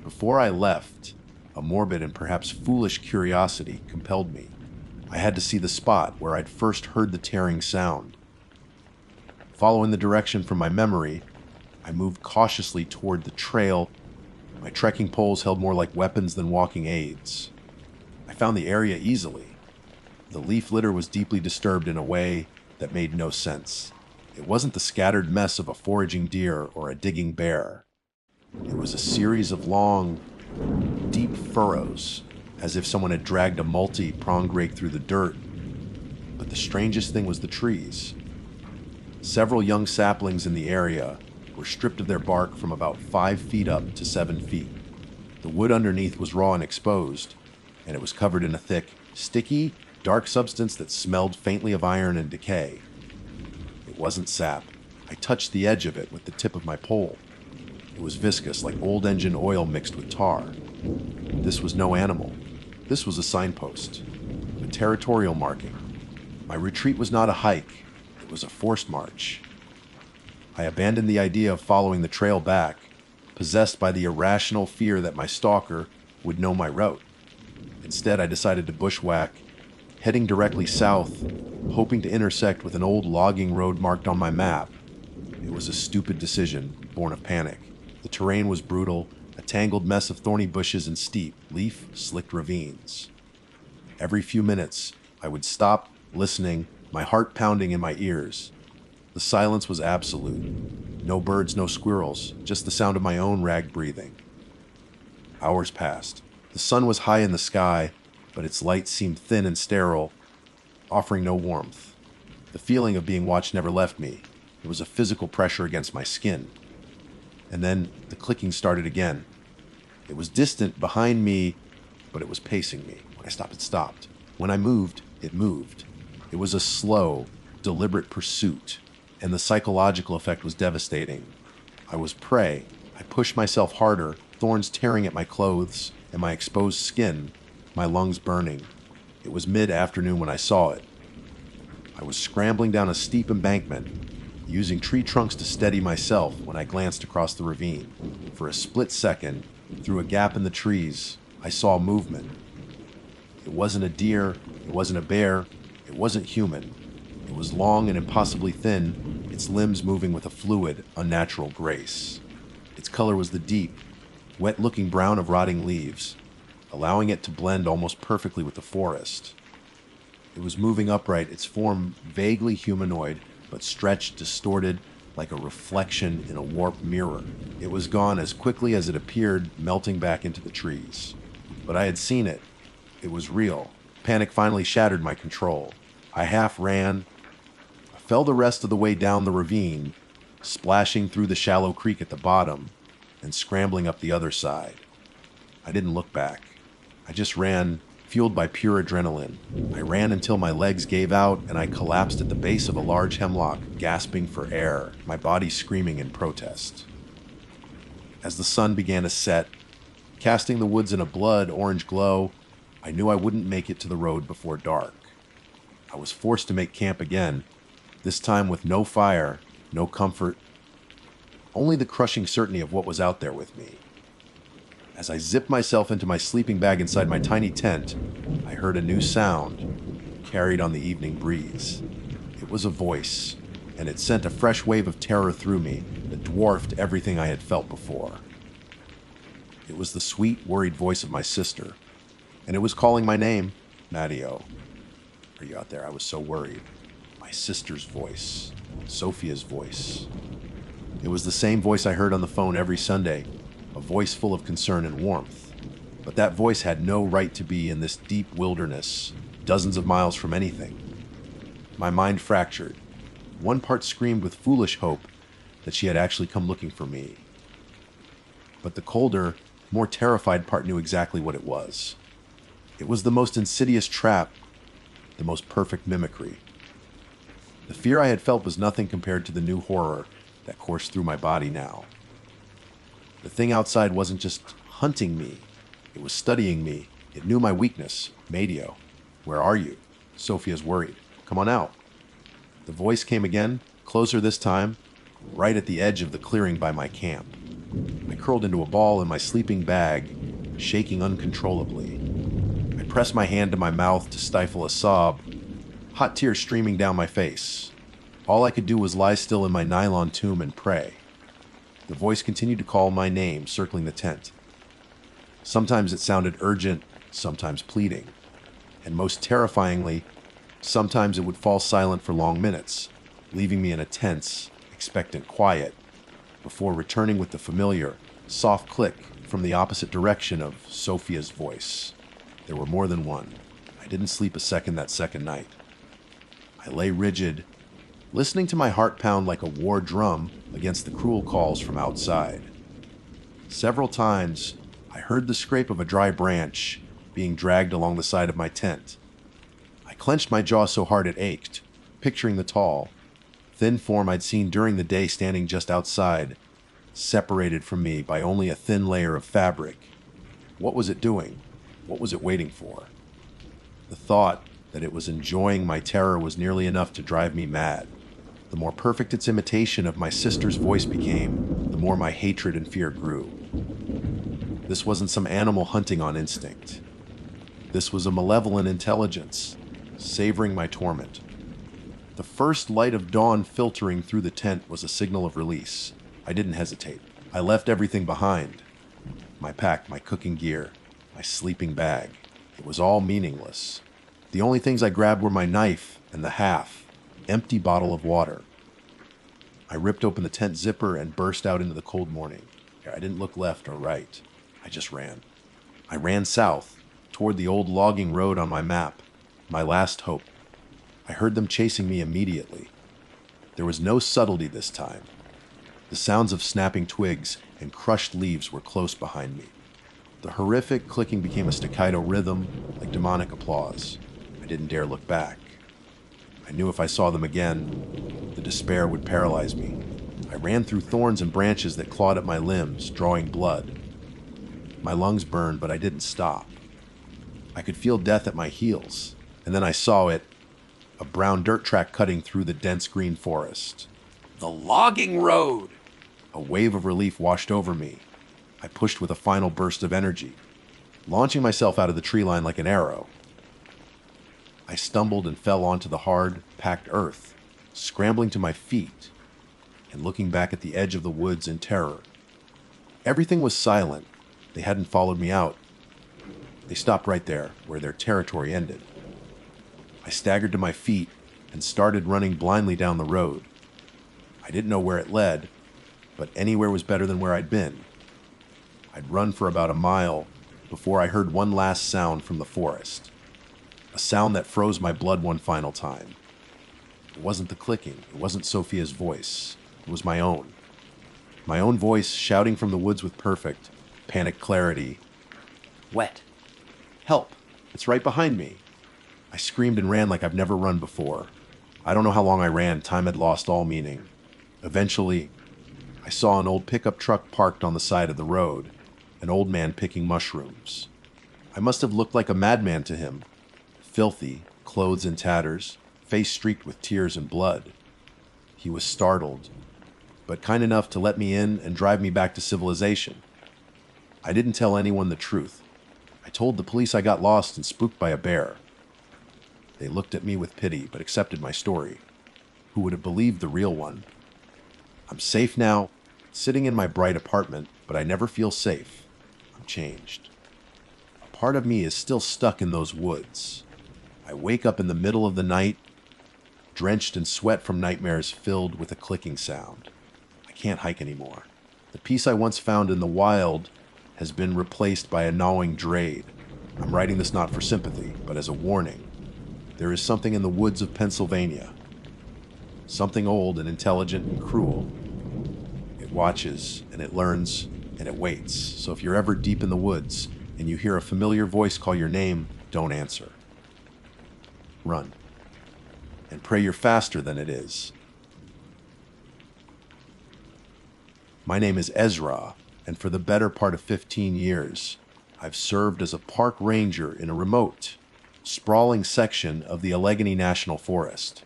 Before I left, a morbid and perhaps foolish curiosity compelled me. I had to see the spot where I'd first heard the tearing sound. Following the direction from my memory, I moved cautiously toward the trail. My trekking poles held more like weapons than walking aids. I found the area easily. The leaf litter was deeply disturbed in a way that made no sense. It wasn't the scattered mess of a foraging deer or a digging bear. It was a series of long, deep furrows, as if someone had dragged a multi-pronged rake through the dirt. But the strangest thing was the trees. Several young saplings in the area were stripped of their bark from about 5 feet up to 7 feet. The wood underneath was raw and exposed, and it was covered in a thick, sticky, dark substance that smelled faintly of iron and decay. It wasn't sap. I touched the edge of it with the tip of my pole. It was viscous, like old engine oil mixed with tar. This was no animal. This was a signpost, a territorial marking. My retreat was not a hike. It was a forced march. I abandoned the idea of following the trail back, possessed by the irrational fear that my stalker would know my route. Instead, I decided to bushwhack, heading directly south, hoping to intersect with an old logging road marked on my map. It was a stupid decision, born of panic. The terrain was brutal, a tangled mess of thorny bushes and steep, leaf-slicked ravines. Every few minutes, I would stop, listening, my heart pounding in my ears. The silence was absolute. No birds, no squirrels, just the sound of my own ragged breathing. Hours passed. The sun was high in the sky, but its light seemed thin and sterile, offering no warmth. The feeling of being watched never left me. There was a physical pressure against my skin. And then the clicking started again. It was distant behind me, but it was pacing me. When I stopped, it stopped. When I moved, it moved. It was a slow, deliberate pursuit, and the psychological effect was devastating. I was prey. I pushed myself harder, thorns tearing at my clothes and my exposed skin, my lungs burning. It was mid-afternoon when I saw it. I was scrambling down a steep embankment, using tree trunks to steady myself when I glanced across the ravine. For a split second, through a gap in the trees, I saw movement. It wasn't a deer, it wasn't a bear, it wasn't human. It was long and impossibly thin, its limbs moving with a fluid, unnatural grace. Its color was the deep, wet-looking brown of rotting leaves, allowing it to blend almost perfectly with the forest. It was moving upright, its form vaguely humanoid, but stretched, distorted, like a reflection in a warped mirror. It was gone as quickly as it appeared, melting back into the trees. But I had seen it. It was real. Panic finally shattered my control. I half ran. I fell the rest of the way down the ravine, splashing through the shallow creek at the bottom and scrambling up the other side. I didn't look back. I just ran, fueled by pure adrenaline. I ran until my legs gave out and I collapsed at the base of a large hemlock, gasping for air, my body screaming in protest. As the sun began to set, casting the woods in a blood-orange glow, I knew I wouldn't make it to the road before dark. I was forced to make camp again, this time with no fire, no comfort, only the crushing certainty of what was out there with me. As I zipped myself into my sleeping bag inside my tiny tent, I heard a new sound, carried on the evening breeze. It was a voice, and it sent a fresh wave of terror through me that dwarfed everything I had felt before. It was the sweet, worried voice of my sister, and it was calling my name, Matteo. Are you out there? I was so worried. My sister's voice, Sophia's voice. It was the same voice I heard on the phone every Sunday, a voice full of concern and warmth. But that voice had no right to be in this deep wilderness, dozens of miles from anything. My mind fractured. One part screamed with foolish hope that she had actually come looking for me. But the colder, more terrified part knew exactly what it was. It was the most insidious trap, the most perfect mimicry. The fear I had felt was nothing compared to the new horror that coursed through my body now. The thing outside wasn't just hunting me. It was studying me. It knew my weakness. Matteo, where are you? Sophia's worried. Come on out. The voice came again, closer this time, right at the edge of the clearing by my camp. I curled into a ball in my sleeping bag, shaking uncontrollably. I pressed my hand to my mouth to stifle a sob, hot tears streaming down my face. All I could do was lie still in my nylon tomb and pray. The voice continued to call my name, circling the tent. Sometimes it sounded urgent, sometimes pleading. And most terrifyingly, sometimes it would fall silent for long minutes, leaving me in a tense, expectant quiet, before returning with the familiar, soft click from the opposite direction of Sophia's voice. There were more than one. I didn't sleep a second that second night. I lay rigid, listening to my heart pound like a war drum against the cruel calls from outside. Several times, I heard the scrape of a dry branch being dragged along the side of my tent. I clenched my jaw so hard it ached, picturing the tall, thin form I'd seen during the day standing just outside, separated from me by only a thin layer of fabric. What was it doing? What was it waiting for? The thought that it was enjoying my terror was nearly enough to drive me mad. The more perfect its imitation of my sister's voice became, the more my hatred and fear grew. This wasn't some animal hunting on instinct. This was a malevolent intelligence, savoring my torment. The first light of dawn filtering through the tent was a signal of release. I didn't hesitate. I left everything behind. My pack, my cooking gear, my sleeping bag. It was all meaningless. The only things I grabbed were my knife and the half-empty bottle of water. I ripped open the tent zipper and burst out into the cold morning. I didn't look left or right. I just ran. I ran south, toward the old logging road on my map, my last hope. I heard them chasing me immediately. There was no subtlety this time. The sounds of snapping twigs and crushed leaves were close behind me. The horrific clicking became a staccato rhythm, like demonic applause. I didn't dare look back. I knew if I saw them again, the despair would paralyze me. I ran through thorns and branches that clawed at my limbs, drawing blood. My lungs burned, but I didn't stop. I could feel death at my heels, and then I saw it, a brown dirt track cutting through the dense green forest. The logging road! A wave of relief washed over me. I pushed with a final burst of energy, launching myself out of the tree line like an arrow. I stumbled and fell onto the hard, packed earth, scrambling to my feet and looking back at the edge of the woods in terror. Everything was silent. They hadn't followed me out. They stopped right there, where their territory ended. I staggered to my feet and started running blindly down the road. I didn't know where it led, but anywhere was better than where I'd been. I'd run for about a mile before I heard one last sound from the forest. A sound that froze my blood one final time. It wasn't the clicking. It wasn't Sophia's voice. It was my own. My own voice shouting from the woods with perfect, panicked clarity. Wet. Help. It's right behind me. I screamed and ran like I've never run before. I don't know how long I ran. Time had lost all meaning. Eventually, I saw an old pickup truck parked on the side of the road, an old man picking mushrooms. I must have looked like a madman to him. Filthy, clothes in tatters, face streaked with tears and blood. He was startled, but kind enough to let me in and drive me back to civilization. I didn't tell anyone the truth. I told the police I got lost and spooked by a bear. They looked at me with pity, but accepted my story. Who would have believed the real one? I'm safe now, sitting in my bright apartment, but I never feel safe. I'm changed. A part of me is still stuck in those woods. I wake up in the middle of the night, drenched in sweat from nightmares filled with a clicking sound. I can't hike anymore. The peace I once found in the wild has been replaced by a gnawing dread. I'm writing this not for sympathy, but as a warning. There is something in the woods of Pennsylvania. Something old and intelligent and cruel. It watches, and it learns, and it waits. So if you're ever deep in the woods, and you hear a familiar voice call your name, don't answer. Run. And pray you're faster than it is. My name is Ezra, and for the better part of 15 years, I've served as a park ranger in a remote, sprawling section of the Allegheny National Forest.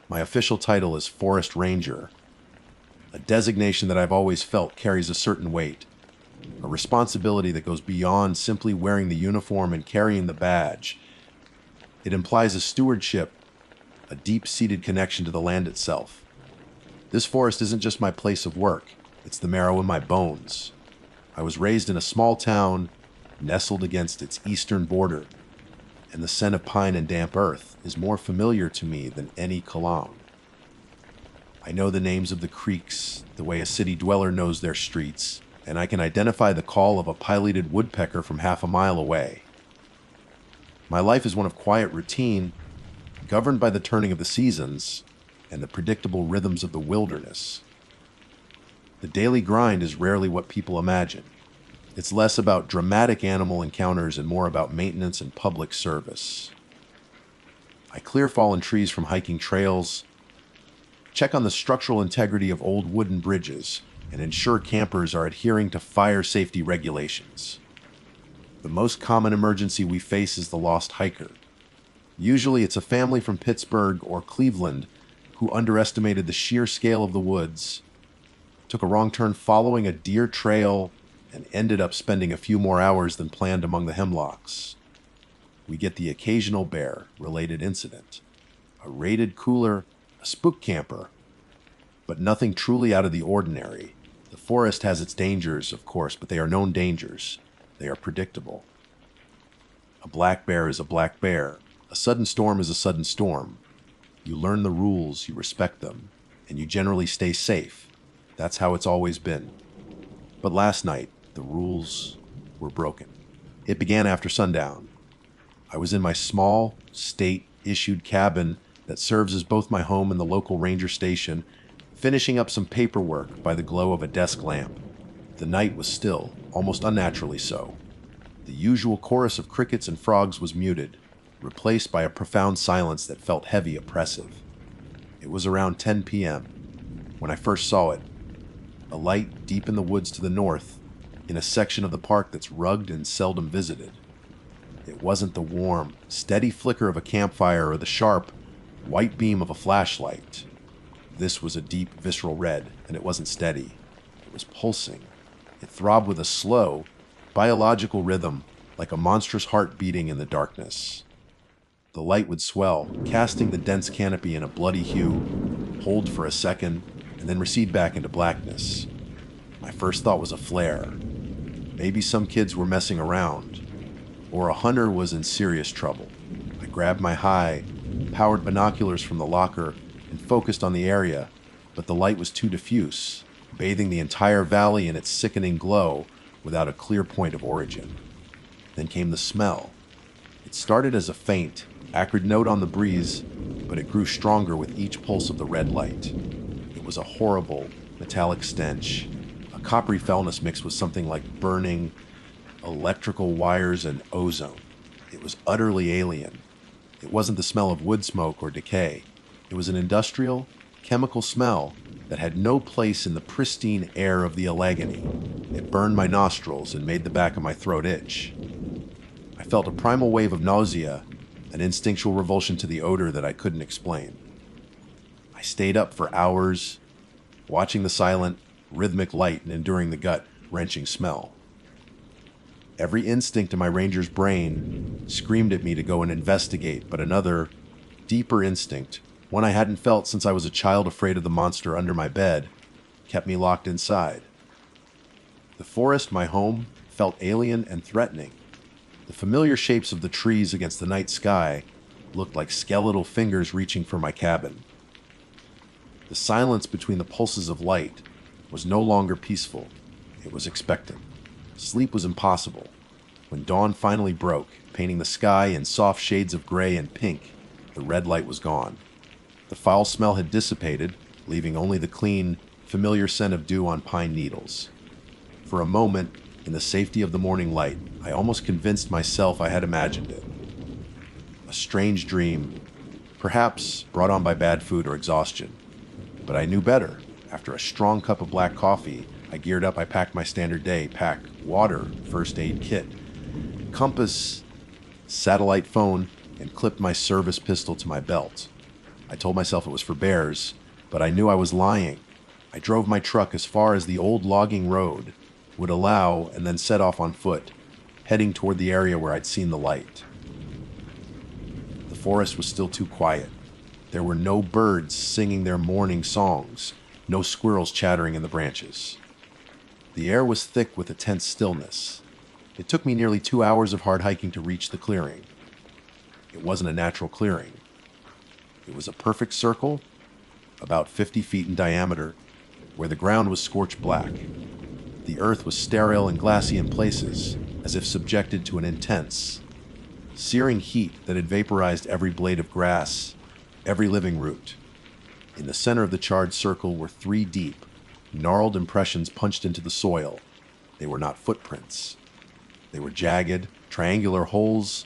My official title is Forest Ranger, a designation that I've always felt carries a certain weight, a responsibility that goes beyond simply wearing the uniform and carrying the badge. It implies a stewardship, a deep-seated connection to the land itself. This forest isn't just my place of work, it's the marrow in my bones. I was raised in a small town, nestled against its eastern border, and the scent of pine and damp earth is more familiar to me than any cologne. I know the names of the creeks, the way a city dweller knows their streets, and I can identify the call of a pileated woodpecker from half a mile away. My life is one of quiet routine, governed by the turning of the seasons and the predictable rhythms of the wilderness. The daily grind is rarely what people imagine. It's less about dramatic animal encounters and more about maintenance and public service. I clear fallen trees from hiking trails, check on the structural integrity of old wooden bridges, and ensure campers are adhering to fire safety regulations. The most common emergency we face is the lost hiker. Usually it's a family from Pittsburgh or Cleveland who underestimated the sheer scale of the woods took a wrong turn following a deer trail, and ended up spending a few more hours than planned among the hemlocks. We get the occasional bear-related incident, a raided cooler, a spook camper, but nothing truly out of the ordinary. The forest has its dangers, of course, but they are known dangers. They are predictable. A black bear is a black bear. A sudden storm is a sudden storm. You learn the rules, you respect them, and you generally stay safe. That's how it's always been. But last night, the rules were broken. It began after sundown. I was in my small, state-issued cabin that serves as both my home and the local ranger station, finishing up some paperwork by the glow of a desk lamp. The night was still, almost unnaturally so. The usual chorus of crickets and frogs was muted, replaced by a profound silence that felt heavy, oppressive. It was around 10 p.m. when I first saw it. A light deep in the woods to the north, in a section of the park that's rugged and seldom visited. It wasn't the warm, steady flicker of a campfire or the sharp, white beam of a flashlight. This was a deep, visceral red, and it wasn't steady. It was pulsing. It throbbed with a slow, biological rhythm, like a monstrous heart beating in the darkness. The light would swell, casting the dense canopy in a bloody hue, hold for a second, and then recede back into blackness. My first thought was a flare. Maybe some kids were messing around, or a hunter was in serious trouble. I grabbed my high-powered binoculars from the locker and focused on the area, but the light was too diffuse, bathing the entire valley in its sickening glow without a clear point of origin. Then came the smell. It started as a faint, acrid note on the breeze, but it grew stronger with each pulse of the red light. It was a horrible, metallic stench, a coppery foulness mixed with something like burning electrical wires and ozone. It was utterly alien. It wasn't the smell of wood smoke or decay. It was an industrial, chemical smell that had no place in the pristine air of the Allegheny. It burned my nostrils and made the back of my throat itch. I felt a primal wave of nausea, an instinctual revulsion to the odor that I couldn't explain. I stayed up for hours, watching the silent, rhythmic light and enduring the gut-wrenching smell. Every instinct in my ranger's brain screamed at me to go and investigate, but another, deeper instinct, one I hadn't felt since I was a child afraid of the monster under my bed, kept me locked inside. The forest, my home, felt alien and threatening. The familiar shapes of the trees against the night sky looked like skeletal fingers reaching for my cabin. The silence between the pulses of light was no longer peaceful. It was expectant. Sleep was impossible. When dawn finally broke, painting the sky in soft shades of gray and pink, the red light was gone. The foul smell had dissipated, leaving only the clean, familiar scent of dew on pine needles. For a moment, in the safety of the morning light, I almost convinced myself I had imagined it. A strange dream, perhaps brought on by bad food or exhaustion. But I knew better. After a strong cup of black coffee, I geared up. I packed my standard day pack, water, first aid kit, compass, satellite phone, and clipped my service pistol to my belt. I told myself it was for bears, but I knew I was lying. I drove my truck as far as the old logging road would allow and then set off on foot, heading toward the area where I'd seen the light. The forest was still too quiet. There were no birds singing their morning songs, no squirrels chattering in the branches. The air was thick with a tense stillness. It took me nearly 2 hours of hard hiking to reach the clearing. It wasn't a natural clearing. It was a perfect circle, about 50 feet in diameter, where the ground was scorched black. The earth was sterile and glassy in places, as if subjected to an intense, searing heat that had vaporized every blade of grass, every living root. In the center of the charred circle were 3 deep, gnarled impressions punched into the soil. They were not footprints. They were jagged, triangular holes,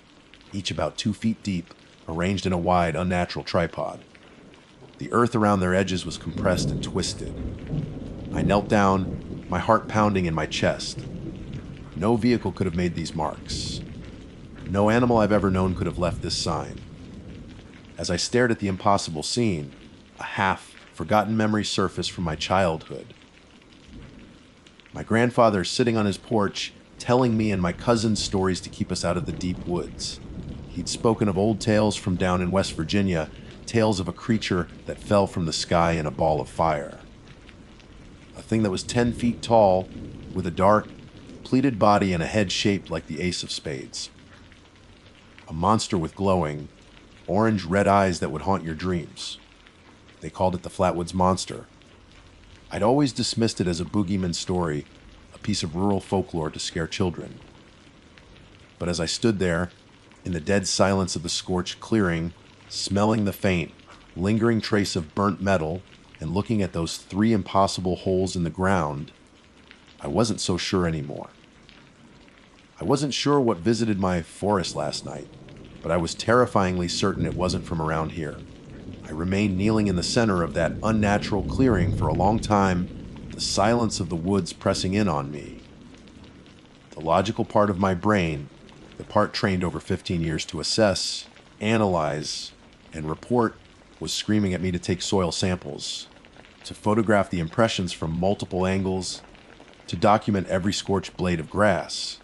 each about 2 feet deep, arranged in a wide, unnatural tripod. The earth around their edges was compressed and twisted. I knelt down, my heart pounding in my chest. No vehicle could have made these marks. No animal I've ever known could have left this sign. As I stared at the impossible scene, a half-forgotten memory surfaced from my childhood. My grandfather sitting on his porch, telling me and my cousins stories to keep us out of the deep woods. He'd spoken of old tales from down in West Virginia, tales of a creature that fell from the sky in a ball of fire. A thing that was 10 feet tall, with a dark, pleated body and a head shaped like the ace of spades. A monster with glowing, orange-red eyes that would haunt your dreams. They called it the Flatwoods Monster. I'd always dismissed it as a boogeyman story, a piece of rural folklore to scare children. But as I stood there, in the dead silence of the scorched clearing, smelling the faint, lingering trace of burnt metal, and looking at those 3 impossible holes in the ground, I wasn't so sure anymore. I wasn't sure what visited my forest last night, but I was terrifyingly certain it wasn't from around here. I remained kneeling in the center of that unnatural clearing for a long time, the silence of the woods pressing in on me. The logical part of my brain, the part trained over 15 years to assess, analyze, and report, was screaming at me to take soil samples, to photograph the impressions from multiple angles, to document every scorched blade of grass.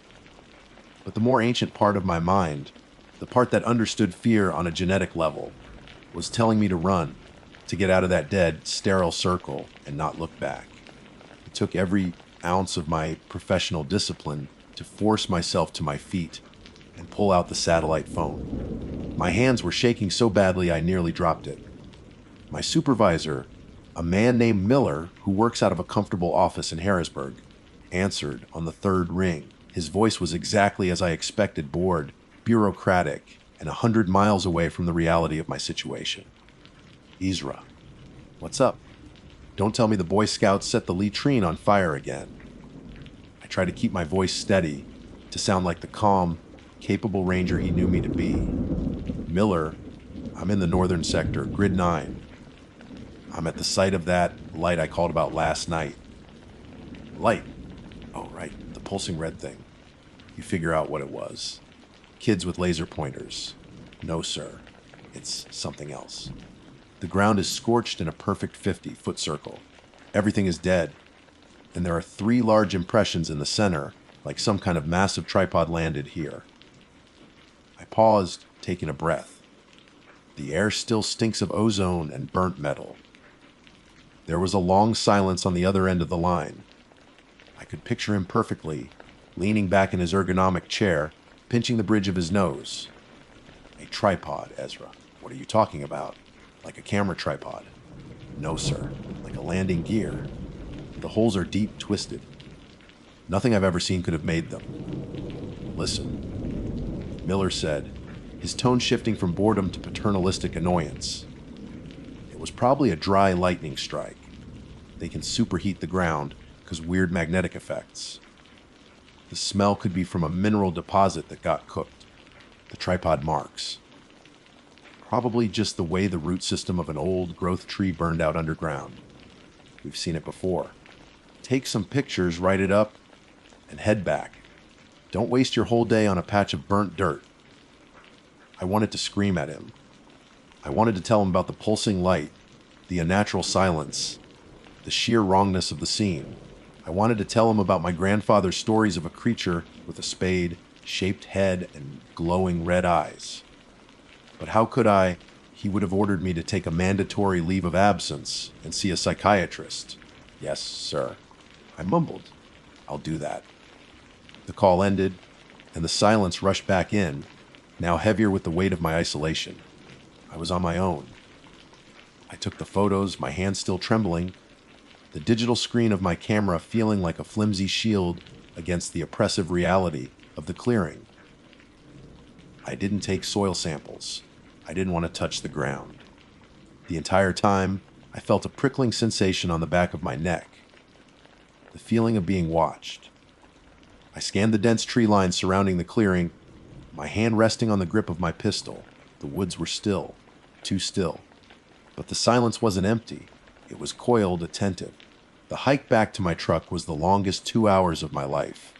But the more ancient part of my mind, the part that understood fear on a genetic level, was telling me to run, to get out of that dead, sterile circle and not look back. It took every ounce of my professional discipline to force myself to my feet and pull out the satellite phone. My hands were shaking so badly I nearly dropped it. My supervisor, a man named Miller who works out of a comfortable office in Harrisburg, answered on the 3rd ring. His voice was exactly as I expected, bored, bureaucratic, and 100 miles away from the reality of my situation. Ezra, what's up? Don't tell me the Boy Scouts set the latrine on fire again. I tried to keep my voice steady, to sound like the calm, capable ranger he knew me to be. Miller, I'm in the northern sector, grid 9. I'm at the site of that light I called about last night. Light? Oh, right, the pulsing red thing. You figure out what it was. Kids with laser pointers. No, sir. It's something else. The ground is scorched in a perfect 50-foot circle. Everything is dead. And there are 3 large impressions in the center, like some kind of massive tripod landed here. I paused, taking a breath. The air still stinks of ozone and burnt metal. There was a long silence on the other end of the line. I could picture him perfectly, leaning back in his ergonomic chair, pinching the bridge of his nose. A tripod, Ezra. What are you talking about? Like a camera tripod? No, sir. Like a landing gear. The holes are deep, twisted. Nothing I've ever seen could have made them. Listen, Miller said, his tone shifting from boredom to paternalistic annoyance. It was probably a dry lightning strike. They can superheat the ground because weird magnetic effects. The smell could be from a mineral deposit that got cooked. The tripod marks. Probably just the way the root system of an old growth tree burned out underground. We've seen it before. Take some pictures, write it up, and head back. Don't waste your whole day on a patch of burnt dirt. I wanted to scream at him. I wanted to tell him about the pulsing light, the unnatural silence, the sheer wrongness of the scene. I wanted to tell him about my grandfather's stories of a creature with a spade, shaped head, and glowing red eyes. But how could I? He would have ordered me to take a mandatory leave of absence and see a psychiatrist. Yes, sir. I mumbled. I'll do that. The call ended, and the silence rushed back in, now heavier with the weight of my isolation. I was on my own. I took the photos, my hands still trembling, the digital screen of my camera feeling like a flimsy shield against the oppressive reality of the clearing. I didn't take soil samples. I didn't want to touch the ground. The entire time, I felt a prickling sensation on the back of my neck. The feeling of being watched. I scanned the dense tree lines surrounding the clearing, my hand resting on the grip of my pistol. The woods were still, too still. But the silence wasn't empty. It was coiled, attentive. The hike back to my truck was the longest 2 hours of my life.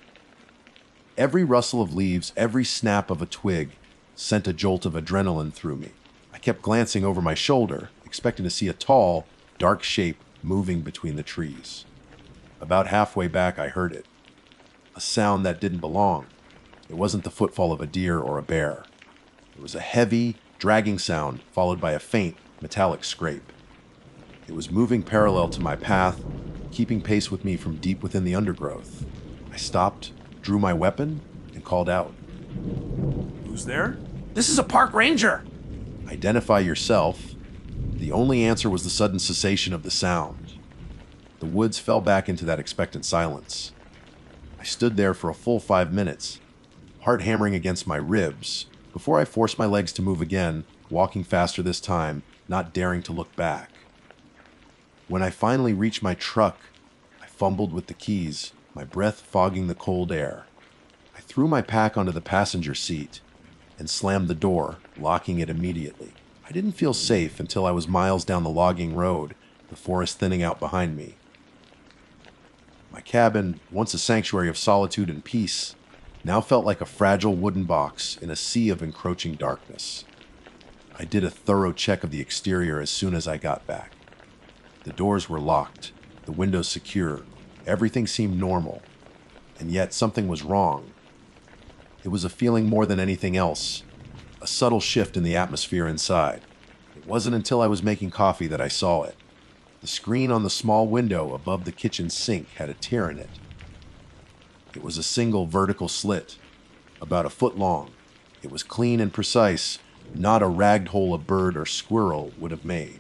Every rustle of leaves, every snap of a twig sent a jolt of adrenaline through me. I kept glancing over my shoulder, expecting to see a tall, dark shape moving between the trees. About halfway back, I heard it. A sound that didn't belong. It wasn't the footfall of a deer or a bear. It was a heavy, dragging sound followed by a faint, metallic scrape. It was moving parallel to my path, keeping pace with me from deep within the undergrowth. I stopped, drew my weapon, and called out. Who's there? This is a park ranger. Identify yourself. The only answer was the sudden cessation of the sound. The woods fell back into that expectant silence. I stood there for a full 5 minutes, heart hammering against my ribs, before I forced my legs to move again, walking faster this time, not daring to look back. When I finally reached my truck, I fumbled with the keys, my breath fogging the cold air. I threw my pack onto the passenger seat and slammed the door, locking it immediately. I didn't feel safe until I was miles down the logging road, the forest thinning out behind me. My cabin, once a sanctuary of solitude and peace, now felt like a fragile wooden box in a sea of encroaching darkness. I did a thorough check of the exterior as soon as I got back. The doors were locked, the windows secure, everything seemed normal, and yet something was wrong. It was a feeling more than anything else, a subtle shift in the atmosphere inside. It wasn't until I was making coffee that I saw it. The screen on the small window above the kitchen sink had a tear in it. It was a single vertical slit, about a foot long. It was clean and precise, not a ragged hole a bird or squirrel would have made.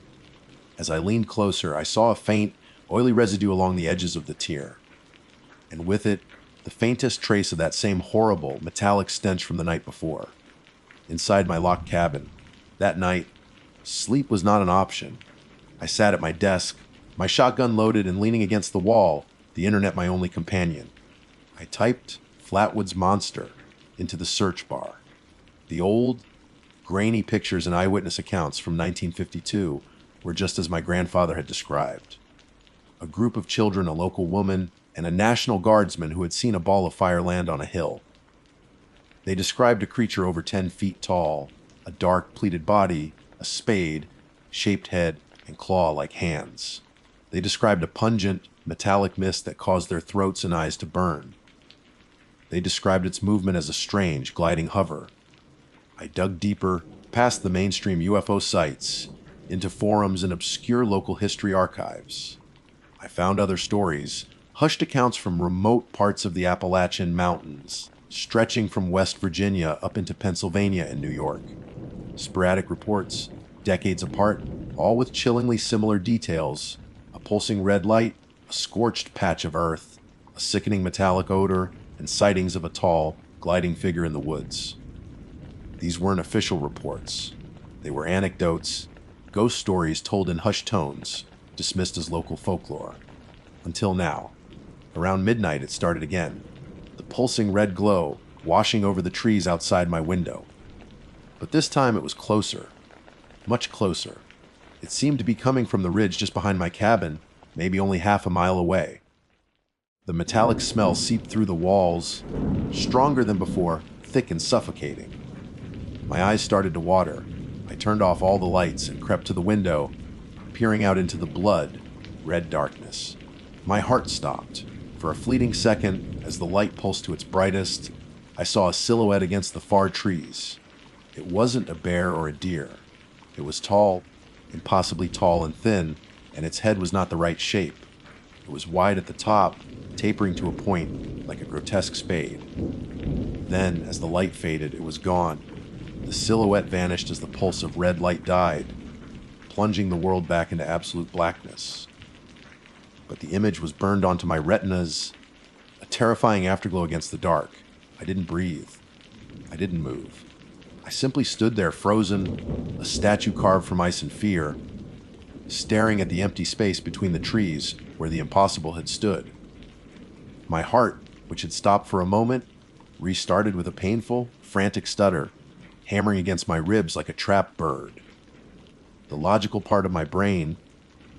As I leaned closer, I saw a faint, oily residue along the edges of the tear, and with it, the faintest trace of that same horrible, metallic stench from the night before. Inside my locked cabin, that night, sleep was not an option. I sat at my desk, my shotgun loaded and leaning against the wall, the internet my only companion. I typed Flatwoods Monster into the search bar. The old, grainy pictures and eyewitness accounts from 1952 were just as my grandfather had described. A group of children, a local woman, and a National Guardsman who had seen a ball of fire land on a hill. They described a creature over 10 feet tall, a dark, pleated body, a spade, shaped head, and claw-like hands. They described a pungent, metallic mist that caused their throats and eyes to burn. They described its movement as a strange, gliding hover. I dug deeper, past the mainstream UFO sites, into forums and obscure local history archives. I found other stories, hushed accounts from remote parts of the Appalachian Mountains, stretching from West Virginia up into Pennsylvania and New York. Sporadic reports, decades apart, all with chillingly similar details: a pulsing red light, a scorched patch of earth, a sickening metallic odor, and sightings of a tall, gliding figure in the woods. These weren't official reports. They were anecdotes, ghost stories told in hushed tones, dismissed as local folklore. Until now. Around midnight it started again, the pulsing red glow washing over the trees outside my window. But this time it was closer, much closer. It seemed to be coming from the ridge just behind my cabin, maybe only half a mile away. The metallic smell seeped through the walls, stronger than before, thick and suffocating. My eyes started to water. I turned off all the lights and crept to the window, peering out into the blood, red darkness. My heart stopped. For a fleeting second, as the light pulsed to its brightest, I saw a silhouette against the far trees. It wasn't a bear or a deer. It was tall, impossibly tall and thin, and its head was not the right shape. It was wide at the top, tapering to a point like a grotesque spade. Then, as the light faded, it was gone. The silhouette vanished as the pulse of red light died, plunging the world back into absolute blackness. But the image was burned onto my retinas, a terrifying afterglow against the dark. I didn't breathe. I didn't move. I simply stood there frozen, a statue carved from ice and fear, staring at the empty space between the trees where the impossible had stood. My heart, which had stopped for a moment, restarted with a painful, frantic stutter, hammering against my ribs like a trapped bird. The logical part of my brain,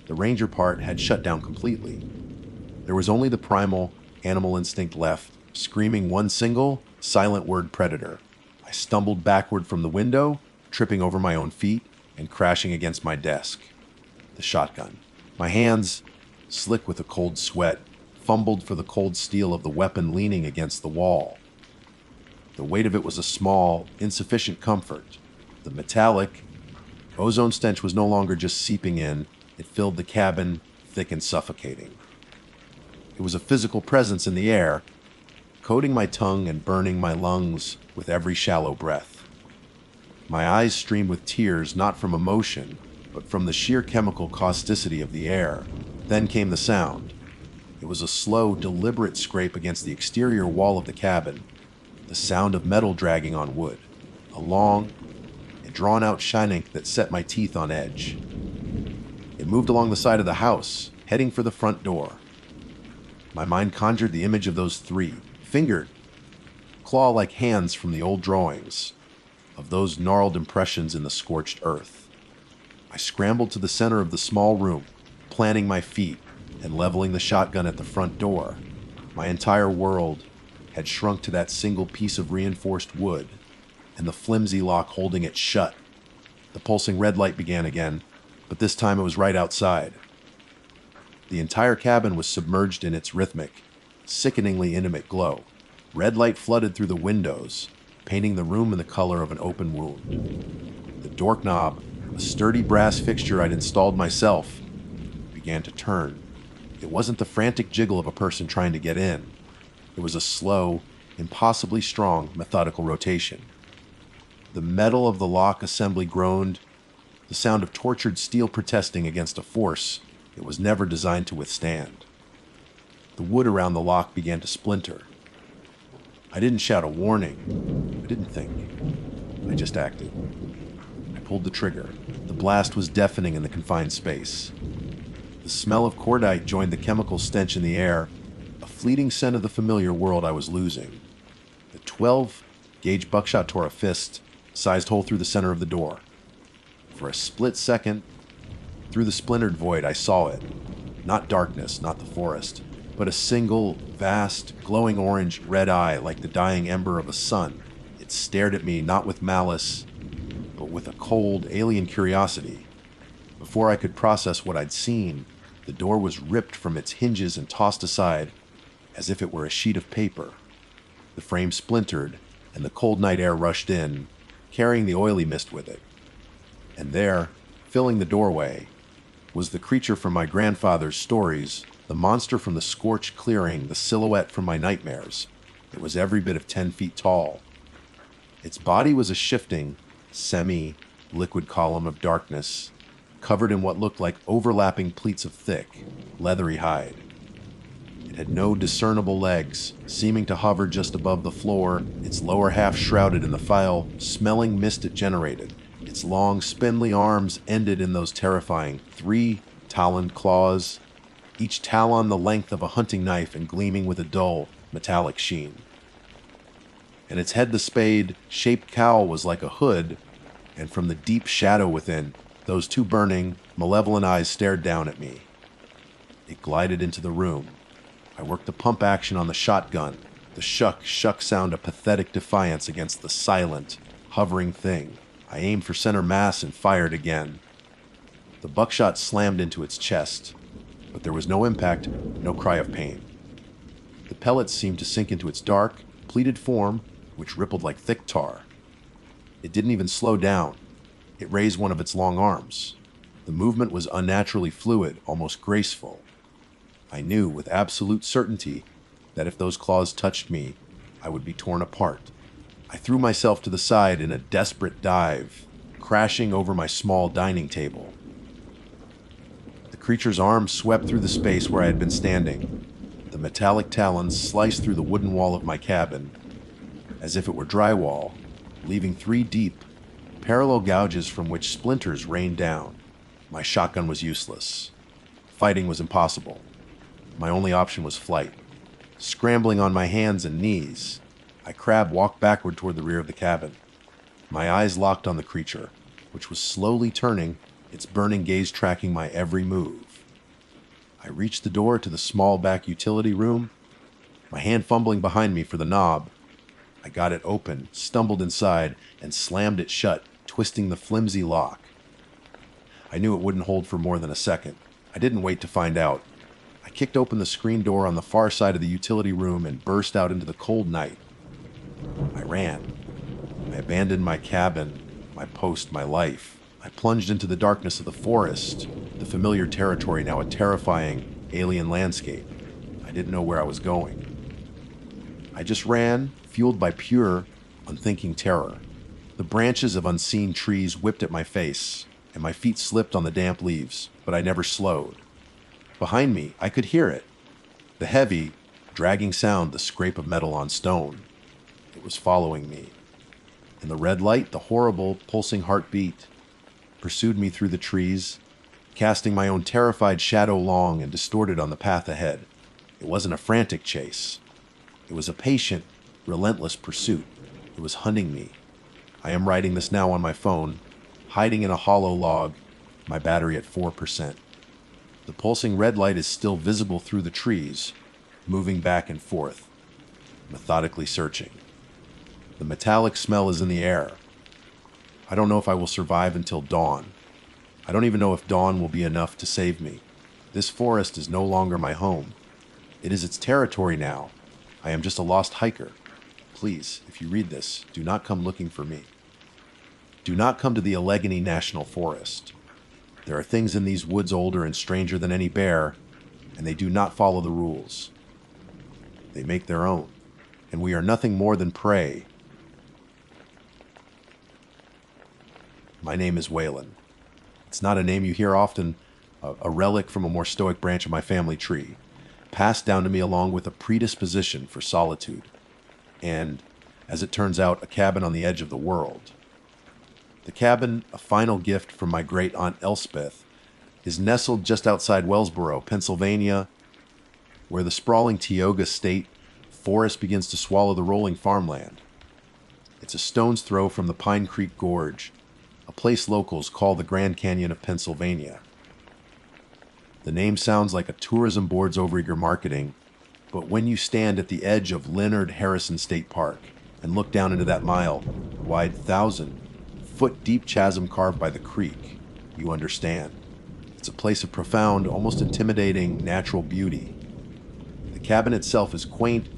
the ranger part, had shut down completely. There was only the primal, animal instinct left, screaming one single, silent word: predator. I stumbled backward from the window, tripping over my own feet and crashing against my desk. The shotgun. My hands, slick with a cold sweat, fumbled for the cold steel of the weapon leaning against the wall. The weight of it was a small, insufficient comfort. The metallic, ozone stench was no longer just seeping in, it filled the cabin, thick and suffocating. It was a physical presence in the air, coating my tongue and burning my lungs with every shallow breath. My eyes streamed with tears, not from emotion, but from the sheer chemical causticity of the air. Then came the sound. It was a slow, deliberate scrape against the exterior wall of the cabin, the sound of metal dragging on wood, a long and drawn-out shining that set my teeth on edge. It moved along the side of the house, heading for the front door. My mind conjured the image of those three, fingered, claw-like hands from the old drawings, of those gnarled impressions in the scorched earth. I scrambled to the center of the small room, planting my feet and leveling the shotgun at the front door. My entire world had shrunk to that single piece of reinforced wood and the flimsy lock holding it shut. The pulsing red light began again, but this time it was right outside. The entire cabin was submerged in its rhythmic, sickeningly intimate glow. Red light flooded through the windows, painting the room in the color of an open wound. The doorknob, a sturdy brass fixture I'd installed myself, began to turn. It wasn't the frantic jiggle of a person trying to get in. It was a slow, impossibly strong, methodical rotation. The metal of the lock assembly groaned, the sound of tortured steel protesting against a force it was never designed to withstand. The wood around the lock began to splinter. I didn't shout a warning. I didn't think. I just acted. I pulled the trigger. The blast was deafening in the confined space. The smell of cordite joined the chemical stench in the air, a fleeting scent of the familiar world I was losing. The 12-gauge buckshot tore a fist-sized hole through the center of the door. For a split second, through the splintered void, I saw it. Not darkness, not the forest, but a single, vast, glowing orange red eye like the dying ember of a sun. It stared at me not with malice, but with a cold, alien curiosity. Before I could process what I'd seen, the door was ripped from its hinges and tossed aside as if it were a sheet of paper. The frame splintered, and the cold night air rushed in, carrying the oily mist with it. And there, filling the doorway, was the creature from my grandfather's stories, the monster from the scorched clearing, the silhouette from my nightmares. It was every bit of 10 feet tall. Its body was a shifting, semi-liquid column of darkness, covered in what looked like overlapping pleats of thick, leathery hide. It had no discernible legs, seeming to hover just above the floor, its lower half shrouded in the foul, smelling mist it generated. Its long, spindly arms ended in those terrifying 3 taloned claws, each talon the length of a hunting knife and gleaming with a dull, metallic sheen. And its head the spade-shaped cowl was like a hood, and from the deep shadow within, those 2 burning, malevolent eyes stared down at me. It glided into the room. I worked the pump action on the shotgun, the shuck sound of pathetic defiance against the silent, hovering thing. I aimed for center mass and fired again. The buckshot slammed into its chest, but there was no impact, no cry of pain. The pellets seemed to sink into its dark, pleated form, which rippled like thick tar. It didn't even slow down. It raised one of its long arms. The movement was unnaturally fluid, almost graceful. I knew with absolute certainty that if those claws touched me, I would be torn apart. I threw myself to the side in a desperate dive, crashing over my small dining table. The creature's arms swept through the space where I had been standing. The metallic talons sliced through the wooden wall of my cabin, as if it were drywall, leaving 3 deep, parallel gouges from which splinters rained down. My shotgun was useless. Fighting was impossible. My only option was flight. Scrambling on my hands and knees, I walked backward toward the rear of the cabin. My eyes locked on the creature, which was slowly turning, its burning gaze tracking my every move. I reached the door to the small back utility room, my hand fumbling behind me for the knob. I got it open, stumbled inside, and slammed it shut, twisting the flimsy lock. I knew it wouldn't hold for more than a second. I didn't wait to find out. I I kicked open the screen door on the far side of the utility room and burst out into the cold night. I ran. I abandoned my cabin, my post, my life. I plunged into the darkness of the forest, the familiar territory, now a terrifying alien landscape. I didn't know where I was going. I just ran, fueled by pure, unthinking terror. The branches of unseen trees whipped at my face, and my feet slipped on the damp leaves, but I never slowed. Behind me, I could hear it. The heavy, dragging sound, the scrape of metal on stone. It was following me. In the red light, the horrible, pulsing heartbeat pursued me through the trees, casting my own terrified shadow long and distorted on the path ahead. It wasn't a frantic chase. It was a patient, relentless pursuit. It was hunting me. I am writing this now on my phone, hiding in a hollow log, my battery at 4%. The pulsing red light is still visible through the trees, moving back and forth, methodically searching. The metallic smell is in the air. I don't know if I will survive until dawn. I don't even know if dawn will be enough to save me. This forest is no longer my home. It is its territory now. I am just a lost hiker. Please, if you read this, do not come looking for me. Do not come to the Allegheny National Forest. There are things in these woods older and stranger than any bear, and they do not follow the rules. They make their own, and we are nothing more than prey. My name is Waylon. It's not a name you hear often, a relic from a more stoic branch of my family tree, passed down to me along with a predisposition for solitude, and, as it turns out, a cabin on the edge of the world. The cabin, a final gift from my great-aunt Elspeth, is nestled just outside Wellsboro, Pennsylvania, where the sprawling Tioga State forest begins to swallow the rolling farmland. It's a stone's throw from the Pine Creek Gorge, a place locals call the Grand Canyon of Pennsylvania. The name sounds like a tourism board's overeager marketing, but when you stand at the edge of Leonard Harrison State Park and look down into that mile-wide, 1,000-foot-deep chasm carved by the creek, you understand. It's a place of profound, almost intimidating natural beauty. The cabin itself is quaint,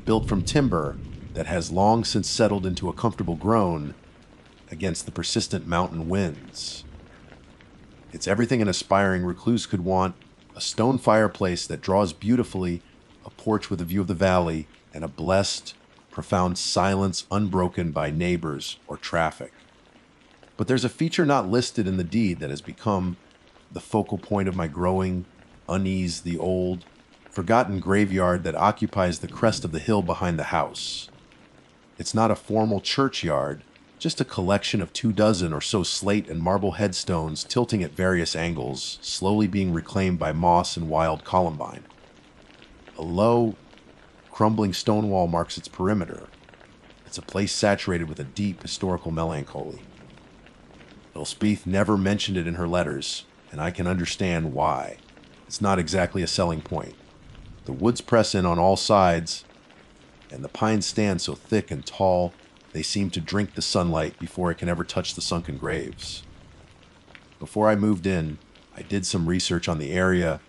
built from timber that has long since settled into a comfortable groan against the persistent mountain winds. It's everything an aspiring recluse could want: a stone fireplace that draws beautifully, a porch with a view of the valley, and a blessed, profound silence unbroken by neighbors or traffic. But there's a feature not listed in the deed that has become the focal point of my growing unease: the old, forgotten graveyard that occupies the crest of the hill behind the house. It's not a formal churchyard, just a collection of 24 or so slate and marble headstones tilting at various angles, slowly being reclaimed by moss and wild columbine. A low, crumbling stone wall marks its perimeter. It's a place saturated with a deep historical melancholy. Elspeth never mentioned it in her letters, and I can understand why. It's not exactly a selling point. The woods press in on all sides, and the pines stand so thick and tall they seem to drink the sunlight before it can ever touch the sunken graves. Before I moved in, I did some research on the area,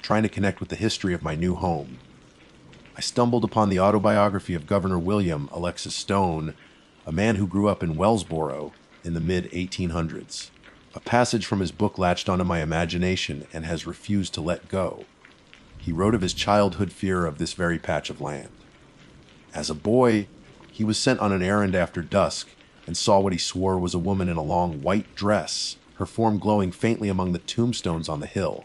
trying to connect with the history of my new home. I stumbled upon the autobiography of Governor William Alexis Stone, a man who grew up in Wellsboro in the mid-1800s. A passage from his book latched onto my imagination and has refused to let go. He wrote of his childhood fear of this very patch of land. As a boy, he was sent on an errand after dusk and saw what he swore was a woman in a long white dress, her form glowing faintly among the tombstones on the hill.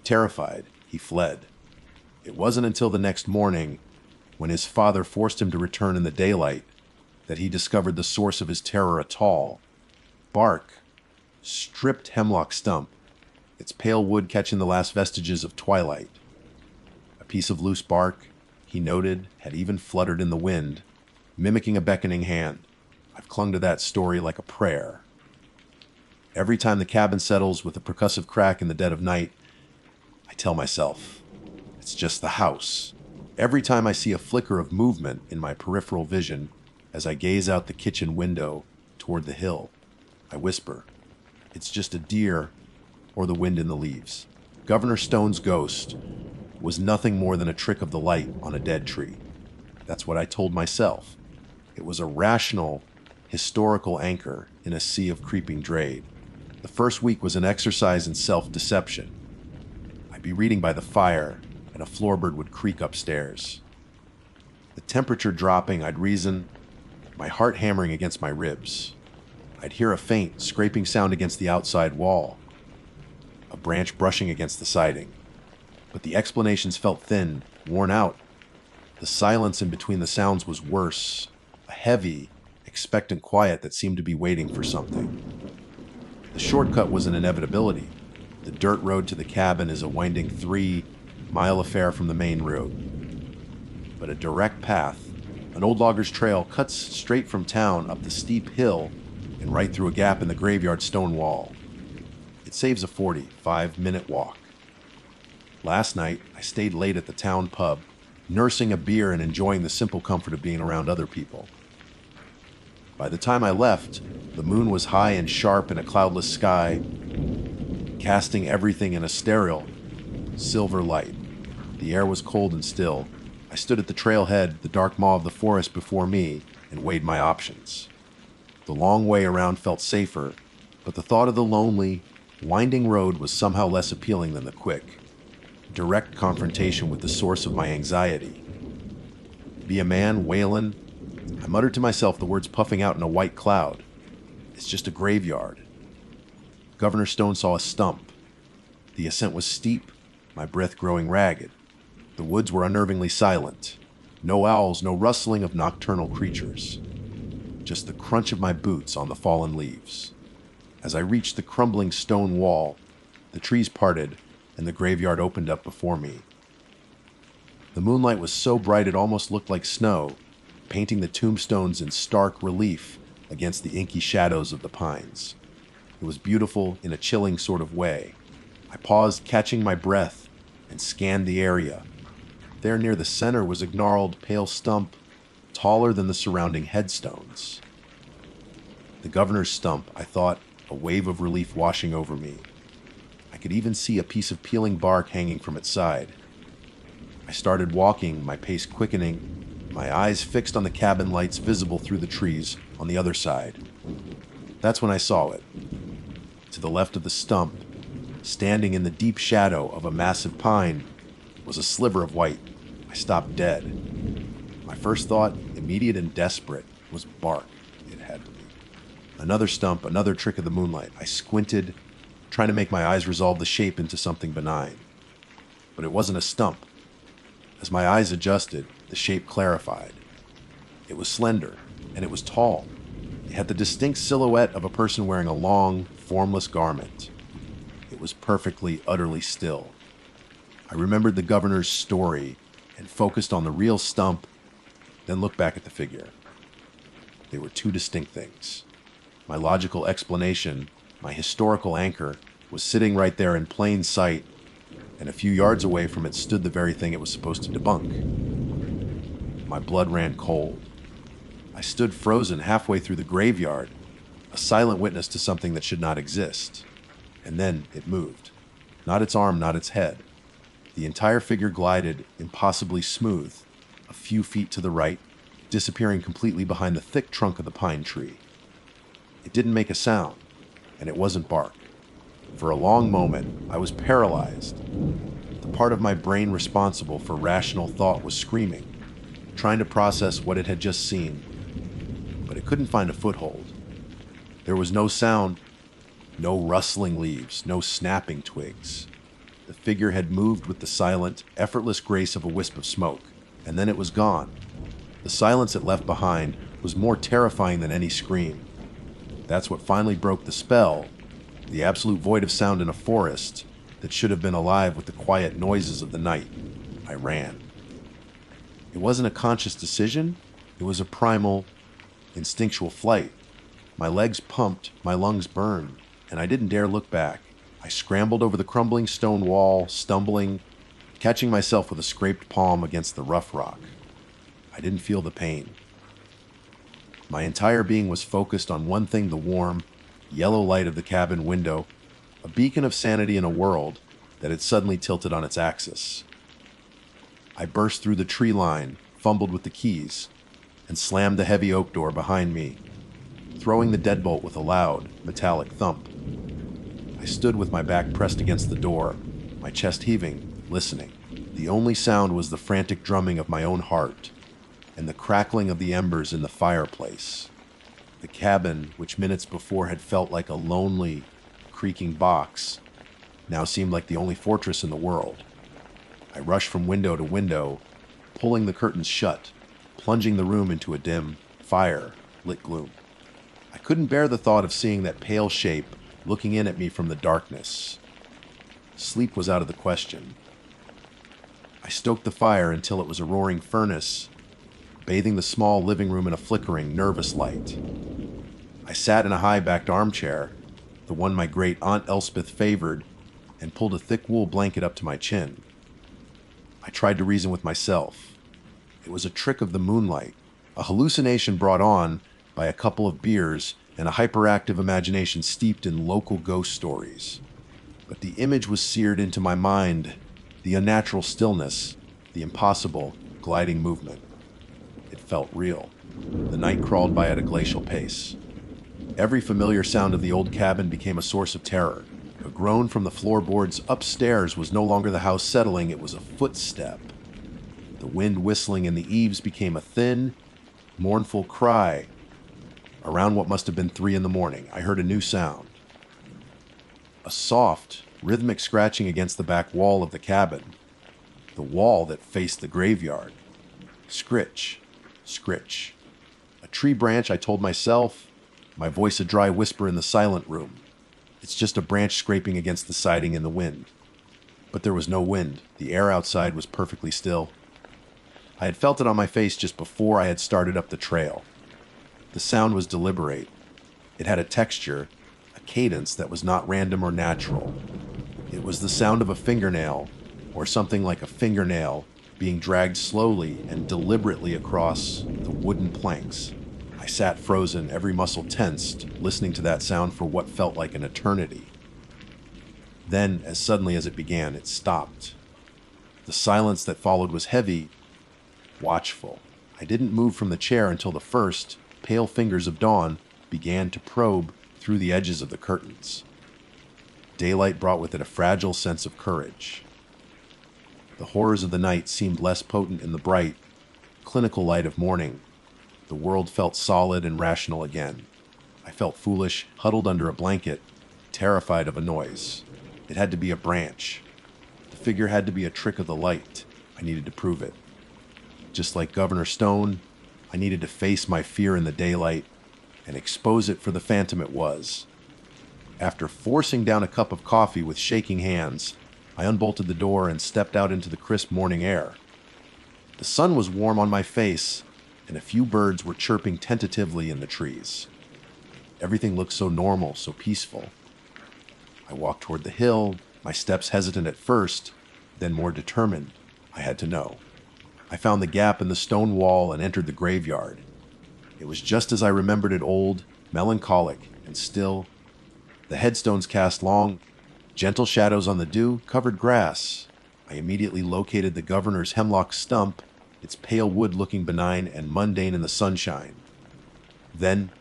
Terrified, he fled. It wasn't until the next morning, when his father forced him to return in the daylight, that he discovered the source of his terror: a tall, bark, stripped hemlock stump, its pale wood catching the last vestiges of twilight. A piece of loose bark, he noted, had even fluttered in the wind, mimicking a beckoning hand. I've clung to that story like a prayer. Every time the cabin settles with a percussive crack in the dead of night, I tell myself, it's just the house. Every time I see a flicker of movement in my peripheral vision as I gaze out the kitchen window toward the hill, I whisper, it's just a deer or the wind in the leaves. Governor Stone's ghost was nothing more than a trick of the light on a dead tree. That's what I told myself. It was a rational, historical anchor in a sea of creeping dread. The first week was an exercise in self-deception. I'd be reading by the fire, and a floorbird would creak upstairs. The temperature dropping, I'd reason, my heart hammering against my ribs. I'd hear a faint, scraping sound against the outside wall, a branch brushing against the siding. But the explanations felt thin, worn out. The silence in between the sounds was worse, a heavy, expectant quiet that seemed to be waiting for something. The shortcut was an inevitability. The dirt road to the cabin is a winding 3-mile affair from the main road. But a direct path, an old logger's trail, cuts straight from town up the steep hill and right through a gap in the graveyard stone wall. It saves a 45-minute walk. Last night, I stayed late at the town pub, nursing a beer and enjoying the simple comfort of being around other people. By the time I left, the moon was high and sharp in a cloudless sky, casting everything in a sterile, silver light. The air was cold and still. I stood at the trailhead, the dark maw of the forest before me, and weighed my options. The long way around felt safer, but the thought of the lonely, winding road was somehow less appealing than the quick, direct confrontation with the source of my anxiety. Be a man, Waylon? I muttered to myself, the words puffing out in a white cloud. It's just a graveyard. Governor Stone saw a stump. The ascent was steep, my breath growing ragged. The woods were unnervingly silent. No owls, no rustling of nocturnal creatures. Just the crunch of my boots on the fallen leaves. As I reached the crumbling stone wall, the trees parted and the graveyard opened up before me. The moonlight was so bright it almost looked like snow, painting the tombstones in stark relief against the inky shadows of the pines. It was beautiful in a chilling sort of way. I paused, catching my breath, and scanned the area. There near the center was a gnarled, pale stump, taller than the surrounding headstones. The governor's stump, I thought, a wave of relief washing over me. I could even see a piece of peeling bark hanging from its side. I started walking, my pace quickening, my eyes fixed on the cabin lights visible through the trees on the other side. That's when I saw it. To the left of the stump, standing in the deep shadow of a massive pine, was a sliver of white. I stopped dead. My first thought, immediate and desperate, was bark. It had to be. Another stump, another trick of the moonlight. I squinted, trying to make my eyes resolve the shape into something benign. But it wasn't a stump. As my eyes adjusted, the shape clarified. It was slender, and it was tall. It had the distinct silhouette of a person wearing a long, formless garment. It was perfectly, utterly still. I remembered the governor's story and focused on the real stump, then looked back at the figure. They were two distinct things. My logical explanation, my historical anchor, was sitting right there in plain sight, and a few yards away from it stood the very thing it was supposed to debunk. My blood ran cold. I stood frozen halfway through the graveyard, a silent witness to something that should not exist. And then it moved. Not its arm, not its head. The entire figure glided, impossibly smooth, a few feet to the right, disappearing completely behind the thick trunk of the pine tree. It didn't make a sound, and it wasn't bark. For a long moment, I was paralyzed. The part of my brain responsible for rational thought was screaming, trying to process what it had just seen, but it couldn't find a foothold. There was no sound, no rustling leaves, no snapping twigs. The figure had moved with the silent, effortless grace of a wisp of smoke, and then it was gone. The silence it left behind was more terrifying than any scream. That's what finally broke the spell, the absolute void of sound in a forest that should have been alive with the quiet noises of the night. I ran. It wasn't a conscious decision, it was a primal, instinctual flight. My legs pumped, my lungs burned, and I didn't dare look back. I scrambled over the crumbling stone wall, stumbling, catching myself with a scraped palm against the rough rock. I didn't feel the pain. My entire being was focused on one thing, the warm, yellow light of the cabin window, a beacon of sanity in a world that had suddenly tilted on its axis. I burst through the tree line, fumbled with the keys, and slammed the heavy oak door behind me, throwing the deadbolt with a loud, metallic thump. I stood with my back pressed against the door, my chest heaving, listening. The only sound was the frantic drumming of my own heart and the crackling of the embers in the fireplace. The cabin, which minutes before had felt like a lonely, creaking box, now seemed like the only fortress in the world. I rushed from window to window, pulling the curtains shut, plunging the room into a dim, fire-lit gloom. I couldn't bear the thought of seeing that pale shape looking in at me from the darkness. Sleep was out of the question. I stoked the fire until it was a roaring furnace, bathing the small living room in a flickering, nervous light. I sat in a high-backed armchair, the one my great Aunt Elspeth favored, and pulled a thick wool blanket up to my chin. I tried to reason with myself. It was a trick of the moonlight, a hallucination brought on by a couple of beers and a hyperactive imagination steeped in local ghost stories. But the image was seared into my mind, the unnatural stillness, the impossible, gliding movement. It felt real. The night crawled by at a glacial pace. Every familiar sound of the old cabin became a source of terror. A groan from the floorboards upstairs was no longer the house settling, it was a footstep. The wind whistling in the eaves became a thin, mournful cry. Around what must have been 3 a.m, I heard a new sound. A soft, rhythmic scratching against the back wall of the cabin, the wall that faced the graveyard. Scritch, scritch. A tree branch, I told myself, my voice a dry whisper in the silent room. It's just a branch scraping against the siding in the wind. But there was no wind. The air outside was perfectly still. I had felt it on my face just before I had started up the trail. The sound was deliberate. It had a texture, a cadence that was not random or natural. It was the sound of a fingernail, or something like a fingernail, being dragged slowly and deliberately across the wooden planks. I sat frozen, every muscle tensed, listening to that sound for what felt like an eternity. Then, as suddenly as it began, it stopped. The silence that followed was heavy, watchful. I didn't move from the chair until the first, pale fingers of dawn began to probe through the edges of the curtains. Daylight brought with it a fragile sense of courage. The horrors of the night seemed less potent in the bright, clinical light of morning. The world felt solid and rational again. I felt foolish, huddled under a blanket, terrified of a noise. It had to be a branch. The figure had to be a trick of the light. I needed to prove it. Just like Governor Stone, I needed to face my fear in the daylight and expose it for the phantom it was. After forcing down a cup of coffee with shaking hands, I unbolted the door and stepped out into the crisp morning air. The sun was warm on my face, and a few birds were chirping tentatively in the trees. Everything looked so normal, so peaceful. I walked toward the hill, my steps hesitant at first, then more determined. I had to know. I found the gap in the stone wall and entered the graveyard. It was just as I remembered it, old, melancholic, and still. The headstones cast long, gentle shadows on the dew-covered grass. I immediately located the governor's hemlock stump, its pale wood looking benign and mundane in the sunshine. Then,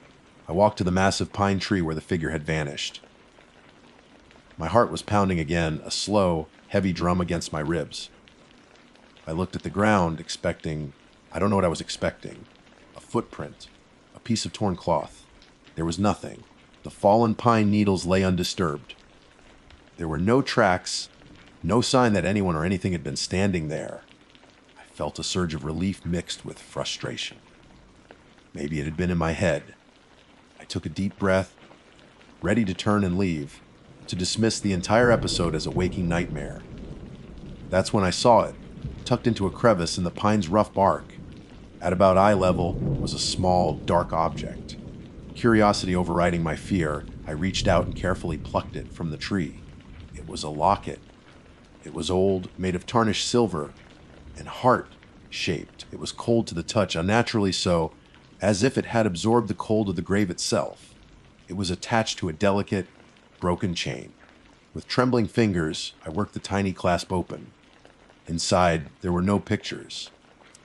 I walked to the massive pine tree where the figure had vanished. My heart was pounding again, a slow, heavy drum against my ribs. I looked at the ground, I don't know what I was expecting. A footprint, a piece of torn cloth. There was nothing. The fallen pine needles lay undisturbed. There were no tracks, no sign that anyone or anything had been standing there. I felt a surge of relief mixed with frustration. Maybe it had been in my head. I took a deep breath, ready to turn and leave, to dismiss the entire episode as a waking nightmare. That's when I saw it, tucked into a crevice in the pine's rough bark. At about eye level was a small, dark object. Curiosity overriding my fear, I reached out and carefully plucked it from the tree. It was a locket. It was old, made of tarnished silver, and heart-shaped. It was cold to the touch, unnaturally so, as if it had absorbed the cold of the grave itself. It was attached to a delicate, broken chain. With trembling fingers, I worked the tiny clasp open. Inside, there were no pictures.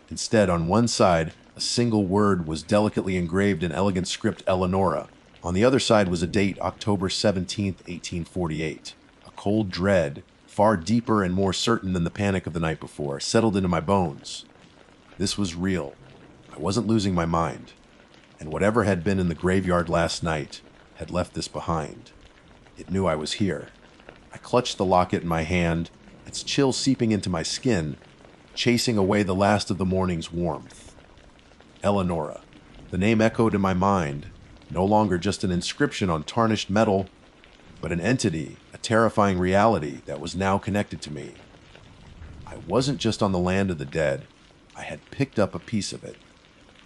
Instead, on one side, a single word was delicately engraved in elegant script, Eleonora. On the other side was a date, October 17th, 1848. A cold dread, far deeper and more certain than the panic of the night before, settled into my bones. This was real. I wasn't losing my mind. And whatever had been in the graveyard last night had left this behind. It knew I was here. I clutched the locket in my hand, its chill seeping into my skin, chasing away the last of the morning's warmth. Eleonora. The name echoed in my mind, no longer just an inscription on tarnished metal, but an entity, a terrifying reality that was now connected to me. I wasn't just on the land of the dead. I had picked up a piece of it.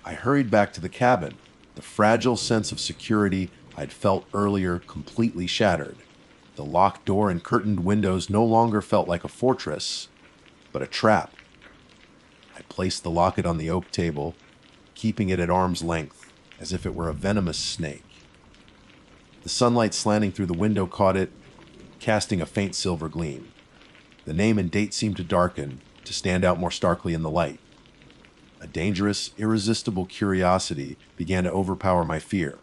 I hurried back to the cabin, the fragile sense of security I'd felt earlier completely shattered. The locked door and curtained windows no longer felt like a fortress, but a trap. I placed the locket on the oak table, keeping it at arm's length, as if it were a venomous snake. The sunlight slanting through the window caught it, casting a faint silver gleam. The name and date seemed to darken, to stand out more starkly in the light. A dangerous, irresistible curiosity began to overpower my fear.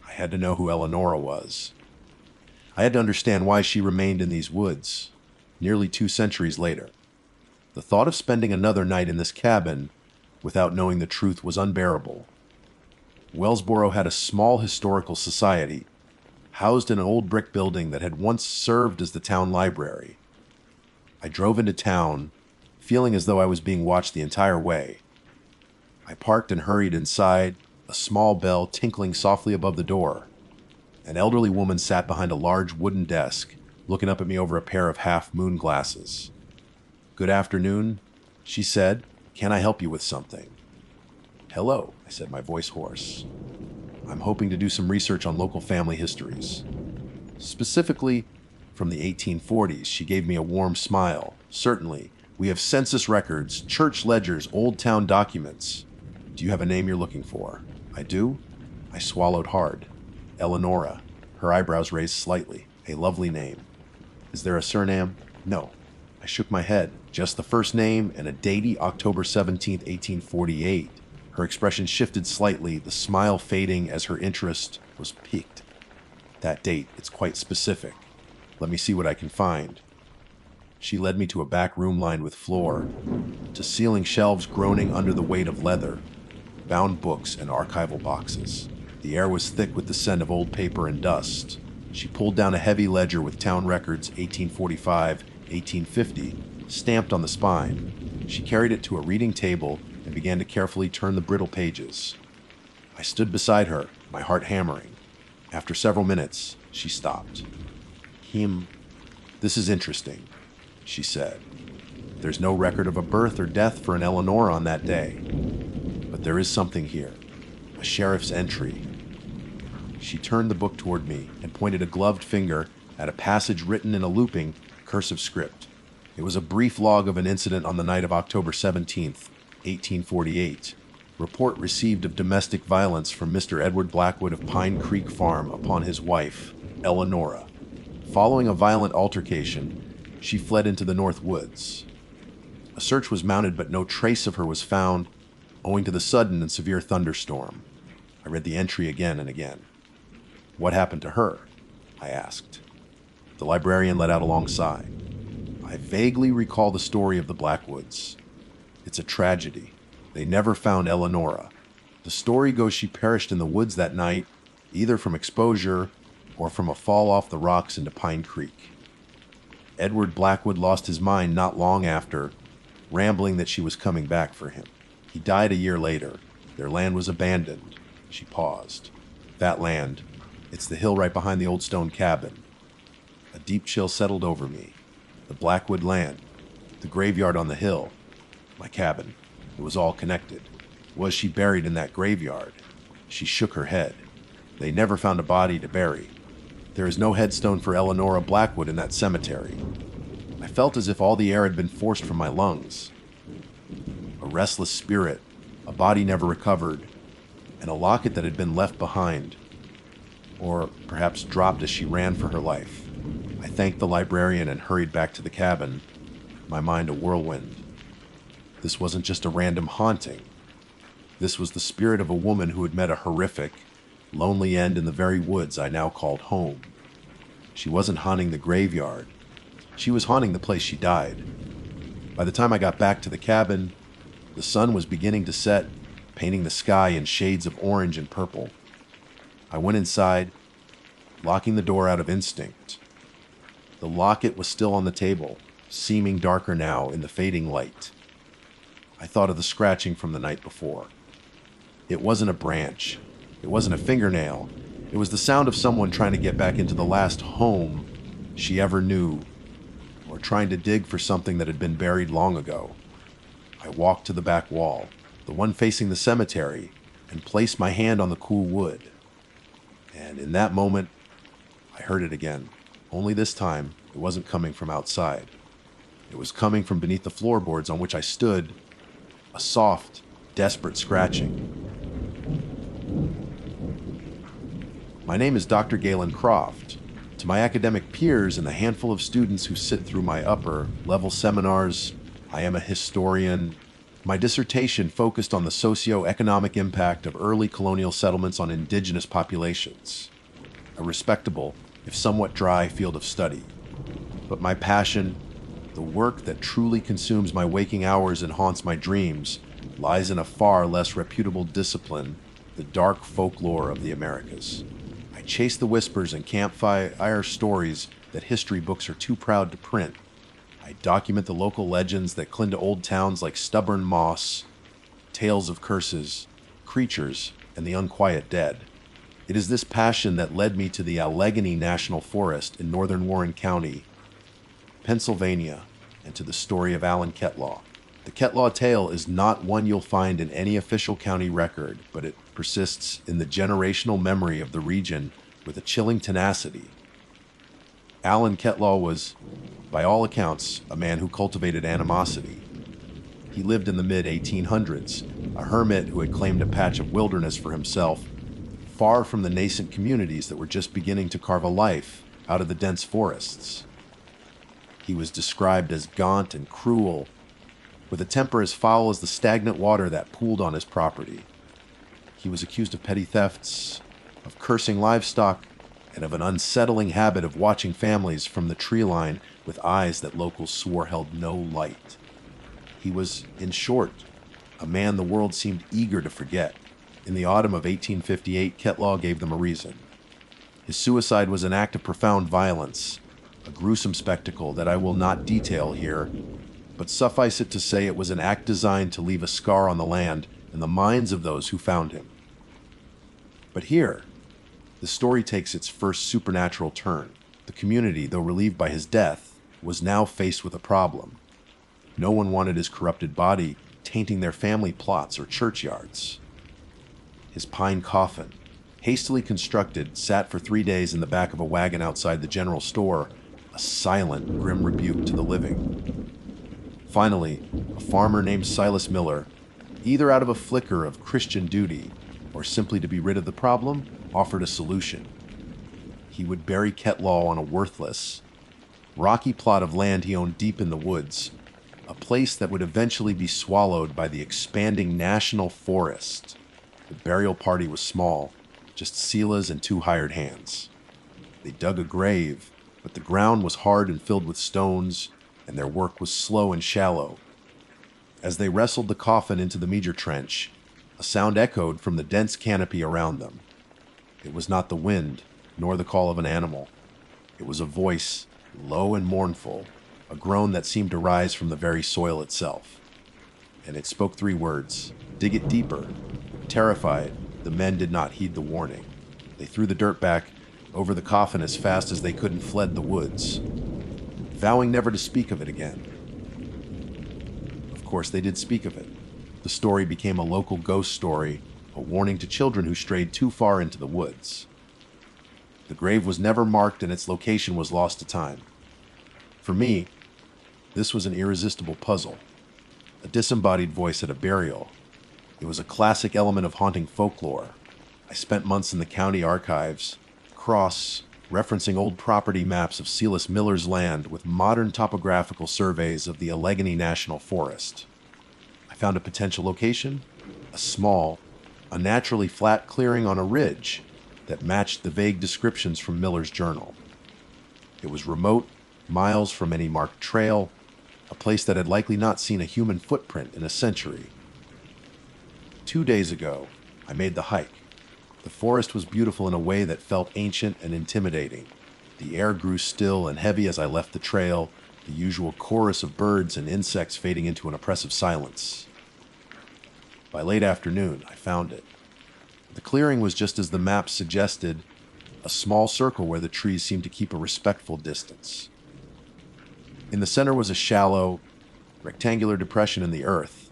I had to know who Eleonora was. I had to understand why she remained in these woods, nearly 2 centuries later. The thought of spending another night in this cabin without knowing the truth was unbearable. Wellsboro had a small historical society, housed in an old brick building that had once served as the town library. I drove into town, feeling as though I was being watched the entire way. I parked and hurried inside, a small bell tinkling softly above the door. An elderly woman sat behind a large wooden desk, looking up at me over a pair of half-moon glasses. "Good afternoon," she said. "Can I help you with something?" "Hello," I said, my voice hoarse. "I'm hoping to do some research on local family histories. Specifically, from the 1840s." She gave me a warm smile. "Certainly. We have census records, church ledgers, old town documents. Do you have a name you're looking for?" "I do." I swallowed hard. "Eleonora." Her eyebrows raised slightly. "A lovely name. Is there a surname?" "No." I shook my head. "Just the first name and a date, October 17th, 1848. Her expression shifted slightly, the smile fading as her interest was piqued. "That date, it's quite specific. Let me see what I can find." She led me to a back room lined with floor, to ceiling shelves groaning under the weight of leather, bound books and archival boxes. The air was thick with the scent of old paper and dust. She pulled down a heavy ledger with town records 1845, 1850, stamped on the spine. She carried it to a reading table and began to carefully turn the brittle pages. I stood beside her, my heart hammering. After several minutes, she stopped. "This is interesting," she said. "There's no record of a birth or death for an Eleanor on that day. But there is something here. A sheriff's entry." She turned the book toward me and pointed a gloved finger at a passage written in a looping, cursive script. It was a brief log of an incident on the night of October 17th, 1848. Report received of domestic violence from Mr. Edward Blackwood of Pine Creek Farm upon his wife, Eleonora. Following a violent altercation, she fled into the North Woods. A search was mounted, but no trace of her was found, owing to the sudden and severe thunderstorm. I read the entry again and again. "What happened to her?" I asked. The librarian let out a long sigh. "I vaguely recall the story of the Blackwoods. It's a tragedy. They never found Eleonora. The story goes she perished in the woods that night, either from exposure or from a fall off the rocks into Pine Creek. Edward Blackwood lost his mind not long after, rambling that she was coming back for him. He died a year later. Their land was abandoned." She paused. "That land, it's the hill right behind the old stone cabin." A deep chill settled over me. The Blackwood land, the graveyard on the hill, my cabin. It was all connected. Was she buried in that graveyard? She shook her head. "They never found a body to bury. There is no headstone for Eleonora Blackwood in that cemetery." I felt as if all the air had been forced from my lungs. A restless spirit, a body never recovered, and a locket that had been left behind, or perhaps dropped as she ran for her life. I thanked the librarian and hurried back to the cabin, my mind a whirlwind. This wasn't just a random haunting. This was the spirit of a woman who had met a horrific, lonely end in the very woods I now called home. She wasn't haunting the graveyard. She was haunting the place she died. By the time I got back to the cabin, the sun was beginning to set, painting the sky in shades of orange and purple. I went inside, locking the door out of instinct. The locket was still on the table, seeming darker now in the fading light. I thought of the scratching from the night before. It wasn't a branch. It wasn't a fingernail. It was the sound of someone trying to get back into the last home she ever knew, or trying to dig for something that had been buried long ago. I walked to the back wall, the one facing the cemetery, and placed my hand on the cool wood. And in that moment, I heard it again. Only this time, it wasn't coming from outside. It was coming from beneath the floorboards on which I stood, a soft, desperate scratching. My name is Dr. Galen Croft. To my academic peers and the handful of students who sit through my upper-level seminars, I am a historian. My dissertation focused on the socio-economic impact of early colonial settlements on indigenous populations. A respectable, if somewhat dry, field of study. But my passion, the work that truly consumes my waking hours and haunts my dreams, lies in a far less reputable discipline, the dark folklore of the Americas. I chase the whispers and campfire stories that history books are too proud to print. I document the local legends that cling to old towns like stubborn moss, tales of curses, creatures, and the unquiet dead. It is this passion that led me to the Allegheny National Forest in northern Warren County, Pennsylvania, and to the story of Alan Ketlaw. The Ketlaw tale is not one you'll find in any official county record, but it persists in the generational memory of the region with a chilling tenacity. Alan Ketlaw was, by all accounts, a man who cultivated animosity. He lived in the mid-1800s, a hermit who had claimed a patch of wilderness for himself, far from the nascent communities that were just beginning to carve a life out of the dense forests. He was described as gaunt and cruel, with a temper as foul as the stagnant water that pooled on his property. He was accused of petty thefts, of cursing livestock, and of an unsettling habit of watching families from the tree line with eyes that locals swore held no light. He was, in short, a man the world seemed eager to forget. In the autumn of 1858, Ketlaw gave them a reason. His suicide was an act of profound violence, a gruesome spectacle that I will not detail here, but suffice it to say it was an act designed to leave a scar on the land and the minds of those who found him. But here, the story takes its first supernatural turn. The community, though relieved by his death, was now faced with a problem. No one wanted his corrupted body tainting their family plots or churchyards. His pine coffin, hastily constructed, sat for 3 days in the back of a wagon outside the general store, a silent, grim rebuke to the living. Finally, a farmer named Silas Miller, either out of a flicker of Christian duty or simply to be rid of the problem, offered a solution. He would bury Ketlaw on a worthless, rocky plot of land he owned deep in the woods, a place that would eventually be swallowed by the expanding national forest. The burial party was small, just Sela's and 2 hired hands. They dug a grave, but the ground was hard and filled with stones, and their work was slow and shallow. As they wrestled the coffin into the meager trench, a sound echoed from the dense canopy around them. It was not the wind, nor the call of an animal. It was a voice, low and mournful, a groan that seemed to rise from the very soil itself. And it spoke 3 words, "Dig it deeper." Terrified, the men did not heed the warning. They threw the dirt back over the coffin as fast as they could and fled the woods, vowing never to speak of it again. Of course, they did speak of it. The story became a local ghost story, a warning to children who strayed too far into the woods. The grave was never marked and its location was lost to time. For me, this was an irresistible puzzle, a disembodied voice at a burial. It was a classic element of haunting folklore. I spent months in the county archives, cross referencing old property maps of Silas Miller's land with modern topographical surveys of the Allegheny National Forest. I found a potential location, a small, unnaturally flat clearing on a ridge that matched the vague descriptions from Miller's journal. It was remote, miles from any marked trail, a place that had likely not seen a human footprint in a century. 2 days ago, I made the hike. The forest was beautiful in a way that felt ancient and intimidating. The air grew still and heavy as I left the trail, the usual chorus of birds and insects fading into an oppressive silence. By late afternoon, I found it. The clearing was just as the map suggested, a small circle where the trees seemed to keep a respectful distance. In the center was a shallow, rectangular depression in the earth,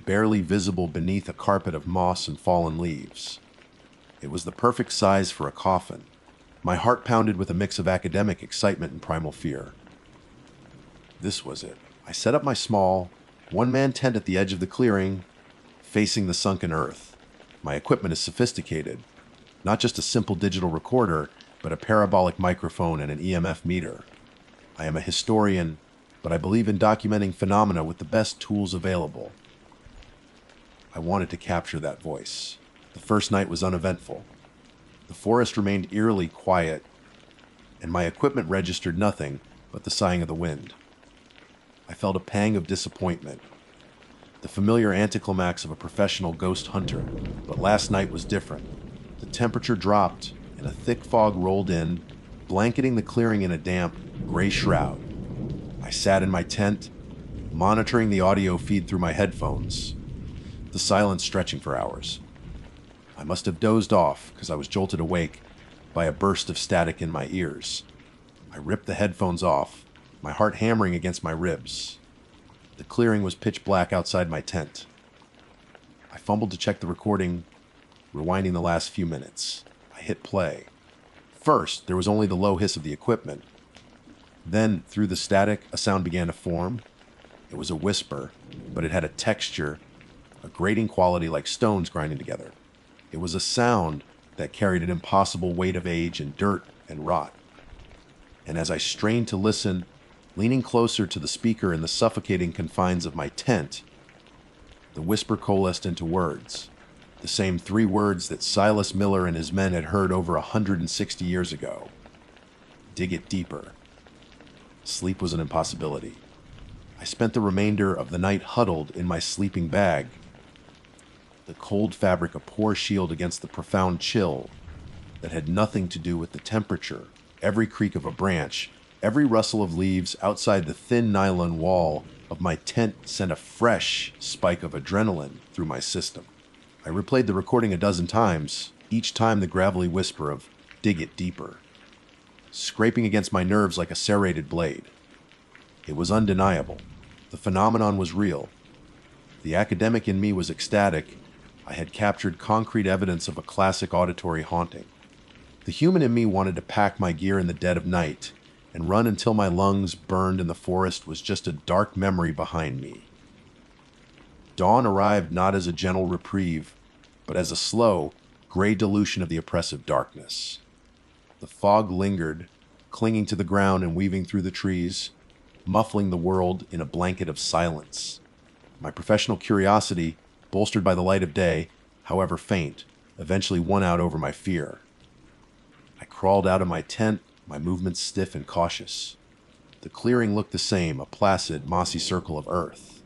barely visible beneath a carpet of moss and fallen leaves. It was the perfect size for a coffin. My heart pounded with a mix of academic excitement and primal fear. This was it. I set up my small, one-man tent at the edge of the clearing, facing the sunken earth. My equipment is sophisticated. Not just a simple digital recorder, but a parabolic microphone and an EMF meter. I am a historian, but I believe in documenting phenomena with the best tools available. I wanted to capture that voice. The first night was uneventful. The forest remained eerily quiet, and my equipment registered nothing but the sighing of the wind. I felt a pang of disappointment, the familiar anticlimax of a professional ghost hunter, but last night was different. The temperature dropped, and a thick fog rolled in, blanketing the clearing in a damp, gray shroud. I sat in my tent, monitoring the audio feed through my headphones, the silence stretching for hours. I must have dozed off because I was jolted awake by a burst of static in my ears. I ripped the headphones off, my heart hammering against my ribs. The clearing was pitch black outside my tent. I fumbled to check the recording, rewinding the last few minutes. I hit play. First, there was only the low hiss of the equipment. Then, through the static, a sound began to form. It was a whisper, but it had a texture, a grating quality like stones grinding together. It was a sound that carried an impossible weight of age and dirt and rot. And as I strained to listen, leaning closer to the speaker in the suffocating confines of my tent, the whisper coalesced into words, the same 3 words that Silas Miller and his men had heard over 160 years ago. Dig it deeper. Sleep was an impossibility. I spent the remainder of the night huddled in my sleeping bag, the cold fabric a poor shield against the profound chill that had nothing to do with the temperature. Every creak of a branch, every rustle of leaves outside the thin nylon wall of my tent sent a fresh spike of adrenaline through my system. I replayed the recording a dozen times, each time the gravelly whisper of "dig it deeper," scraping against my nerves like a serrated blade. It was undeniable. The phenomenon was real. The academic in me was ecstatic. I had captured concrete evidence of a classic auditory haunting. The human in me wanted to pack my gear in the dead of night and run until my lungs burned and the forest was just a dark memory behind me. Dawn arrived not as a gentle reprieve, but as a slow, gray dilution of the oppressive darkness. The fog lingered, clinging to the ground and weaving through the trees, muffling the world in a blanket of silence. My professional curiosity, bolstered by the light of day, however faint, eventually won out over my fear. I crawled out of my tent, my movements stiff and cautious. The clearing looked the same, a placid, mossy circle of earth.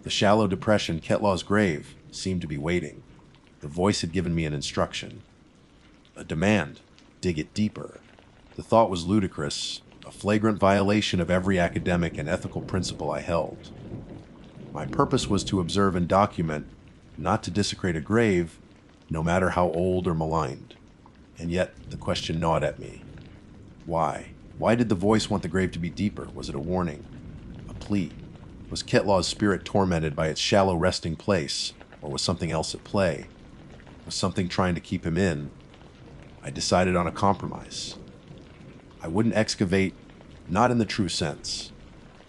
The shallow depression, Ketlaw's grave, seemed to be waiting. The voice had given me an instruction. A demand. Dig it deeper. The thought was ludicrous, a flagrant violation of every academic and ethical principle I held. My purpose was to observe and document, not to desecrate a grave, no matter how old or maligned. And yet, the question gnawed at me. Why? Why did the voice want the grave to be deeper? Was it a warning? A plea? Was Ketlaw's spirit tormented by its shallow resting place, or was something else at play? Was something trying to keep him in? I decided on a compromise. I wouldn't excavate, not in the true sense,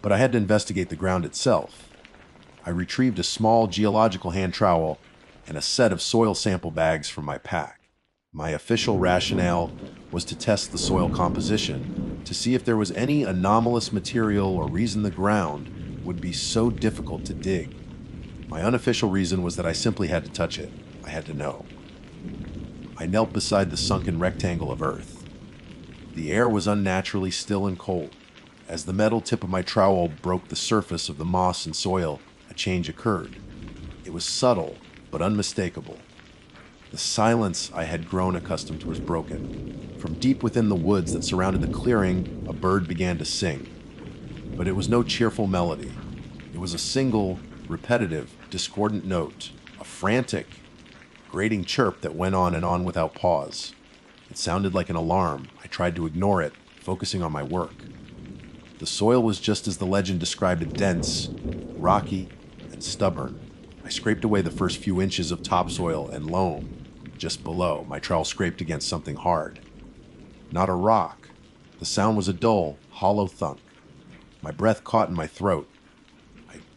but I had to investigate the ground itself. I retrieved a small geological hand trowel and a set of soil sample bags from my pack. My official rationale was to test the soil composition, to see if there was any anomalous material or reason the ground would be so difficult to dig. My unofficial reason was that I simply had to touch it. I had to know. I knelt beside the sunken rectangle of earth. The air was unnaturally still and cold. As the metal tip of my trowel broke the surface of the moss and soil, a change occurred. It was subtle, but unmistakable. The silence I had grown accustomed to was broken. From deep within the woods that surrounded the clearing, a bird began to sing. But it was no cheerful melody. It was a single, repetitive, discordant note, a frantic, grating chirp that went on and on without pause. It sounded like an alarm. I tried to ignore it, focusing on my work. The soil was just as the legend described it, dense, rocky, and stubborn. I scraped away the first few inches of topsoil and loam. Just below, my trowel scraped against something hard. Not a rock. The sound was a dull, hollow thunk. My breath caught in my throat.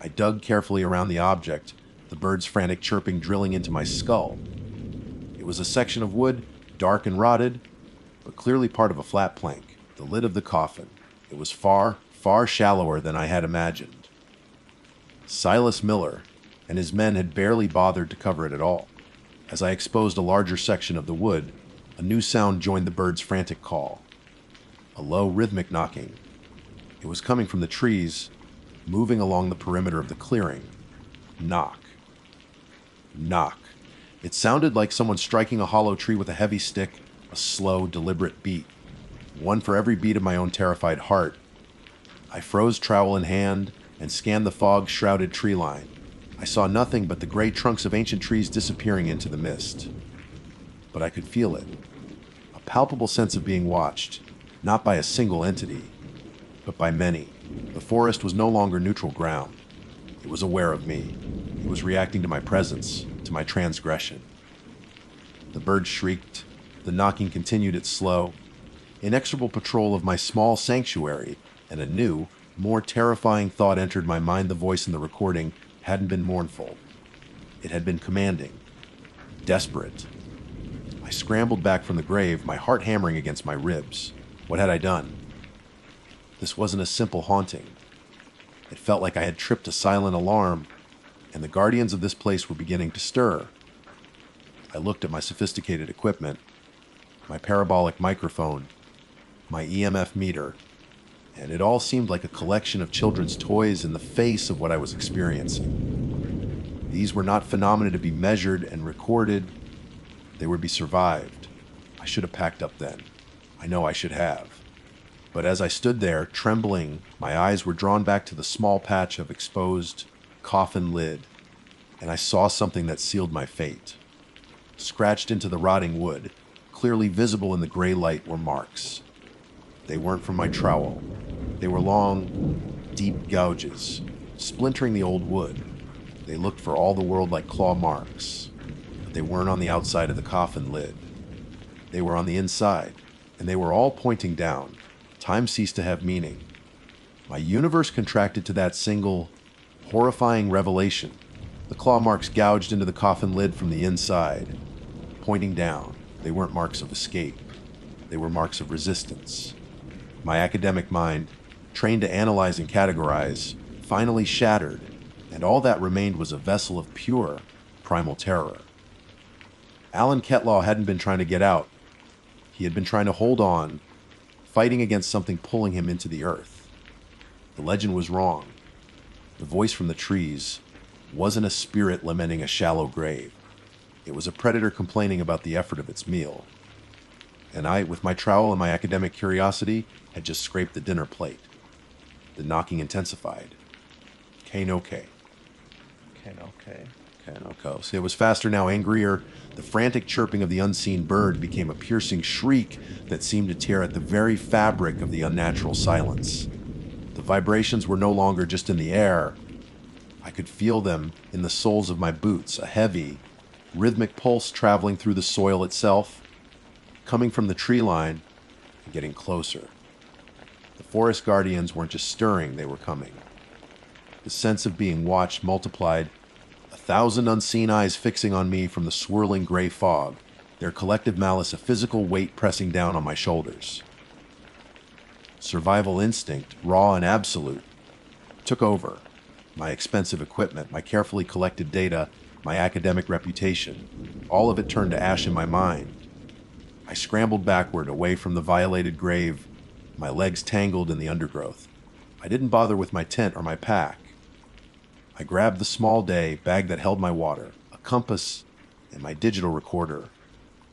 I dug carefully around the object, the bird's frantic chirping drilling into my skull. It was a section of wood, dark and rotted, but clearly part of a flat plank, the lid of the coffin. It was far, far shallower than I had imagined. Silas Miller and his men had barely bothered to cover it at all. As I exposed a larger section of the wood, a new sound joined the bird's frantic call. A low, rhythmic knocking. It was coming from the trees, moving along the perimeter of the clearing. Knock. Knock. It sounded like someone striking a hollow tree with a heavy stick, a slow, deliberate beat. One for every beat of my own terrified heart. I froze trowel in hand and scanned the fog-shrouded tree line. I saw nothing but the gray trunks of ancient trees disappearing into the mist. But I could feel it. A palpable sense of being watched, not by a single entity, but by many. The forest was no longer neutral ground. It was aware of me. It was reacting to my presence, to my transgression. The bird shrieked. The knocking continued its slow, inexorable patrol of my small sanctuary, and a new, more terrifying thought entered my mind. The voice in the recording hadn't been mournful. It had been commanding, desperate. I scrambled back from the grave, my heart hammering against my ribs. What had I done? This wasn't a simple haunting. It felt like I had tripped a silent alarm, and the guardians of this place were beginning to stir. I looked at my sophisticated equipment, my parabolic microphone, my EMF meter, and it all seemed like a collection of children's toys in the face of what I was experiencing. These were not phenomena to be measured and recorded. They were to be survived. I should have packed up then. I know I should have. But as I stood there, trembling, my eyes were drawn back to the small patch of exposed coffin lid, and I saw something that sealed my fate. Scratched into the rotting wood, clearly visible in the gray light, were marks. They weren't from my trowel. They were long, deep gouges, splintering the old wood. They looked for all the world like claw marks, but they weren't on the outside of the coffin lid. They were on the inside, and they were all pointing down. Time ceased to have meaning. My universe contracted to that single, horrifying revelation. The claw marks gouged into the coffin lid from the inside, pointing down. They weren't marks of escape. They were marks of resistance. My academic mind, trained to analyze and categorize, finally shattered, and all that remained was a vessel of pure, primal terror. Alan Ketlaw hadn't been trying to get out. He had been trying to hold on, fighting against something pulling him into the earth. The legend was wrong. The voice from the trees wasn't a spirit lamenting a shallow grave. It was a predator complaining about the effort of its meal. And I, with my trowel and my academic curiosity, had just scraped the dinner plate. The knocking intensified. K-no-K. K-no-K. K-no-ko. So it was faster now, angrier. The frantic chirping of the unseen bird became a piercing shriek that seemed to tear at the very fabric of the unnatural silence. The vibrations were no longer just in the air. I could feel them in the soles of my boots, a heavy, rhythmic pulse traveling through the soil itself, coming from the tree line and getting closer. The forest guardians weren't just stirring, they were coming. The sense of being watched multiplied, 1,000 unseen eyes fixing on me from the swirling gray fog. their collective malice a physical weight pressing down on my shoulders. Survival instinct, raw and absolute, took over. My expensive equipment, my carefully collected data, my academic reputation, all of it turned to ash in my mind. I scrambled backward, away from the violated grave, my legs tangled in the undergrowth. I didn't bother with my tent or my pack. I grabbed the small bag that held my water, a compass, and my digital recorder,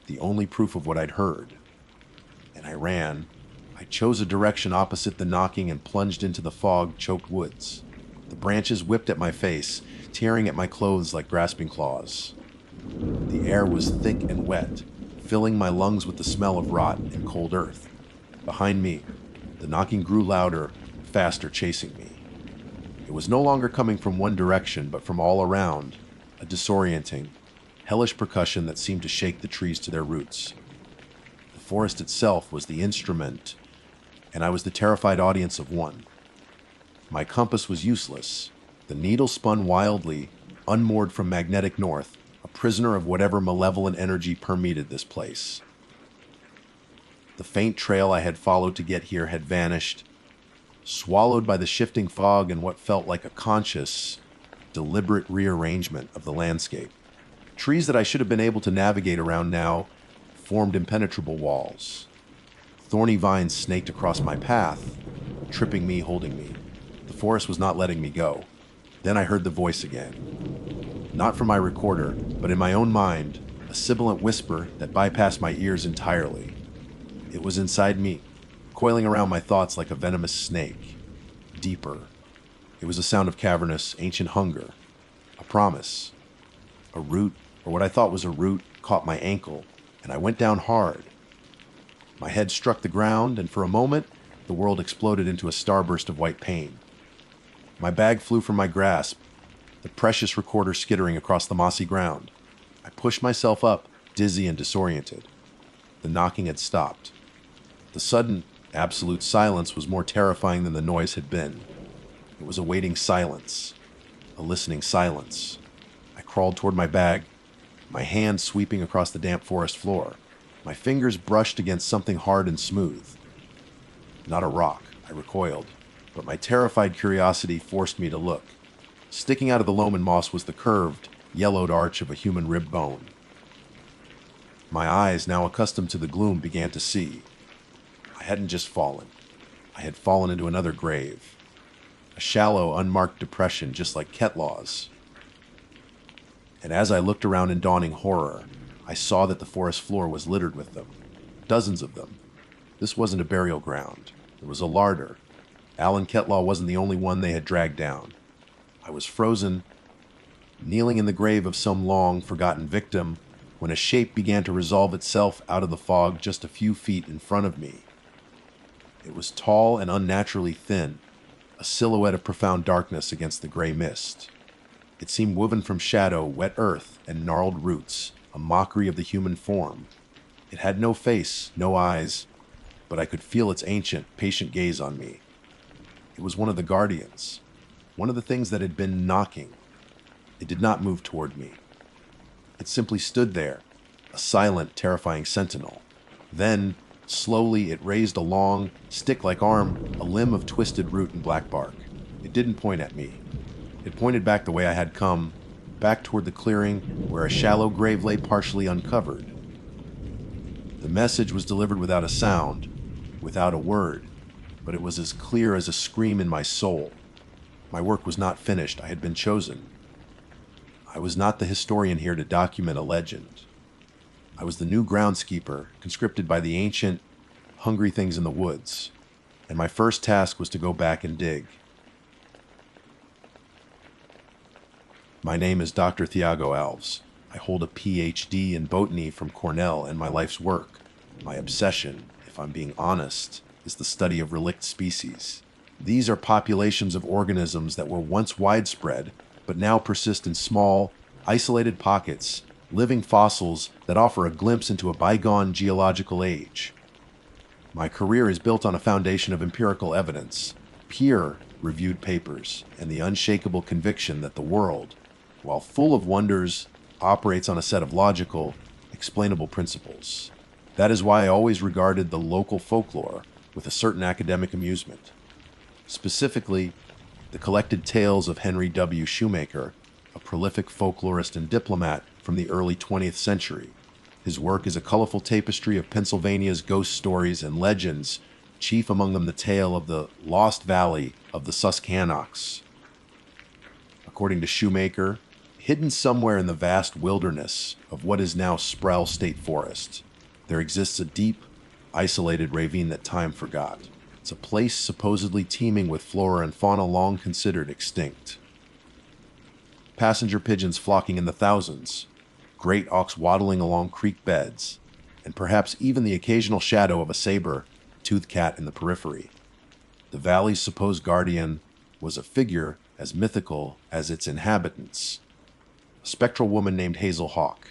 the only proof of what I'd heard. And I ran. I chose a direction opposite the knocking and plunged into the fog-choked woods. The branches whipped at my face, tearing at my clothes like grasping claws. The air was thick and wet, filling my lungs with the smell of rot and cold earth. Behind me, the knocking grew louder, faster, chasing me. It was no longer coming from one direction, but from all around, a disorienting, hellish percussion that seemed to shake the trees to their roots. The forest itself was the instrument, and I was the terrified audience of one. My compass was useless. The needle spun wildly, unmoored from magnetic north, a prisoner of whatever malevolent energy permeated this place. The faint trail I had followed to get here had vanished, swallowed by the shifting fog and what felt like a conscious, deliberate rearrangement of the landscape. Trees that I should have been able to navigate around now formed impenetrable walls. Thorny vines snaked across my path, tripping me, holding me. The forest was not letting me go. Then I heard the voice again. Not from my recorder, but in my own mind, a sibilant whisper that bypassed my ears entirely. It was inside me, coiling around my thoughts like a venomous snake. Deeper. It was a sound of cavernous, ancient hunger. A promise. A root, or what I thought was a root, caught my ankle, and I went down hard. My head struck the ground, and for a moment, the world exploded into a starburst of white pain. My bag flew from my grasp, the precious recorder skittering across the mossy ground. I pushed myself up, dizzy and disoriented. The knocking had stopped. The sudden, absolute silence was more terrifying than the noise had been. It was a waiting silence, a listening silence. I crawled toward my bag, my hand sweeping across the damp forest floor. My fingers brushed against something hard and smooth. Not a rock, I recoiled, but my terrified curiosity forced me to look. Sticking out of the loam and moss was the curved, yellowed arch of a human rib bone. My eyes, now accustomed to the gloom, began to see. I hadn't just fallen. I had fallen into another grave. A shallow, unmarked depression, just like Ketlaw's. And as I looked around in dawning horror, I saw that the forest floor was littered with them. Dozens of them. This wasn't a burial ground. It was a larder. Alan Ketlaw wasn't the only one they had dragged down. I was frozen, kneeling in the grave of some long-forgotten victim, when a shape began to resolve itself out of the fog just a few feet in front of me. It was tall and unnaturally thin, a silhouette of profound darkness against the gray mist. It seemed woven from shadow, wet earth, and gnarled roots, a mockery of the human form. It had no face, no eyes, but I could feel its ancient, patient gaze on me. It was one of the guardians, one of the things that had been knocking. It did not move toward me. It simply stood there, a silent, terrifying sentinel. Then, slowly, it raised a long, stick-like arm, a limb of twisted root and black bark. It didn't point at me. It pointed back the way I had come, back toward the clearing where a shallow grave lay partially uncovered. The message was delivered without a sound, without a word, but it was as clear as a scream in my soul. My work was not finished. I had been chosen. I was not the historian here to document a legend. I was the new groundskeeper, conscripted by the ancient, hungry things in the woods, and my first task was to go back and dig. My name is Dr. Thiago Alves. I hold a PhD in botany from Cornell, and my life's work, my obsession, if I'm being honest, is the study of relict species. These are populations of organisms that were once widespread, but now persist in small, isolated pockets, living fossils that offer a glimpse into a bygone geological age. My career is built on a foundation of empirical evidence, peer-reviewed papers, and the unshakable conviction that the world, while full of wonders, operates on a set of logical, explainable principles. That is why I always regarded the local folklore with a certain academic amusement. Specifically, the collected tales of Henry W. Shoemaker, a prolific folklorist and diplomat from the early 20th century. His work is a colorful tapestry of Pennsylvania's ghost stories and legends, chief among them the tale of the Lost Valley of the Susquehannocks. According to Shoemaker, hidden somewhere in the vast wilderness of what is now Sproul State Forest, there exists a deep, isolated ravine that time forgot. It's a place supposedly teeming with flora and fauna long considered extinct. Passenger pigeons flocking in the thousands, great auks waddling along creek beds, and perhaps even the occasional shadow of a saber-toothed cat in the periphery. The valley's supposed guardian was a figure as mythical as its inhabitants, a spectral woman named Hazel Hawk.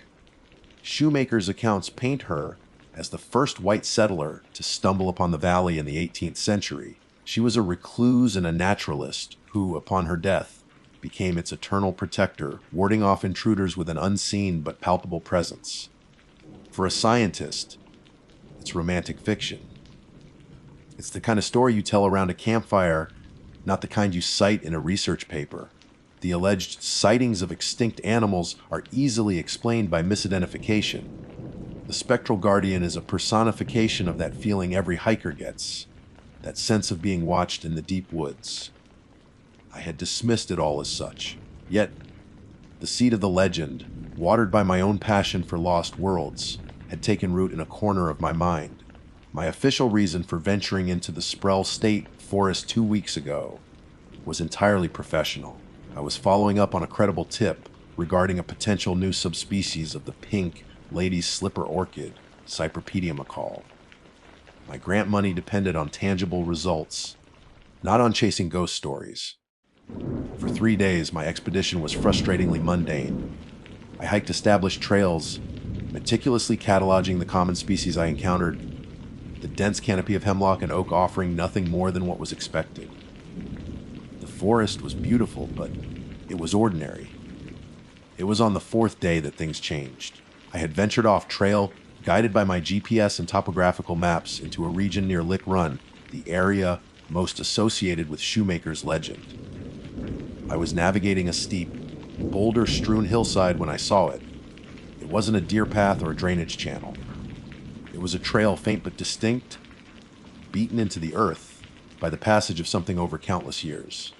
Shoemaker's accounts paint her as the first white settler to stumble upon the valley in the 18th century. She was a recluse and a naturalist who, upon her death, became its eternal protector, warding off intruders with an unseen but palpable presence. For a scientist, it's romantic fiction. It's the kind of story you tell around a campfire, not the kind you cite in a research paper. The alleged sightings of extinct animals are easily explained by misidentification. The spectral guardian is a personification of that feeling every hiker gets, that sense of being watched in the deep woods. I had dismissed it all as such, yet the seed of the legend, watered by my own passion for lost worlds, had taken root in a corner of my mind. My official reason for venturing into the Sproul State Forest 2 weeks ago was entirely professional. I was following up on a credible tip regarding a potential new subspecies of the pink lady's slipper orchid, Cypripedium McCall. My grant money depended on tangible results, not on chasing ghost stories. For 3 days, my expedition was frustratingly mundane. I hiked established trails, meticulously cataloging the common species I encountered, the dense canopy of hemlock and oak offering nothing more than what was expected. The forest was beautiful, but it was ordinary. It was on the 4th day that things changed. I had ventured off trail, guided by my GPS and topographical maps, into a region near Lick Run, the area most associated with Shoemaker's legend. I was navigating a steep, boulder-strewn hillside when I saw it. It wasn't a deer path or a drainage channel. It was a trail faint but distinct, beaten into the earth by the passage of something over countless years.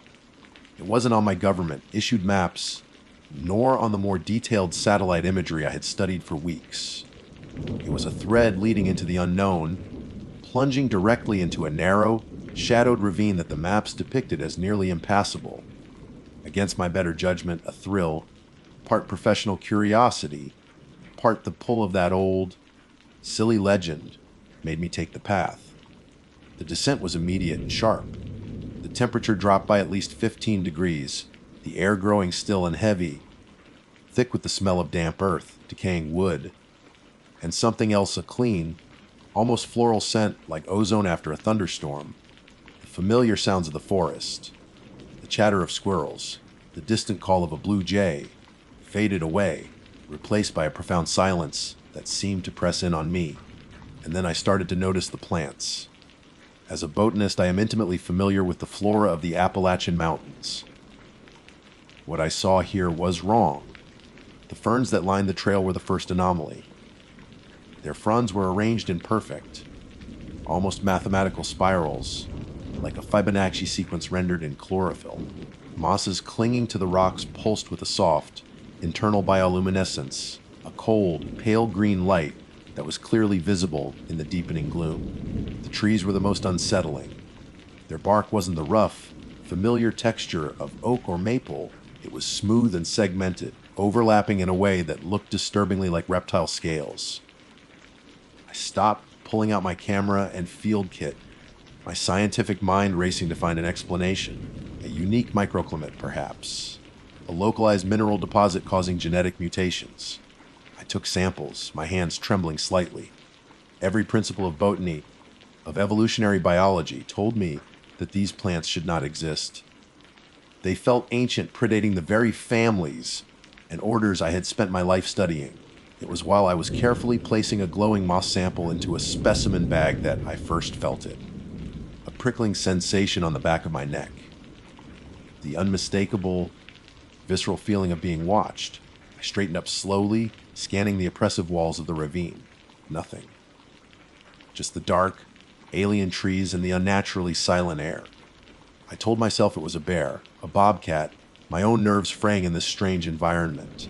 It wasn't on my government-issued maps, nor on the more detailed satellite imagery I had studied for weeks. It was a thread leading into the unknown, plunging directly into a narrow, shadowed ravine that the maps depicted as nearly impassable. Against my better judgment, a thrill, part professional curiosity, part the pull of that old, silly legend, made me take the path. The descent was immediate and sharp. The temperature dropped by at least 15 degrees, the air growing still and heavy, thick with the smell of damp earth, decaying wood, and something else, a clean, almost floral scent like ozone after a thunderstorm. The familiar sounds of the forest, the chatter of squirrels, the distant call of a blue jay, faded away, replaced by a profound silence that seemed to press in on me. And then I started to notice the plants. As a botanist, I am intimately familiar with the flora of the Appalachian Mountains. What I saw here was wrong. The ferns that lined the trail were the first anomaly. Their fronds were arranged in perfect, almost mathematical spirals, like a Fibonacci sequence rendered in chlorophyll. Mosses clinging to the rocks pulsed with a soft, internal bioluminescence, a cold, pale green light that was clearly visible in the deepening gloom. The trees were the most unsettling. Their bark wasn't the rough, familiar texture of oak or maple. It was smooth and segmented, overlapping in a way that looked disturbingly like reptile scales. I stopped, pulling out my camera and field kit, my scientific mind racing to find an explanation. A unique microclimate, perhaps. A localized mineral deposit causing genetic mutations. I took samples, my hands trembling slightly. Every principle of botany, of evolutionary biology, told me that these plants should not exist. They felt ancient, predating the very families and orders I had spent my life studying. It was while I was carefully placing a glowing moss sample into a specimen bag that I first felt it. A prickling sensation on the back of my neck. The unmistakable, visceral feeling of being watched. I straightened up slowly, scanning the oppressive walls of the ravine. Nothing. Just the dark, alien trees and the unnaturally silent air. I told myself it was a bear, a bobcat, my own nerves fraying in this strange environment.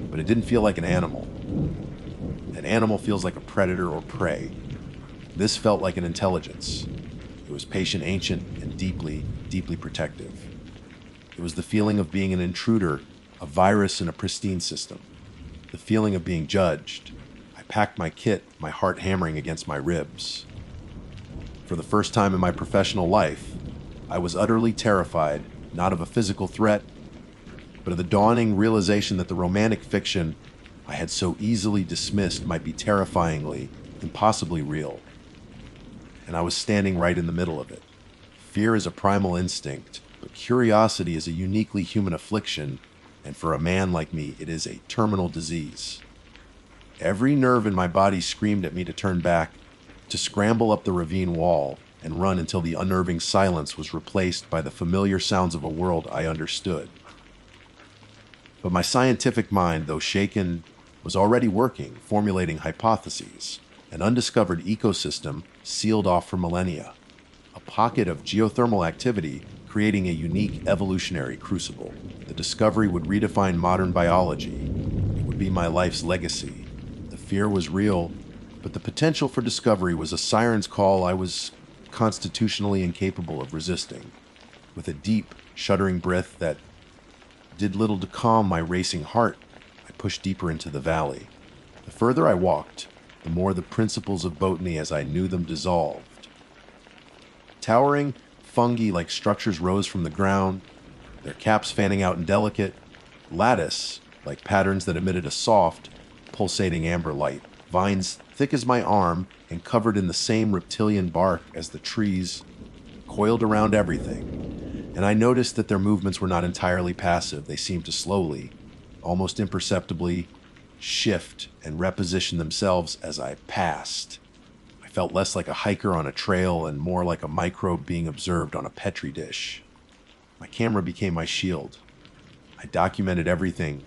But it didn't feel like an animal. An animal feels like a predator or prey. This felt like an intelligence. It was patient, ancient, and deeply, deeply protective. It was the feeling of being an intruder, a virus in a pristine system. The feeling of being judged. I packed my kit, my heart hammering against my ribs. For the first time in my professional life, I was utterly terrified, not of a physical threat, but of the dawning realization that the romantic fiction I had so easily dismissed might be terrifyingly, impossibly real. And I was standing right in the middle of it. Fear is a primal instinct, but curiosity is a uniquely human affliction, and for a man like me, it is a terminal disease. Every nerve in my body screamed at me to turn back, to scramble up the ravine wall and run until the unnerving silence was replaced by the familiar sounds of a world I understood. But my scientific mind, though shaken, was already working, formulating hypotheses, an undiscovered ecosystem sealed off for millennia, a pocket of geothermal activity creating a unique evolutionary crucible. The discovery would redefine modern biology. It would be my life's legacy. The fear was real, but the potential for discovery was a siren's call I was constitutionally incapable of resisting. With a deep, shuddering breath that did little to calm my racing heart, I pushed deeper into the valley. The further I walked, the more the principles of botany as I knew them dissolved. Towering, fungi-like structures rose from the ground, their caps fanning out in delicate, lattice-like patterns that emitted a soft, pulsating amber light. Vines thick as my arm and covered in the same reptilian bark as the trees coiled around everything, and I noticed that their movements were not entirely passive. They seemed to slowly, almost imperceptibly, shift and reposition themselves as I passed. I felt less like a hiker on a trail and more like a microbe being observed on a petri dish. My camera became my shield. I documented everything,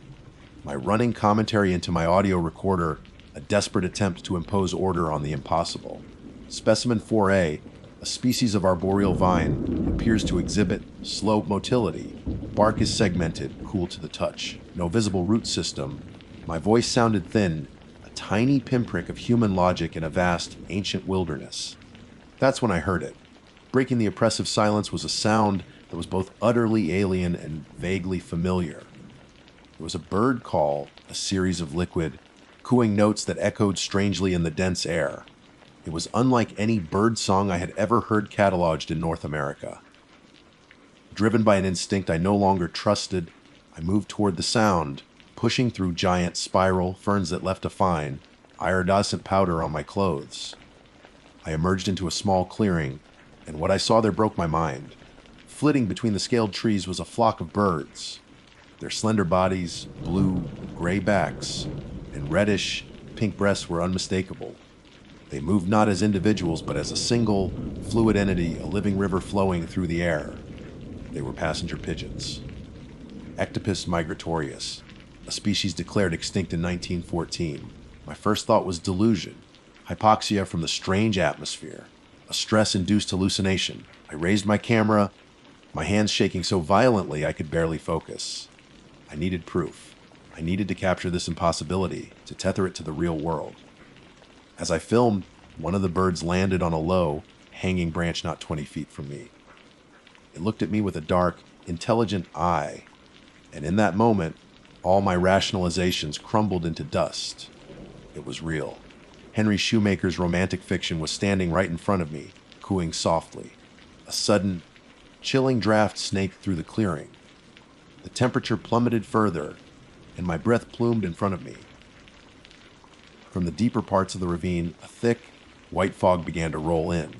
my running commentary into my audio recorder, a desperate attempt to impose order on the impossible. Specimen 4A, a species of arboreal vine, appears to exhibit slow motility. Bark is segmented, cool to the touch. No visible root system. My voice sounded thin, a tiny pinprick of human logic in a vast, ancient wilderness. That's when I heard it. Breaking the oppressive silence was a sound that was both utterly alien and vaguely familiar. It was a bird call, a series of liquid, cooing notes that echoed strangely in the dense air. It was unlike any bird song I had ever heard cataloged in North America. Driven by an instinct I no longer trusted, I moved toward the sound, pushing through giant spiral ferns that left a fine, iridescent powder on my clothes. I emerged into a small clearing, and what I saw there broke my mind. Flitting between the scaled trees was a flock of birds. Their slender bodies, blue, gray backs, and reddish, pink breasts were unmistakable. They moved not as individuals, but as a single, fluid entity, a living river flowing through the air. They were passenger pigeons. Ectopus migratorius, a species declared extinct in 1914. My first thought was delusion, hypoxia from the strange atmosphere, a stress-induced hallucination. I raised my camera, my hands shaking so violently I could barely focus. I needed proof. I needed to capture this impossibility, to tether it to the real world. As I filmed, one of the birds landed on a low, hanging branch not 20 feet from me. It looked at me with a dark, intelligent eye, and in that moment, all my rationalizations crumbled into dust. It was real. Henry Shoemaker's romantic fiction was standing right in front of me, cooing softly. A sudden, chilling draft snaked through the clearing. The temperature plummeted further, and my breath plumed in front of me. From the deeper parts of the ravine, a thick, white fog began to roll in.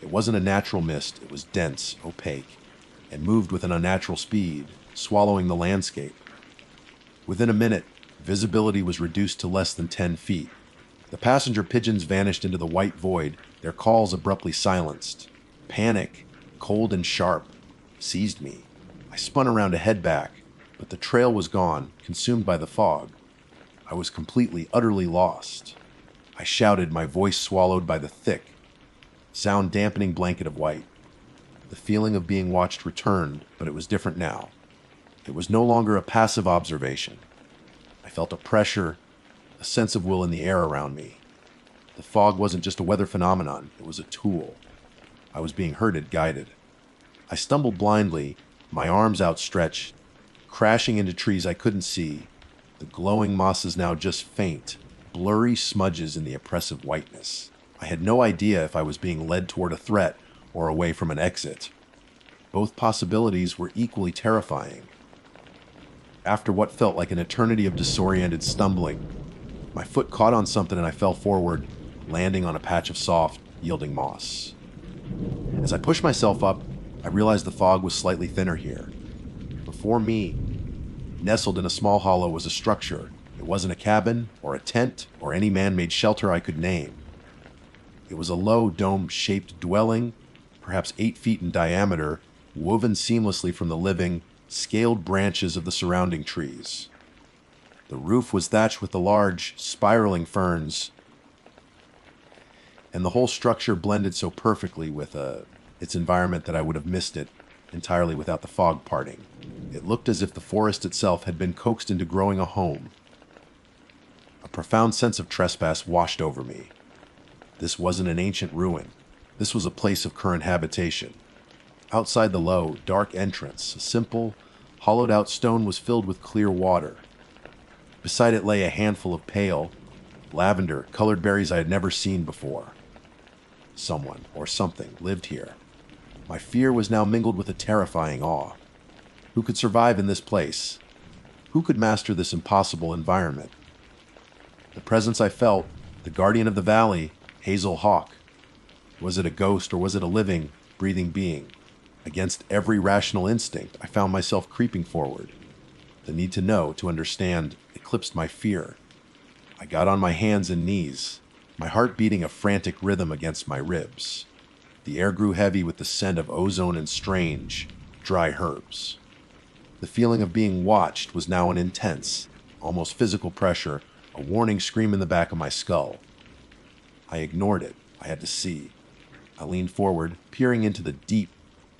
It wasn't a natural mist, it was dense, opaque, and moved with an unnatural speed, swallowing the landscape. Within a minute, Visibility was reduced to less than 10 feet. The passenger pigeons vanished into the white void, their calls abruptly silenced. Panic, cold and sharp, seized me. I spun around to head back, but the trail was gone, consumed by the fog. I was completely, utterly lost. I shouted, my voice swallowed by the thick, sound-dampening blanket of white. The feeling of being watched returned, but it was different now. It was no longer a passive observation. I felt a pressure, a sense of will in the air around me. The fog wasn't just a weather phenomenon, it was a tool. I was being herded, guided. I stumbled blindly, my arms outstretched, crashing into trees I couldn't see, the glowing mosses now just faint, blurry smudges in the oppressive whiteness. I had no idea if I was being led toward a threat or away from an exit. Both possibilities were equally terrifying. After what felt like an eternity of disoriented stumbling, my foot caught on something and I fell forward, landing on a patch of soft, yielding moss. As I pushed myself up, I realized the fog was slightly thinner here. Before me, nestled in a small hollow, was a structure. It wasn't a cabin, or a tent, or any man-made shelter I could name. It was a low, dome-shaped dwelling, perhaps 8 feet in diameter, woven seamlessly from the living, scaled branches of the surrounding trees. The roof was thatched with the large, spiraling ferns, and the whole structure blended so perfectly with its environment that I would have missed it entirely without the fog parting. It looked as if the forest itself had been coaxed into growing a home. A profound sense of trespass washed over me. This wasn't an ancient ruin. This was a place of current habitation. Outside the low, dark entrance, a simple, hollowed-out stone was filled with clear water. Beside it lay a handful of pale, lavender-colored berries I had never seen before. Someone, or something, lived here. My fear was now mingled with a terrifying awe. Who could survive in this place? Who could master this impossible environment? The presence I felt, the guardian of the valley, Hazel Hawk. Was it a ghost or was it a living, breathing being? Against every rational instinct, I found myself creeping forward. The need to know, to understand, eclipsed my fear. I got on my hands and knees, my heart beating a frantic rhythm against my ribs. The air grew heavy with the scent of ozone and strange, dry herbs. The feeling of being watched was now an intense, almost physical pressure, a warning scream in the back of my skull. I ignored it. I had to see. I leaned forward, peering into the deep,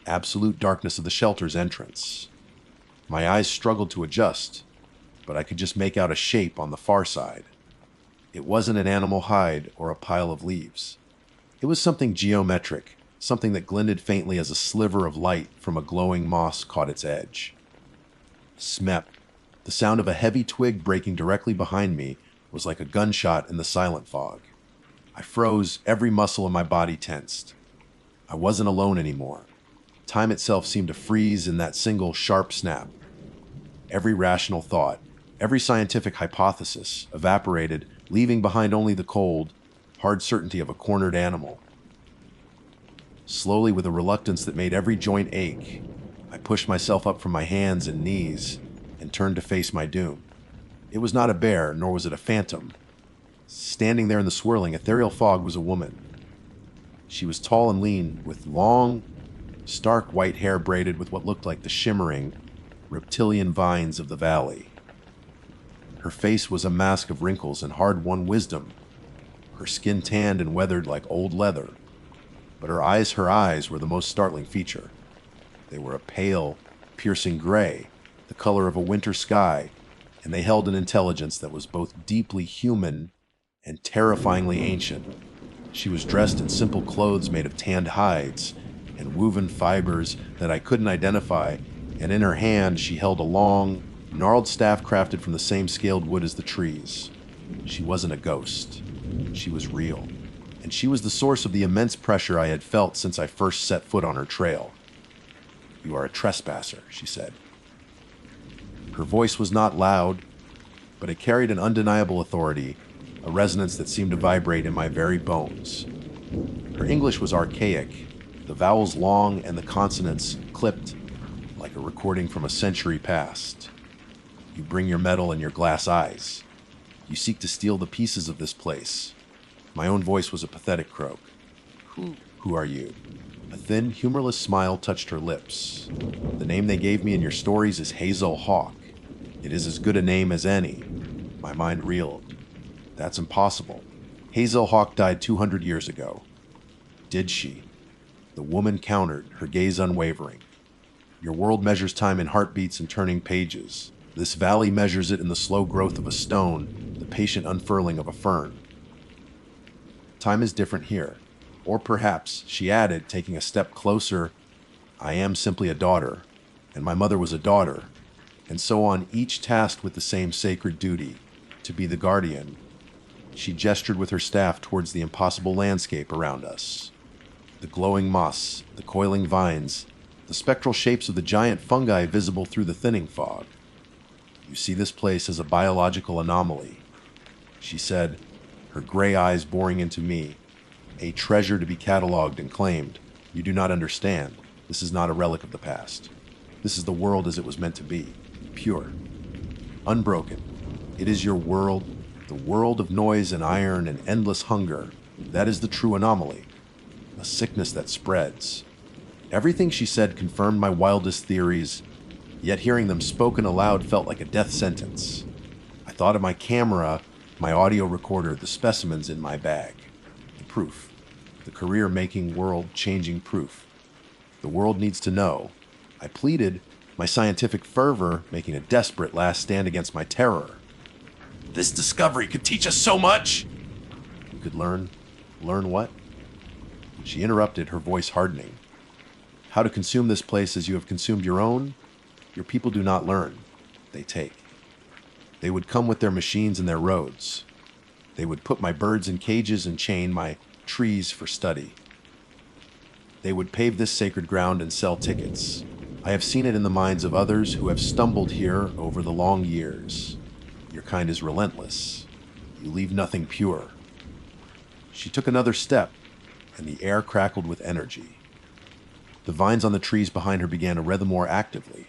absolute darkness of the shelter's entrance. My eyes struggled to adjust, but I could just make out a shape on the far side. It wasn't an animal hide or a pile of leaves. It was something geometric, something that glinted faintly as a sliver of light from a glowing moss caught its edge. Smep, the sound of a heavy twig breaking directly behind me, was like a gunshot in the silent fog. I froze, every muscle in my body tensed. I wasn't alone anymore. Time itself seemed to freeze in that single sharp snap. Every rational thought, every scientific hypothesis evaporated, leaving behind only the cold, hard certainty of a cornered animal. Slowly, with a reluctance that made every joint ache, I pushed myself up from my hands and knees and turned to face my doom. It was not a bear, nor was it a phantom. Standing there in the swirling, ethereal fog was a woman. She was tall and lean, with long, stark white hair braided with what looked like the shimmering, reptilian vines of the valley. Her face was a mask of wrinkles and hard-won wisdom, her skin tanned and weathered like old leather. But her eyes were the most startling feature. They were a pale, piercing gray, the color of a winter sky, and they held an intelligence that was both deeply human and terrifyingly ancient. She was dressed in simple clothes made of tanned hides and woven fibers that I couldn't identify, and in her hand she held a long, gnarled staff crafted from the same scaled wood as the trees. She wasn't a ghost. She was real, and she was the source of the immense pressure I had felt since I first set foot on her trail. "You are a trespasser," she said. Her voice was not loud, but it carried an undeniable authority, a resonance that seemed to vibrate in my very bones. Her English was archaic, the vowels long and the consonants clipped like a recording from a century past. You bring your metal and your glass eyes. You seek to steal the pieces of this place. My own voice was a pathetic croak. Who are you? A thin, humorless smile touched her lips. The name they gave me in your stories is Hazel Hawk. It is as good a name as any. My mind reeled. That's impossible. Hazel Hawk died 200 years ago. Did she? The woman countered, her gaze unwavering. Your world measures time in heartbeats and turning pages. This valley measures it in the slow growth of a stone, the patient unfurling of a fern. Time is different here. Or perhaps, she added, taking a step closer, I am simply a daughter, and my mother was a daughter, and so on, each tasked with the same sacred duty, to be the guardian. She gestured with her staff towards the impossible landscape around us. The glowing moss, the coiling vines, the spectral shapes of the giant fungi visible through the thinning fog. You see this place as a biological anomaly, she said, her gray eyes boring into me. A treasure to be cataloged and claimed. You do not understand. This is not a relic of the past. This is the world as it was meant to be. Pure. Unbroken. It is your world, the world of noise and iron and endless hunger. That is the true anomaly. A sickness that spreads. Everything she said confirmed my wildest theories, yet hearing them spoken aloud felt like a death sentence. I thought of my camera, my audio recorder, the specimens in my bag. The proof. The career-making, world-changing proof. The world needs to know. I pleaded, my scientific fervor making a desperate last stand against my terror. This discovery could teach us so much! You could learn. Learn what? She interrupted, her voice hardening. How to consume this place as you have consumed your own? Your people do not learn. They take. They would come with their machines and their roads. They would put my birds in cages and chain my trees for study. They would pave this sacred ground and sell tickets. I have seen it in the minds of others who have stumbled here over the long years. Your kind is relentless. You leave nothing pure. She took another step, and the air crackled with energy. The vines on the trees behind her began to writhe more actively.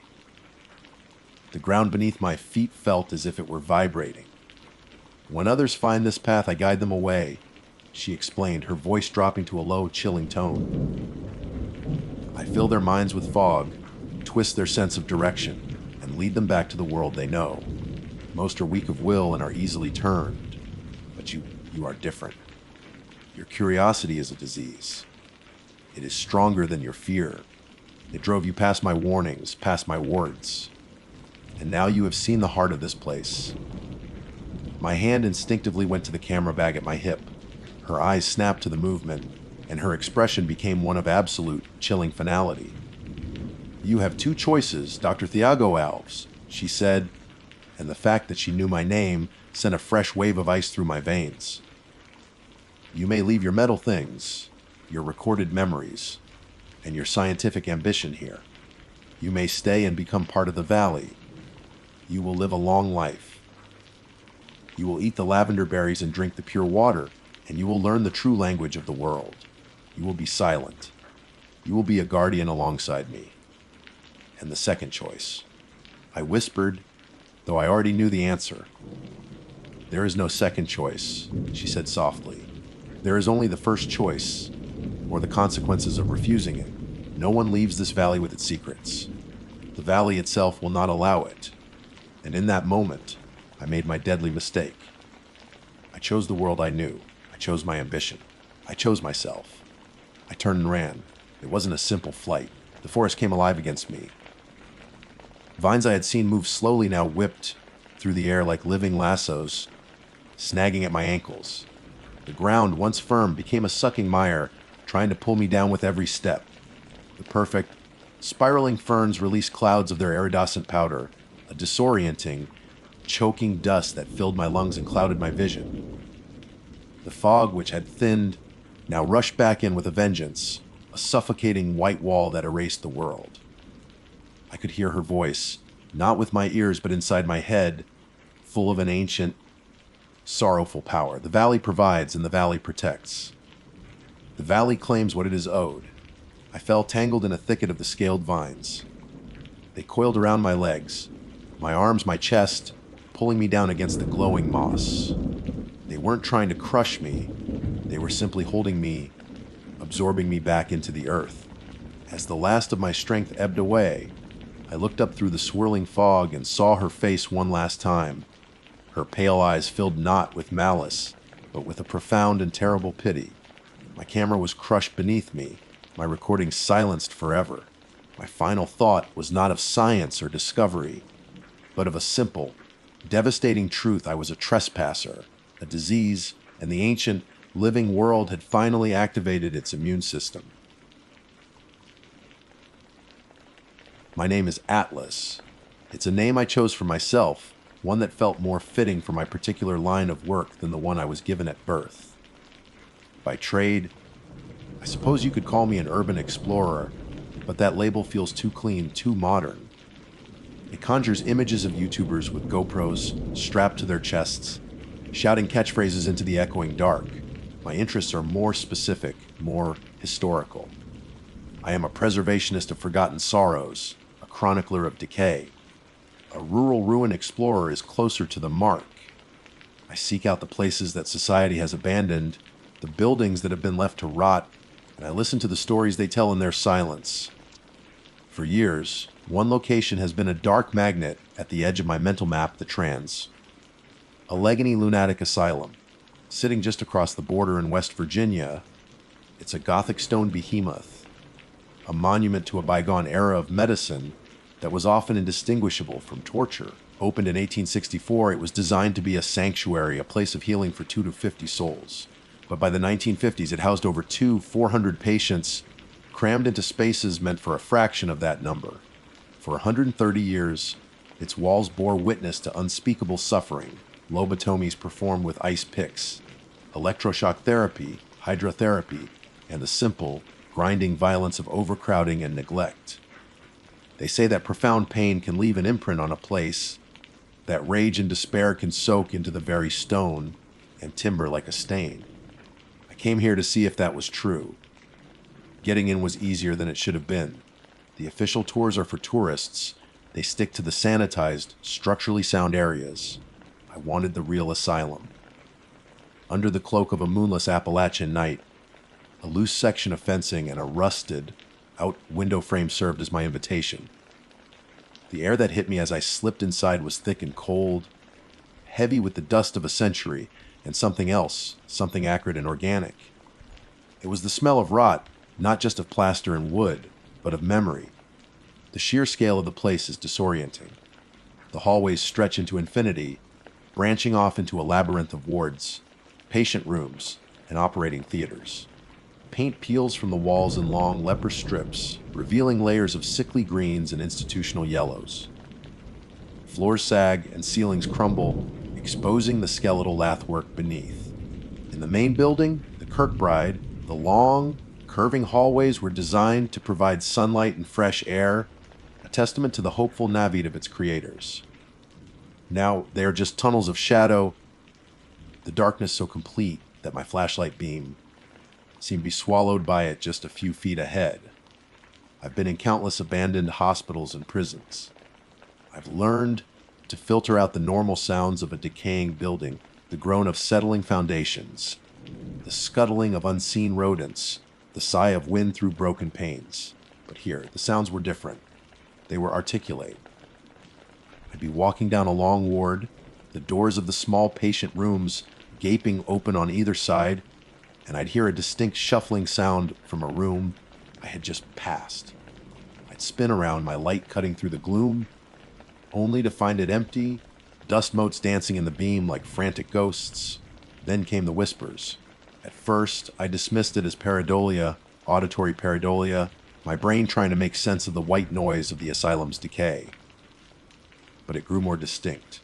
The ground beneath my feet felt as if it were vibrating. When others find this path, I guide them away, she explained, her voice dropping to a low, chilling tone. I fill their minds with fog, twist their sense of direction, and lead them back to the world they know. Most are weak of will and are easily turned, but you are different. Your curiosity is a disease. It is stronger than your fear. It drove you past my warnings, past my wards. And now you have seen the heart of this place. My hand instinctively went to the camera bag at my hip. Her eyes snapped to the movement, and her expression became one of absolute, chilling finality. You have two choices, Dr. Thiago Alves, she said, and the fact that she knew my name sent a fresh wave of ice through my veins. You may leave your metal things, your recorded memories, and your scientific ambition here. You may stay and become part of the valley. You will live a long life. You will eat the lavender berries and drink the pure water, and you will learn the true language of the world. You will be silent. You will be a guardian alongside me. And the second choice. I whispered, though I already knew the answer. There is no second choice, she said softly. There is only the first choice, or the consequences of refusing it. No one leaves this valley with its secrets. The valley itself will not allow it. And in that moment, I made my deadly mistake. I chose the world I knew. I chose my ambition. I chose myself. I turned and ran. It wasn't a simple flight. The forest came alive against me. Vines I had seen move slowly now whipped through the air like living lassos, snagging at my ankles. The ground, once firm, became a sucking mire, trying to pull me down with every step. The perfect, spiraling ferns released clouds of their iridescent powder, a disorienting, choking dust that filled my lungs and clouded my vision. The fog, which had thinned, now rushed back in with a vengeance, a suffocating white wall that erased the world. I could hear her voice, not with my ears but inside my head, full of an ancient, sorrowful power. The valley provides and the valley protects. The valley claims what it is owed. I fell tangled in a thicket of the scaled vines. They coiled around my legs. My arms, my chest, pulling me down against the glowing moss. They weren't trying to crush me. They were simply holding me, absorbing me back into the earth. As the last of my strength ebbed away, I looked up through the swirling fog and saw her face one last time. Her pale eyes filled not with malice, but with a profound and terrible pity. My camera was crushed beneath me, my recording silenced forever. My final thought was not of science or discovery, but of a simple, devastating truth. I was a trespasser, a disease, and the ancient, living world had finally activated its immune system. My name is Atlas. It's a name I chose for myself, one that felt more fitting for my particular line of work than the one I was given at birth. By trade, I suppose you could call me an urban explorer, but that label feels too clean, too modern. It conjures images of YouTubers with GoPros strapped to their chests, shouting catchphrases into the echoing dark. My interests are more specific, more historical. I am a preservationist of forgotten sorrows, a chronicler of decay. A rural ruin explorer is closer to the mark. I seek out the places that society has abandoned, the buildings that have been left to rot, and I listen to the stories they tell in their silence. For years, one location has been a dark magnet at the edge of my mental map, the Trans. Allegheny Lunatic Asylum, sitting just across the border in West Virginia. It's a Gothic stone behemoth, a monument to a bygone era of medicine that was often indistinguishable from torture. Opened in 1864, it was designed to be a sanctuary, a place of healing for 2 to 50 souls. But by the 1950s, it housed over 400 patients, crammed into spaces meant for a fraction of that number. For 130 years, its walls bore witness to unspeakable suffering, lobotomies performed with ice picks, electroshock therapy, hydrotherapy, and the simple, grinding violence of overcrowding and neglect. They say that profound pain can leave an imprint on a place, that rage and despair can soak into the very stone and timber like a stain. I came here to see if that was true. Getting in was easier than it should have been. The official tours are for tourists. They stick to the sanitized, structurally sound areas. I wanted the real asylum. Under the cloak of a moonless Appalachian night, a loose section of fencing and a rusted, out window frame served as my invitation. The air that hit me as I slipped inside was thick and cold, heavy with the dust of a century, and something else, something acrid and organic. It was the smell of rot, not just of plaster and wood, but of memory. The sheer scale of the place is disorienting. The hallways stretch into infinity, branching off into a labyrinth of wards, patient rooms, and operating theaters. Paint peels from the walls in long leper strips, revealing layers of sickly greens and institutional yellows. Floors sag and ceilings crumble, exposing the skeletal lathwork beneath. In the main building, the Kirkbride, the long, curving hallways were designed to provide sunlight and fresh air, a testament to the hopeful naivete of its creators. Now they are just tunnels of shadow, the darkness so complete that my flashlight beam seemed to be swallowed by it just a few feet ahead. I've been in countless abandoned hospitals and prisons. I've learned to filter out the normal sounds of a decaying building, the groan of settling foundations, the scuttling of unseen rodents, the sigh of wind through broken panes. But here, the sounds were different. They were articulate. I'd be walking down a long ward, the doors of the small patient rooms gaping open on either side, and I'd hear a distinct shuffling sound from a room I had just passed. I'd spin around, my light cutting through the gloom, only to find it empty, dust motes dancing in the beam like frantic ghosts. Then came the whispers. At first, I dismissed it as pareidolia, auditory pareidolia, my brain trying to make sense of the white noise of the asylum's decay. But it grew more distinct.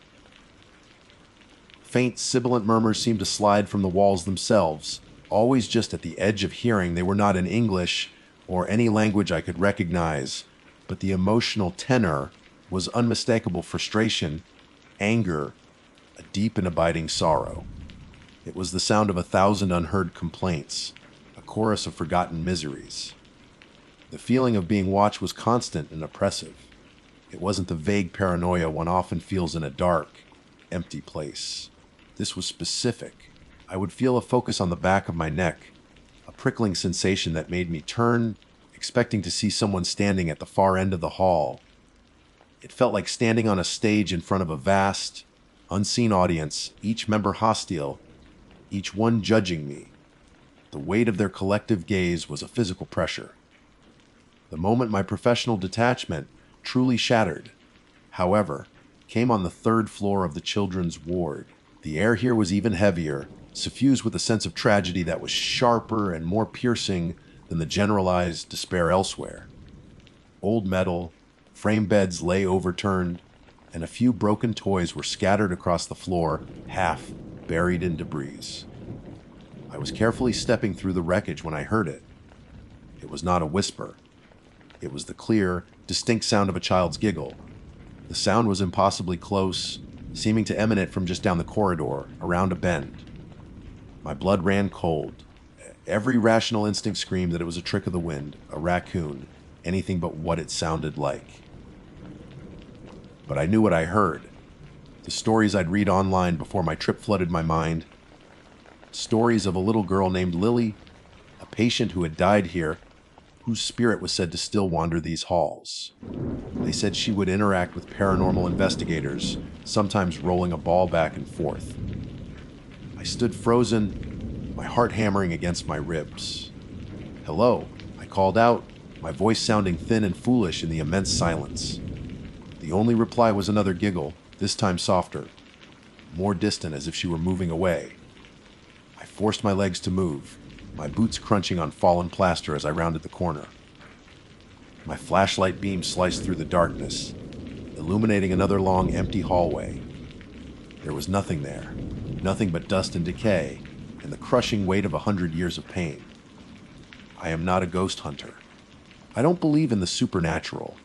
Faint, sibilant murmurs seemed to slide from the walls themselves, always just at the edge of hearing. They were not in English or any language I could recognize, but the emotional tenor was unmistakable frustration, anger, a deep and abiding sorrow. It was the sound of 1,000 unheard complaints, a chorus of forgotten miseries. The feeling of being watched was constant and oppressive. It wasn't the vague paranoia one often feels in a dark, empty place. This was specific. I would feel a focus on the back of my neck, a prickling sensation that made me turn, expecting to see someone standing at the far end of the hall. It felt like standing on a stage in front of a vast, unseen audience, each member hostile, each one judging me. The weight of their collective gaze was a physical pressure. The moment my professional detachment truly shattered, however, came on the third floor of the children's ward. The air here was even heavier, suffused with a sense of tragedy that was sharper and more piercing than the generalized despair elsewhere. Old metal, frame beds lay overturned, and a few broken toys were scattered across the floor, half buried in debris. I was carefully stepping through the wreckage when I heard it. It was not a whisper. It was the clear, distinct sound of a child's giggle. The sound was impossibly close, seeming to emanate from just down the corridor, around a bend. My blood ran cold. Every rational instinct screamed that it was a trick of the wind, a raccoon, anything but what it sounded like. But I knew what I heard. The stories I'd read online before my trip flooded my mind. Stories of a little girl named Lily, a patient who had died here, whose spirit was said to still wander these halls. They said she would interact with paranormal investigators, sometimes rolling a ball back and forth. I stood frozen, my heart hammering against my ribs. "Hello," I called out, my voice sounding thin and foolish in the immense silence. The only reply was another giggle, this time softer, more distant, as if she were moving away. I forced my legs to move, my boots crunching on fallen plaster as I rounded the corner. My flashlight beam sliced through the darkness, illuminating another long, empty hallway. There was nothing there, nothing but dust and decay, and the crushing weight of 100 years of pain. I am not a ghost hunter. I don't believe in the supernatural.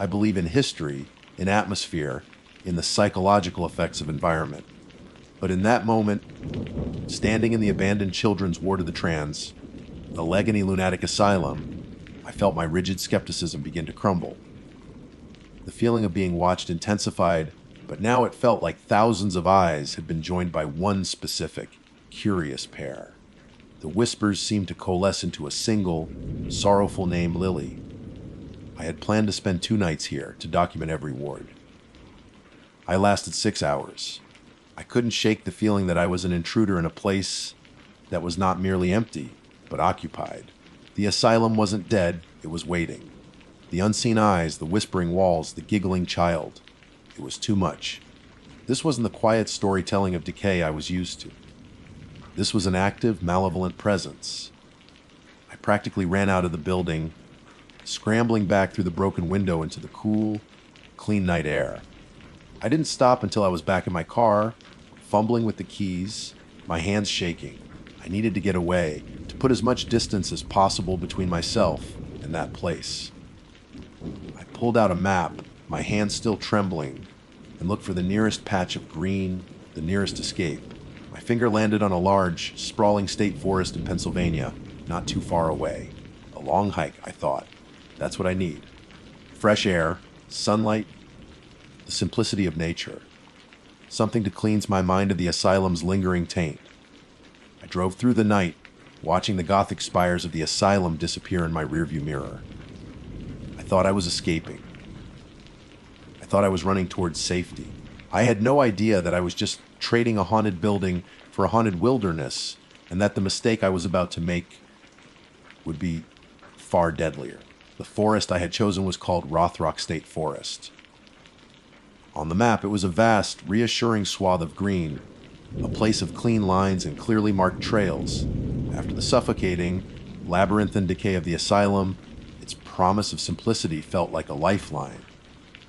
I believe in history, in atmosphere, in the psychological effects of environment. But in that moment, standing in the abandoned children's ward of the trans, the Allegheny Lunatic Asylum, I felt my rigid skepticism begin to crumble. The feeling of being watched intensified, but now it felt like thousands of eyes had been joined by one specific, curious pair. The whispers seemed to coalesce into a single, sorrowful name, Lily. I had planned to spend 2 nights here to document every ward. I lasted 6 hours. I couldn't shake the feeling that I was an intruder in a place that was not merely empty, but occupied. The asylum wasn't dead, it was waiting. The unseen eyes, the whispering walls, the giggling child. It was too much. This wasn't the quiet storytelling of decay I was used to. This was an active, malevolent presence. I practically ran out of the building, scrambling back through the broken window into the cool, clean night air. I didn't stop until I was back in my car, fumbling with the keys, my hands shaking. I needed to get away, to put as much distance as possible between myself and that place. I pulled out a map, my hands still trembling, and looked for the nearest patch of green, the nearest escape. My finger landed on a large, sprawling state forest in Pennsylvania, not too far away. A long hike, I thought. That's what I need. Fresh air, sunlight, the simplicity of nature. Something to cleanse my mind of the asylum's lingering taint. I drove through the night, watching the Gothic spires of the asylum disappear in my rearview mirror. I thought I was escaping. I thought I was running towards safety. I had no idea that I was just trading a haunted building for a haunted wilderness, and that the mistake I was about to make would be far deadlier. The forest I had chosen was called Rothrock State Forest. On the map, it was a vast, reassuring swath of green, a place of clean lines and clearly marked trails. After the suffocating, labyrinthine decay of the asylum, its promise of simplicity felt like a lifeline.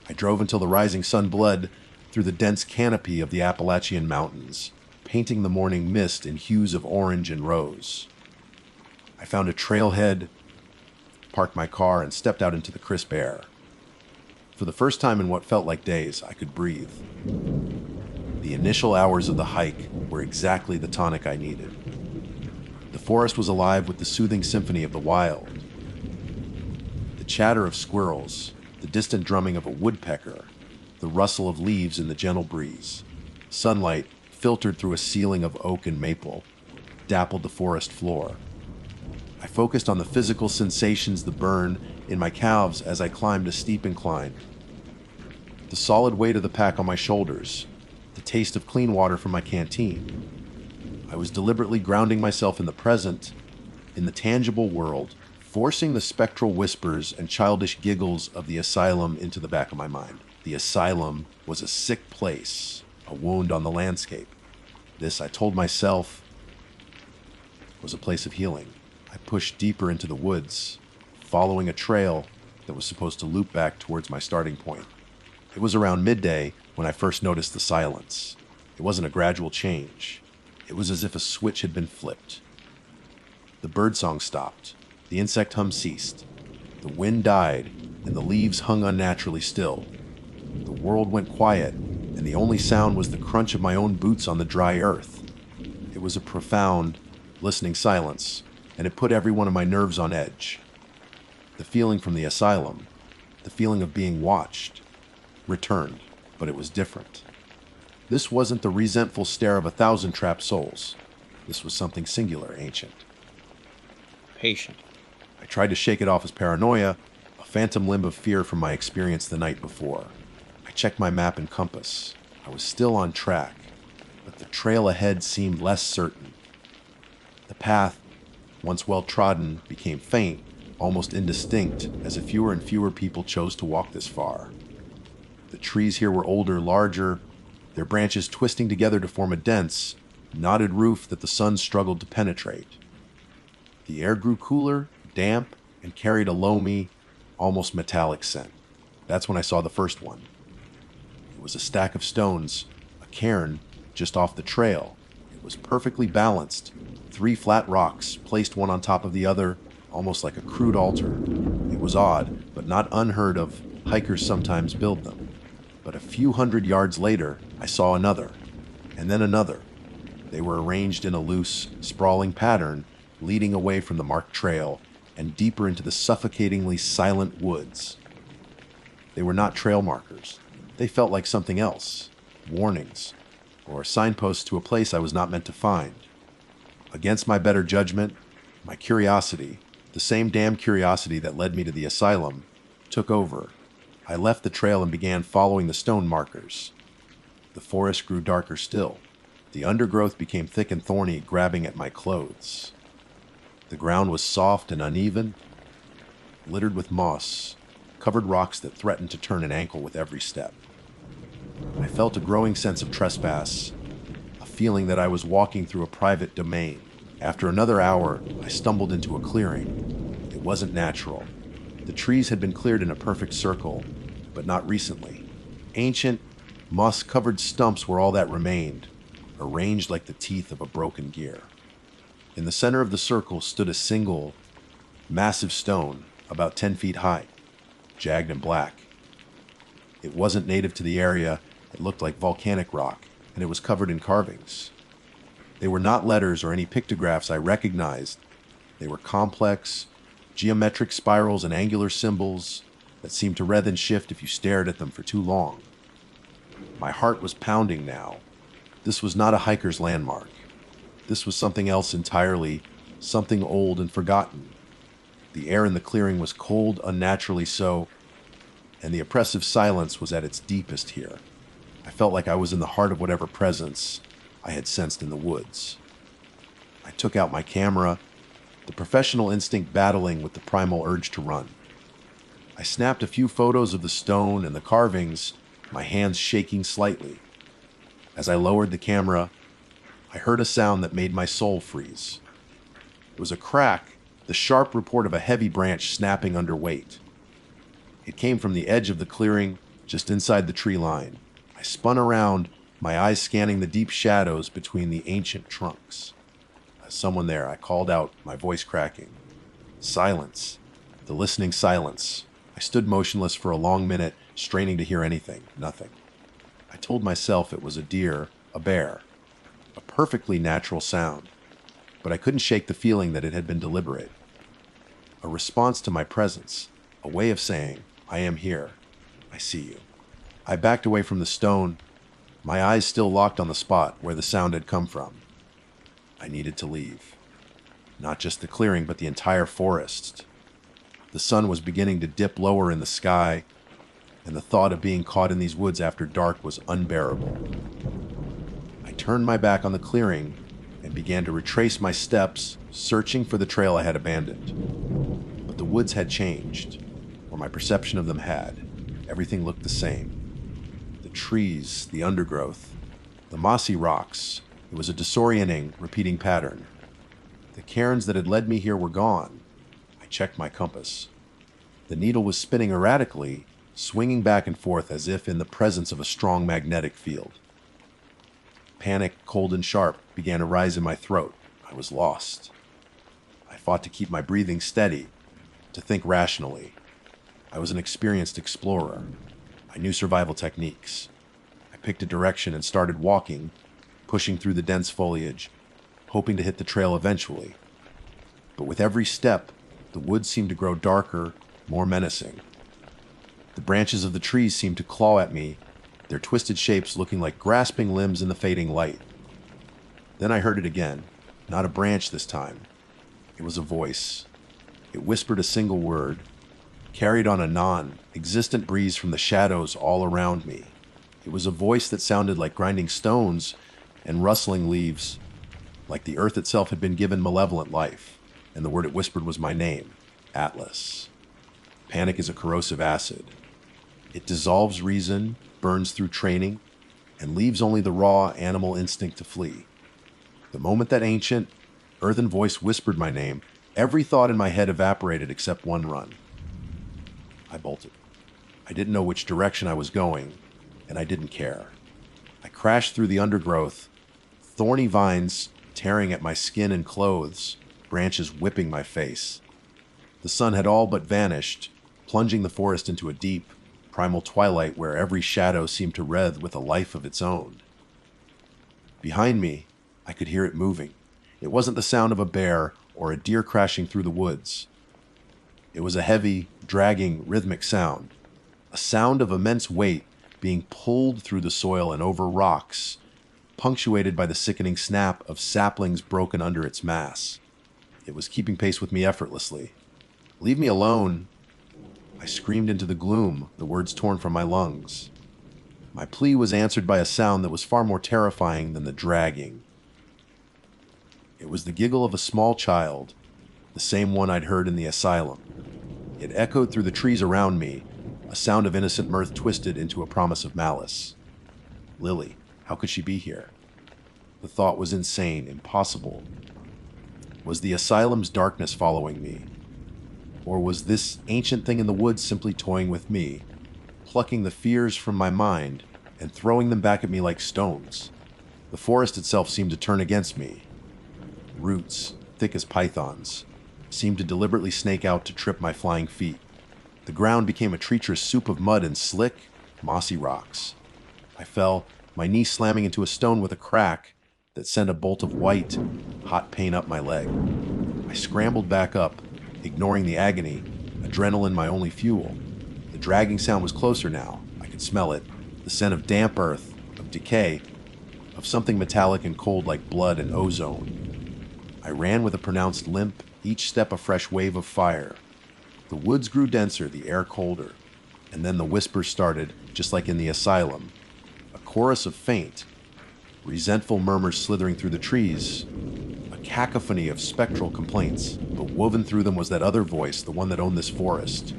I drove until the rising sun bled through the dense canopy of the Appalachian Mountains, painting the morning mist in hues of orange and rose. I found a trailhead, parked my car, and stepped out into the crisp air. For the first time in what felt like days, I could breathe. The initial hours of the hike were exactly the tonic I needed. The forest was alive with the soothing symphony of the wild. The chatter of squirrels, the distant drumming of a woodpecker, the rustle of leaves in the gentle breeze. Sunlight, filtered through a ceiling of oak and maple, dappled the forest floor. I focused on the physical sensations, the burn in my calves as I climbed a steep incline, the solid weight of the pack on my shoulders, the taste of clean water from my canteen. I was deliberately grounding myself in the present, in the tangible world, forcing the spectral whispers and childish giggles of the asylum into the back of my mind. The asylum was a sick place, a wound on the landscape. This, I told myself, was a place of healing. I pushed deeper into the woods, following a trail that was supposed to loop back towards my starting point. It was around midday when I first noticed the silence. It wasn't a gradual change. It was as if a switch had been flipped. The birdsong stopped. The insect hum ceased. The wind died, and the leaves hung unnaturally still. The world went quiet, and the only sound was the crunch of my own boots on the dry earth. It was a profound, listening silence, and it put every one of my nerves on edge. The feeling from the asylum, the feeling of being watched, returned, but it was different. This wasn't the resentful stare of 1,000 trapped souls. This was something singular, ancient. Patient. I tried to shake it off as paranoia, a phantom limb of fear from my experience the night before. I checked my map and compass. I was still on track, but the trail ahead seemed less certain. The path, once well trodden, became faint, almost indistinct, as if fewer and fewer people chose to walk this far. The trees here were older, larger, their branches twisting together to form a dense, knotted roof that the sun struggled to penetrate. The air grew cooler, damp, and carried a loamy, almost metallic scent. That's when I saw the first one. It was a stack of stones, a cairn just off the trail. It was perfectly balanced, 3 flat rocks placed one on top of the other, almost like a crude altar. It was odd, but not unheard of. Hikers sometimes build them. But a few hundred yards later, I saw another, and then another. They were arranged in a loose, sprawling pattern, leading away from the marked trail and deeper into the suffocatingly silent woods. They were not trail markers. They felt like something else, warnings, or signposts to a place I was not meant to find. Against my better judgment, my curiosity, the same damn curiosity that led me to the asylum, took over. I left the trail and began following the stone markers. The forest grew darker still. The undergrowth became thick and thorny, grabbing at my clothes. The ground was soft and uneven, littered with moss, covered rocks that threatened to turn an ankle with every step. I felt a growing sense of trespass, a feeling that I was walking through a private domain. After another hour, I stumbled into a clearing. It wasn't natural. The trees had been cleared in a perfect circle, but not recently. Ancient, moss-covered stumps were all that remained, arranged like the teeth of a broken gear. In the center of the circle stood a single, massive stone, about 10 feet high, jagged and black. It wasn't native to the area. It looked like volcanic rock, and it was covered in carvings. They were not letters or any pictographs I recognized. They were complex, geometric spirals and angular symbols that seemed to writhe and shift if you stared at them for too long. My heart was pounding now. This was not a hiker's landmark. This was something else entirely, something old and forgotten. The air in the clearing was cold, unnaturally so, and the oppressive silence was at its deepest here. I felt like I was in the heart of whatever presence I had sensed in the woods. I took out my camera, the professional instinct battling with the primal urge to run. I snapped a few photos of the stone and the carvings, my hands shaking slightly. As I lowered the camera, I heard a sound that made my soul freeze. It was a crack, the sharp report of a heavy branch snapping under weight. It came from the edge of the clearing, just inside the tree line. I spun around, my eyes scanning the deep shadows between the ancient trunks. Someone there, I called out, my voice cracking. Silence. The listening silence. I stood motionless for a long minute, straining to hear anything. Nothing. I told myself it was a deer, a bear. A perfectly natural sound. But I couldn't shake the feeling that it had been deliberate. A response to my presence. A way of saying, I am here. I see you. I backed away from the stone, my eyes still locked on the spot where the sound had come from. I needed to leave. Not just the clearing, but the entire forest. The sun was beginning to dip lower in the sky, and the thought of being caught in these woods after dark was unbearable. I turned my back on the clearing and began to retrace my steps, searching for the trail I had abandoned. But the woods had changed, or my perception of them had. Everything looked the same. The trees, the undergrowth, the mossy rocks. It was a disorienting, repeating pattern. The cairns that had led me here were gone. I checked my compass. The needle was spinning erratically, swinging back and forth as if in the presence of a strong magnetic field. Panic, cold and sharp, began to rise in my throat. I was lost. I fought to keep my breathing steady, to think rationally. I was an experienced explorer. I knew survival techniques. I picked a direction and started walking, pushing through the dense foliage, hoping to hit the trail eventually. But with every step, the woods seemed to grow darker, more menacing. The branches of the trees seemed to claw at me, their twisted shapes looking like grasping limbs in the fading light. Then I heard it again, not a branch this time. It was a voice. It whispered a single word, carried on a non-existent breeze from the shadows all around me. It was a voice that sounded like grinding stones and rustling leaves, like the earth itself had been given malevolent life, and the word it whispered was my name, Atlas. Panic is a corrosive acid. It dissolves reason, burns through training, and leaves only the raw animal instinct to flee. The moment that ancient, earthen voice whispered my name, every thought in my head evaporated except one run. I bolted. I didn't know which direction I was going, and I didn't care. I crashed through the undergrowth, thorny vines tearing at my skin and clothes, branches whipping my face. The sun had all but vanished, plunging the forest into a deep, primal twilight where every shadow seemed to wreathe with a life of its own. Behind me, I could hear it moving. It wasn't the sound of a bear or a deer crashing through the woods. It was a heavy, dragging, rhythmic sound, a sound of immense weight being pulled through the soil and over rocks, punctuated by the sickening snap of saplings broken under its mass. It was keeping pace with me effortlessly. "Leave me alone!" I screamed into the gloom, the words torn from my lungs. My plea was answered by a sound that was far more terrifying than the dragging. It was the giggle of a small child, the same one I'd heard in the asylum. It echoed through the trees around me, a sound of innocent mirth twisted into a promise of malice. Lily, how could she be here? The thought was insane, impossible. Was the asylum's darkness following me? Or was this ancient thing in the woods simply toying with me, plucking the fears from my mind and throwing them back at me like stones? The forest itself seemed to turn against me. Roots, thick as pythons, seemed to deliberately snake out to trip my flying feet. The ground became a treacherous soup of mud and slick, mossy rocks. I fell, my knee slamming into a stone with a crack that sent a bolt of white, hot pain up my leg. I scrambled back up, ignoring the agony, adrenaline my only fuel. The dragging sound was closer now. I could smell it, the scent of damp earth, of decay, of something metallic and cold like blood and ozone. I ran with a pronounced limp, each step a fresh wave of fire. The woods grew denser, the air colder, and then the whispers started, just like in the asylum. A chorus of faint, resentful murmurs slithering through the trees, a cacophony of spectral complaints, but woven through them was that other voice, the one that owned this forest.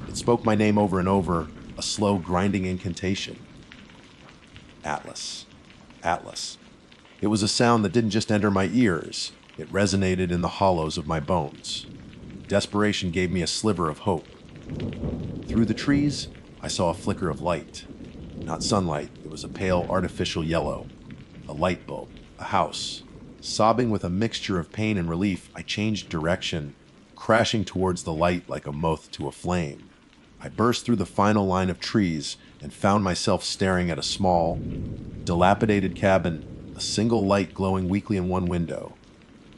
It spoke my name over and over, a slow, grinding incantation. Atlas. Atlas. It was a sound that didn't just enter my ears, it resonated in the hollows of my bones. Desperation gave me a sliver of hope. Through the trees, I saw a flicker of light. Not sunlight, it was a pale artificial yellow. A light bulb, a house. Sobbing with a mixture of pain and relief, I changed direction, crashing towards the light like a moth to a flame. I burst through the final line of trees and found myself staring at a small, dilapidated cabin, a single light glowing weakly in one window.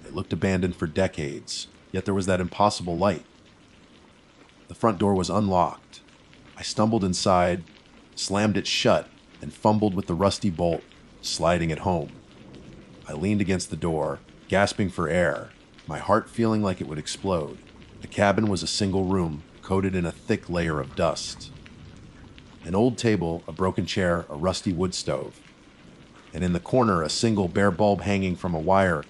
It looked abandoned for decades, yet there was that impossible light. The front door was unlocked, I stumbled inside, slammed it shut, and fumbled with the rusty bolt, sliding it home. I leaned against the door, gasping for air, my heart feeling like it would explode. The cabin was a single room, coated in a thick layer of dust. An old table, a broken chair, a rusty wood stove, and in the corner a single bare bulb hanging from a wire,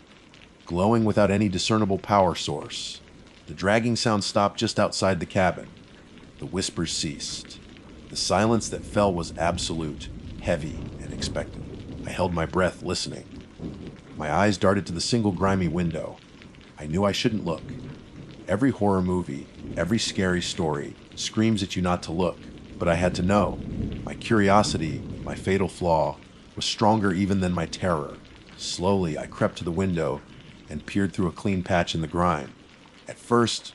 glowing without any discernible power source. The dragging sound stopped just outside the cabin. The whispers ceased. The silence that fell was absolute, heavy, and expectant. I held my breath, listening. My eyes darted to the single grimy window. I knew I shouldn't look. Every horror movie, every scary story screams at you not to look, but I had to know. My curiosity, my fatal flaw, was stronger even than my terror. Slowly, I crept to the window and peered through a clean patch in the grime. At first,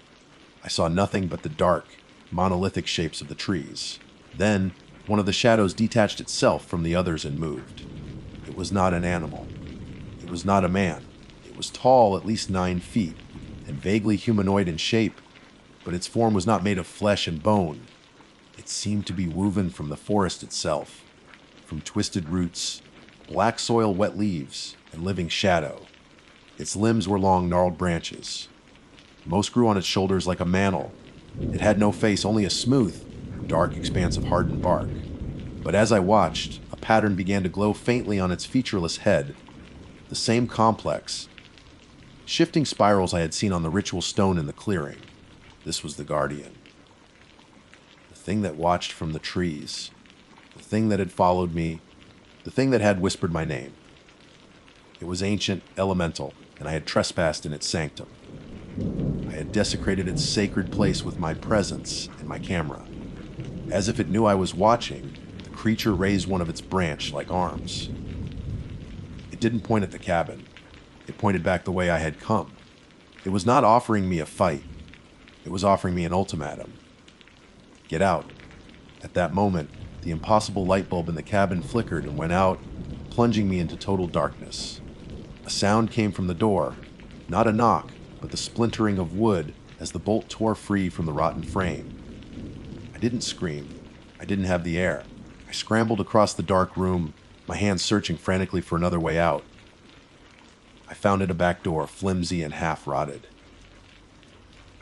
I saw nothing but the dark, monolithic shapes of the trees. Then, one of the shadows detached itself from the others and moved. It was not an animal. It was not a man. It was tall, at least 9 feet, and vaguely humanoid in shape, but its form was not made of flesh and bone. It seemed to be woven from the forest itself, from twisted roots, black soil, wet leaves, and living shadow. Its limbs were long, gnarled branches. Most grew on its shoulders like a mantle. It had no face, only a smooth, dark expanse of hardened bark. But as I watched, a pattern began to glow faintly on its featureless head. The same complex, shifting spirals I had seen on the ritual stone in the clearing. This was the Guardian. The thing that watched from the trees. The thing that had followed me. The thing that had whispered my name. It was ancient, elemental, and I had trespassed in its sanctum. I had desecrated its sacred place with my presence and my camera. As if it knew I was watching, the creature raised one of its branch-like arms. It didn't point at the cabin. It pointed back the way I had come. It was not offering me a fight. It was offering me an ultimatum. Get out. At that moment, the impossible light bulb in the cabin flickered and went out, plunging me into total darkness. A sound came from the door, not a knock, but the splintering of wood as the bolt tore free from the rotten frame. I didn't scream. I didn't have the air. I scrambled across the dark room, my hands searching frantically for another way out. I found it a back door, flimsy and half-rotted.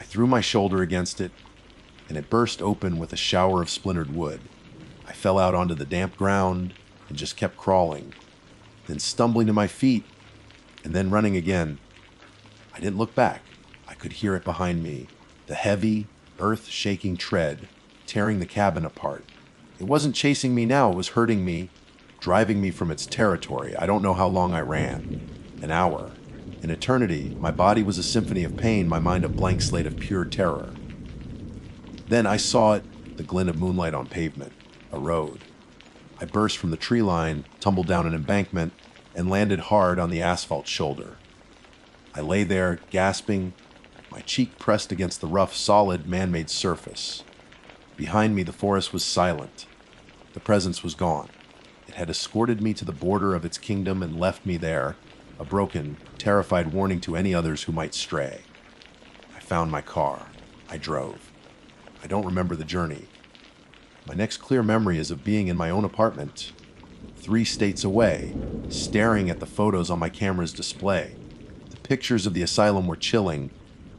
I threw my shoulder against it, and it burst open with a shower of splintered wood. I fell out onto the damp ground and just kept crawling, then stumbling to my feet, and then running again. I didn't look back. I could hear it behind me, the heavy, earth-shaking tread, tearing the cabin apart. It wasn't chasing me now, it was hurting me, driving me from its territory. I don't know how long I ran. An hour. An eternity. My body was a symphony of pain, my mind a blank slate of pure terror. Then I saw it, the glint of moonlight on pavement, a road. I burst from the tree line, tumbled down an embankment, and landed hard on the asphalt shoulder. I lay there, gasping, my cheek pressed against the rough, solid, man-made surface. Behind me, the forest was silent. The presence was gone. It had escorted me to the border of its kingdom and left me there, a broken, terrified warning to any others who might stray. I found my car. I drove. I don't remember the journey. My next clear memory is of being in my own apartment, 3 states away, staring at the photos on my camera's display. The pictures of the asylum were chilling,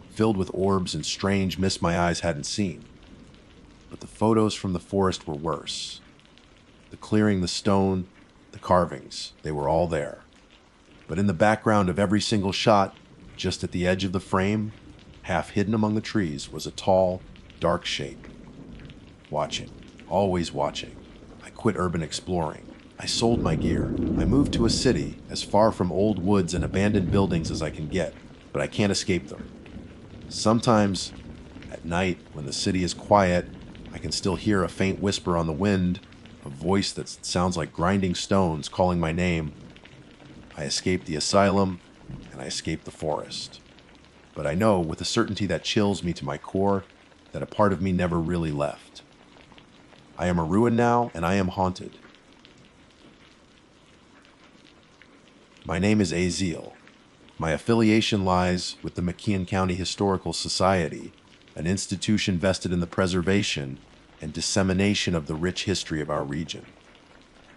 filled with orbs and strange mists my eyes hadn't seen. But the photos from the forest were worse. The clearing, the stone, the carvings, they were all there. But in the background of every single shot, just at the edge of the frame, half hidden among the trees, was a tall, dark shape. Watching, always watching. I quit urban exploring. I sold my gear. I moved to a city, as far from old woods and abandoned buildings as I can get, but I can't escape them. Sometimes, at night, when the city is quiet, I can still hear a faint whisper on the wind, a voice that sounds like grinding stones calling my name. I escaped the asylum, and I escaped the forest. But I know, with a certainty that chills me to my core, that a part of me never really left. I am a ruin now, and I am haunted. My name is Aziel. My affiliation lies with the McKean County Historical Society, an institution vested in the preservation and dissemination of the rich history of our region.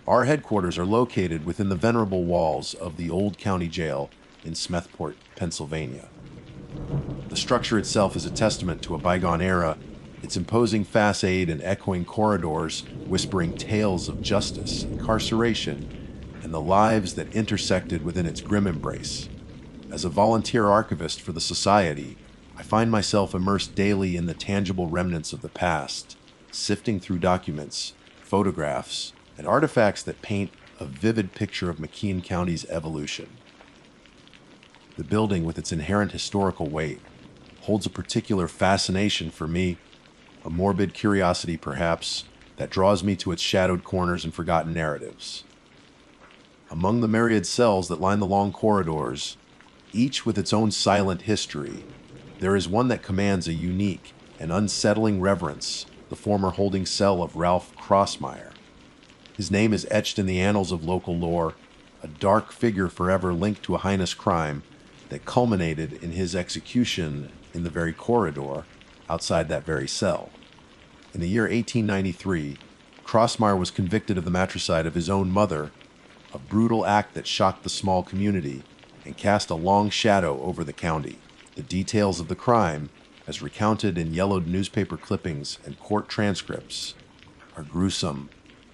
Our headquarters are located within the venerable walls of the old county jail in Smethport, Pennsylvania. The structure itself is a testament to a bygone era, its imposing facade and echoing corridors whispering tales of justice, incarceration, and the lives that intersected within its grim embrace. As a volunteer archivist for the Society, I find myself immersed daily in the tangible remnants of the past, sifting through documents, photographs, and artifacts that paint a vivid picture of McKean County's evolution. The building, with its inherent historical weight, holds a particular fascination for me, a morbid curiosity perhaps, that draws me to its shadowed corners and forgotten narratives. Among the myriad cells that line the long corridors, each with its own silent history, there is one that commands a unique and unsettling reverence, the former holding cell of Ralph Crossmeyer. His name is etched in the annals of local lore, a dark figure forever linked to a heinous crime that culminated in his execution in the very corridor outside that very cell. In the year 1893, Crossmeyer was convicted of the matricide of his own mother, a brutal act that shocked the small community and cast a long shadow over the county. The details of the crime, as recounted in yellowed newspaper clippings and court transcripts, are gruesome,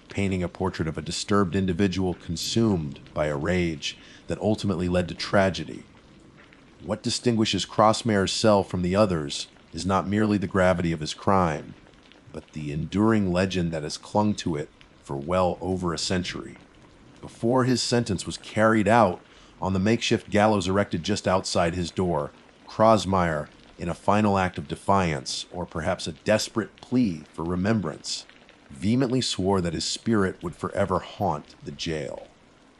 painting a portrait of a disturbed individual consumed by a rage that ultimately led to tragedy. What distinguishes Crossmeyer's cell from the others is not merely the gravity of his crime, but the enduring legend that has clung to it for well over a century. Before his sentence was carried out on the makeshift gallows erected just outside his door, Crossmeyer, in a final act of defiance, or perhaps a desperate plea for remembrance, vehemently swore that his spirit would forever haunt the jail.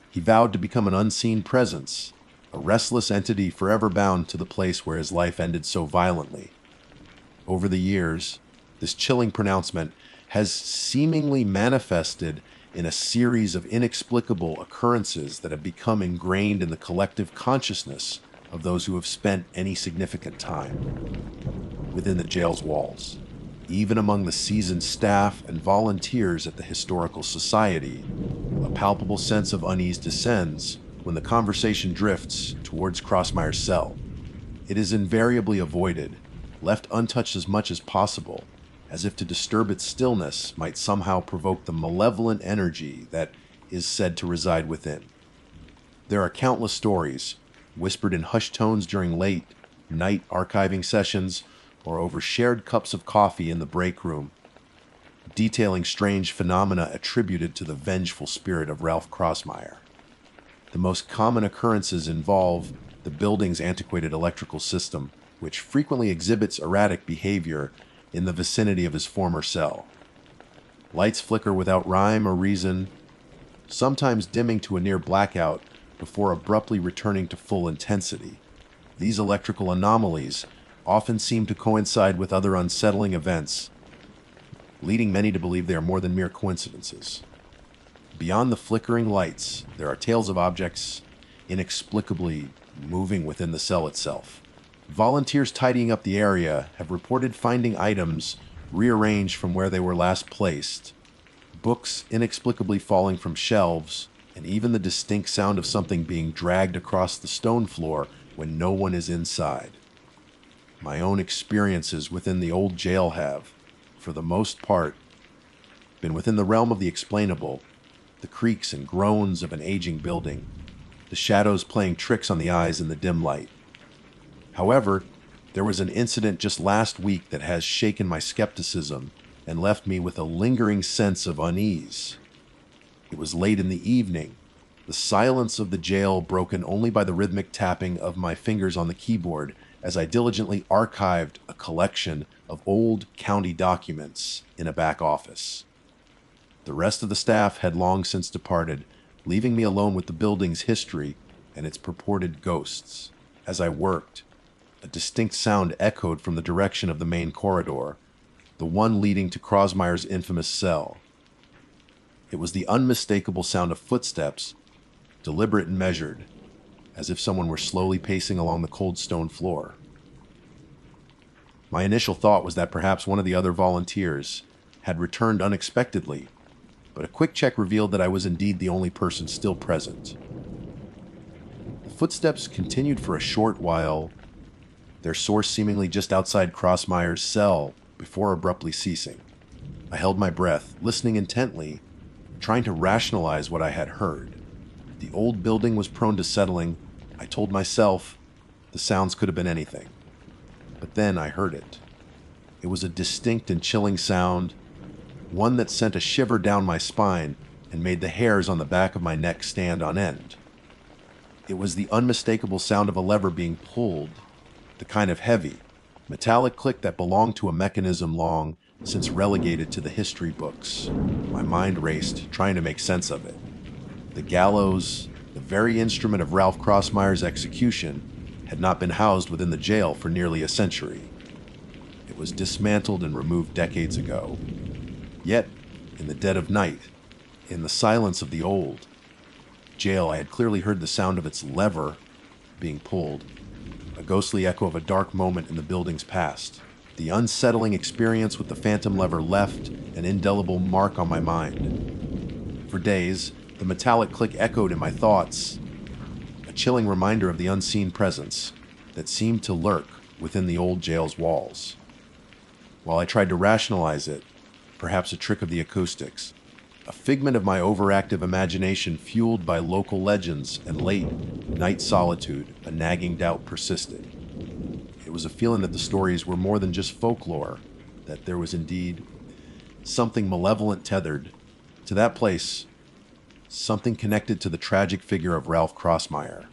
He vowed to become an unseen presence, a restless entity forever bound to the place where his life ended so violently. Over the years, this chilling pronouncement has seemingly manifested in a series of inexplicable occurrences that have become ingrained in the collective consciousness of those who have spent any significant time within the jail's walls. Even among the seasoned staff and volunteers at the Historical Society, a palpable sense of unease descends when the conversation drifts towards Crossmeyer's cell. It is invariably avoided, left untouched as much as possible, as if to disturb its stillness might somehow provoke the malevolent energy that is said to reside within. There are countless stories, whispered in hushed tones during late night archiving sessions or over shared cups of coffee in the break room, detailing strange phenomena attributed to the vengeful spirit of Ralph Crossmeyer. The most common occurrences involve the building's antiquated electrical system, which frequently exhibits erratic behavior in the vicinity of his former cell. Lights flicker without rhyme or reason, sometimes dimming to a near blackout before abruptly returning to full intensity. These electrical anomalies often seem to coincide with other unsettling events, leading many to believe they are more than mere coincidences. Beyond the flickering lights, there are tales of objects inexplicably moving within the cell itself. Volunteers tidying up the area have reported finding items rearranged from where they were last placed, books inexplicably falling from shelves, and even the distinct sound of something being dragged across the stone floor when no one is inside. My own experiences within the old jail have, for the most part, been within the realm of the explainable, the creaks and groans of an aging building, the shadows playing tricks on the eyes in the dim light. However, there was an incident just last week that has shaken my skepticism and left me with a lingering sense of unease. It was late in the evening, the silence of the jail broken only by the rhythmic tapping of my fingers on the keyboard as I diligently archived a collection of old county documents in a back office. The rest of the staff had long since departed, leaving me alone with the building's history and its purported ghosts. As I worked, a distinct sound echoed from the direction of the main corridor, the one leading to Crossmeyer's infamous cell. It was the unmistakable sound of footsteps, deliberate and measured, as if someone were slowly pacing along the cold stone floor. My initial thought was that perhaps one of the other volunteers had returned unexpectedly, but a quick check revealed that I was indeed the only person still present. The footsteps continued for a short while, their source seemingly just outside Crossmeyer's cell, before abruptly ceasing. I held my breath, listening intently, trying to rationalize what I had heard. The old building was prone to settling. I told myself the sounds could have been anything. But then I heard it. It was a distinct and chilling sound, one that sent a shiver down my spine and made the hairs on the back of my neck stand on end. It was the unmistakable sound of a lever being pulled, the kind of heavy, metallic click that belonged to a mechanism long since relegated to the history books. My mind raced, trying to make sense of it. The gallows, the very instrument of Ralph Crossmeyer's execution, had not been housed within the jail for nearly a century. It was dismantled and removed decades ago. Yet, in the dead of night, in the silence of the old jail, I had clearly heard the sound of its lever being pulled, a ghostly echo of a dark moment in the building's past. The unsettling experience with the phantom lever left an indelible mark on my mind. For days, the metallic click echoed in my thoughts, a chilling reminder of the unseen presence that seemed to lurk within the old jail's walls. While I tried to rationalize it, perhaps a trick of the acoustics, a figment of my overactive imagination fueled by local legends and late night solitude, a nagging doubt persisted. It was a feeling that the stories were more than just folklore, that there was indeed something malevolent tethered to that place, something connected to the tragic figure of Ralph Crossmeyer.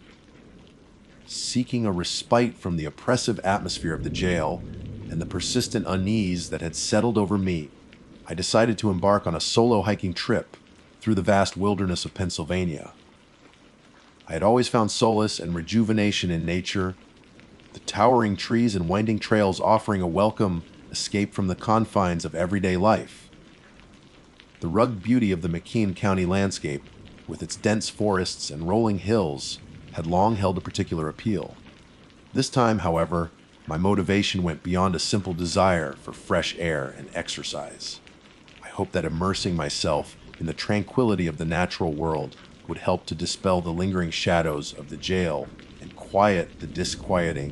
Seeking a respite from the oppressive atmosphere of the jail and the persistent unease that had settled over me, I decided to embark on a solo hiking trip through the vast wilderness of Pennsylvania. I had always found solace and rejuvenation in nature, the towering trees and winding trails offering a welcome escape from the confines of everyday life. The rugged beauty of the McKean County landscape, with its dense forests and rolling hills, had long held a particular appeal. This time, however, my motivation went beyond a simple desire for fresh air and exercise. I hoped that immersing myself in the tranquility of the natural world would help to dispel the lingering shadows of the jail and quiet the disquieting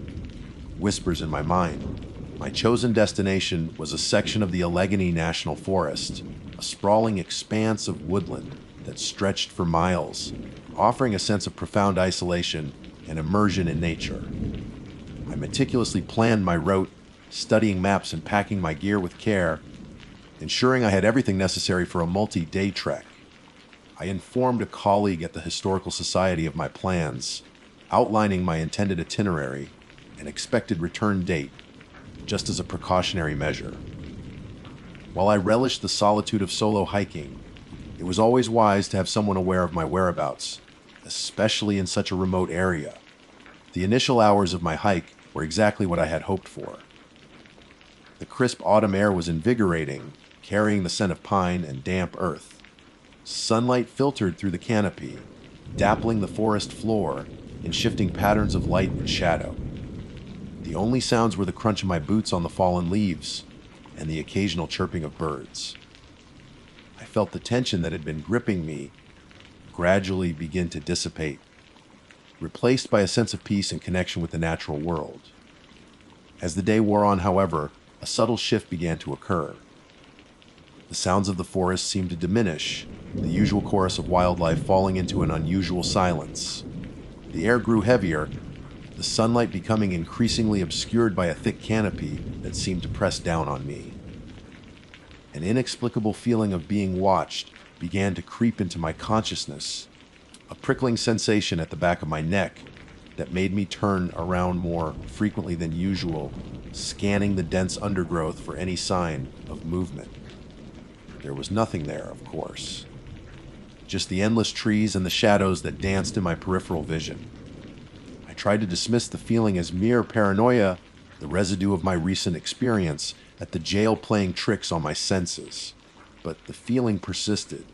whispers in my mind. My chosen destination was a section of the Allegheny National Forest, a sprawling expanse of woodland that stretched for miles, offering a sense of profound isolation and immersion in nature. I meticulously planned my route, studying maps and packing my gear with care, ensuring I had everything necessary for a multi-day trek. I informed a colleague at the Historical Society of my plans, outlining my intended itinerary and expected return date, just as a precautionary measure. While I relished the solitude of solo hiking, it was always wise to have someone aware of my whereabouts, especially in such a remote area. The initial hours of my hike were exactly what I had hoped for. The crisp autumn air was invigorating, carrying the scent of pine and damp earth. Sunlight filtered through the canopy, dappling the forest floor in shifting patterns of light and shadow. The only sounds were the crunch of my boots on the fallen leaves and the occasional chirping of birds. I felt the tension that had been gripping me gradually begin to dissipate, replaced by a sense of peace and connection with the natural world. As the day wore on, however, a subtle shift began to occur. The sounds of the forest seemed to diminish, the usual chorus of wildlife falling into an unusual silence. The air grew heavier, the sunlight becoming increasingly obscured by a thick canopy that seemed to press down on me. An inexplicable feeling of being watched began to creep into my consciousness, a prickling sensation at the back of my neck that made me turn around more frequently than usual, scanning the dense undergrowth for any sign of movement. There was nothing there, of course. Just the endless trees and the shadows that danced in my peripheral vision. I tried to dismiss the feeling as mere paranoia, the residue of my recent experience at the jail playing tricks on my senses. But the feeling persisted,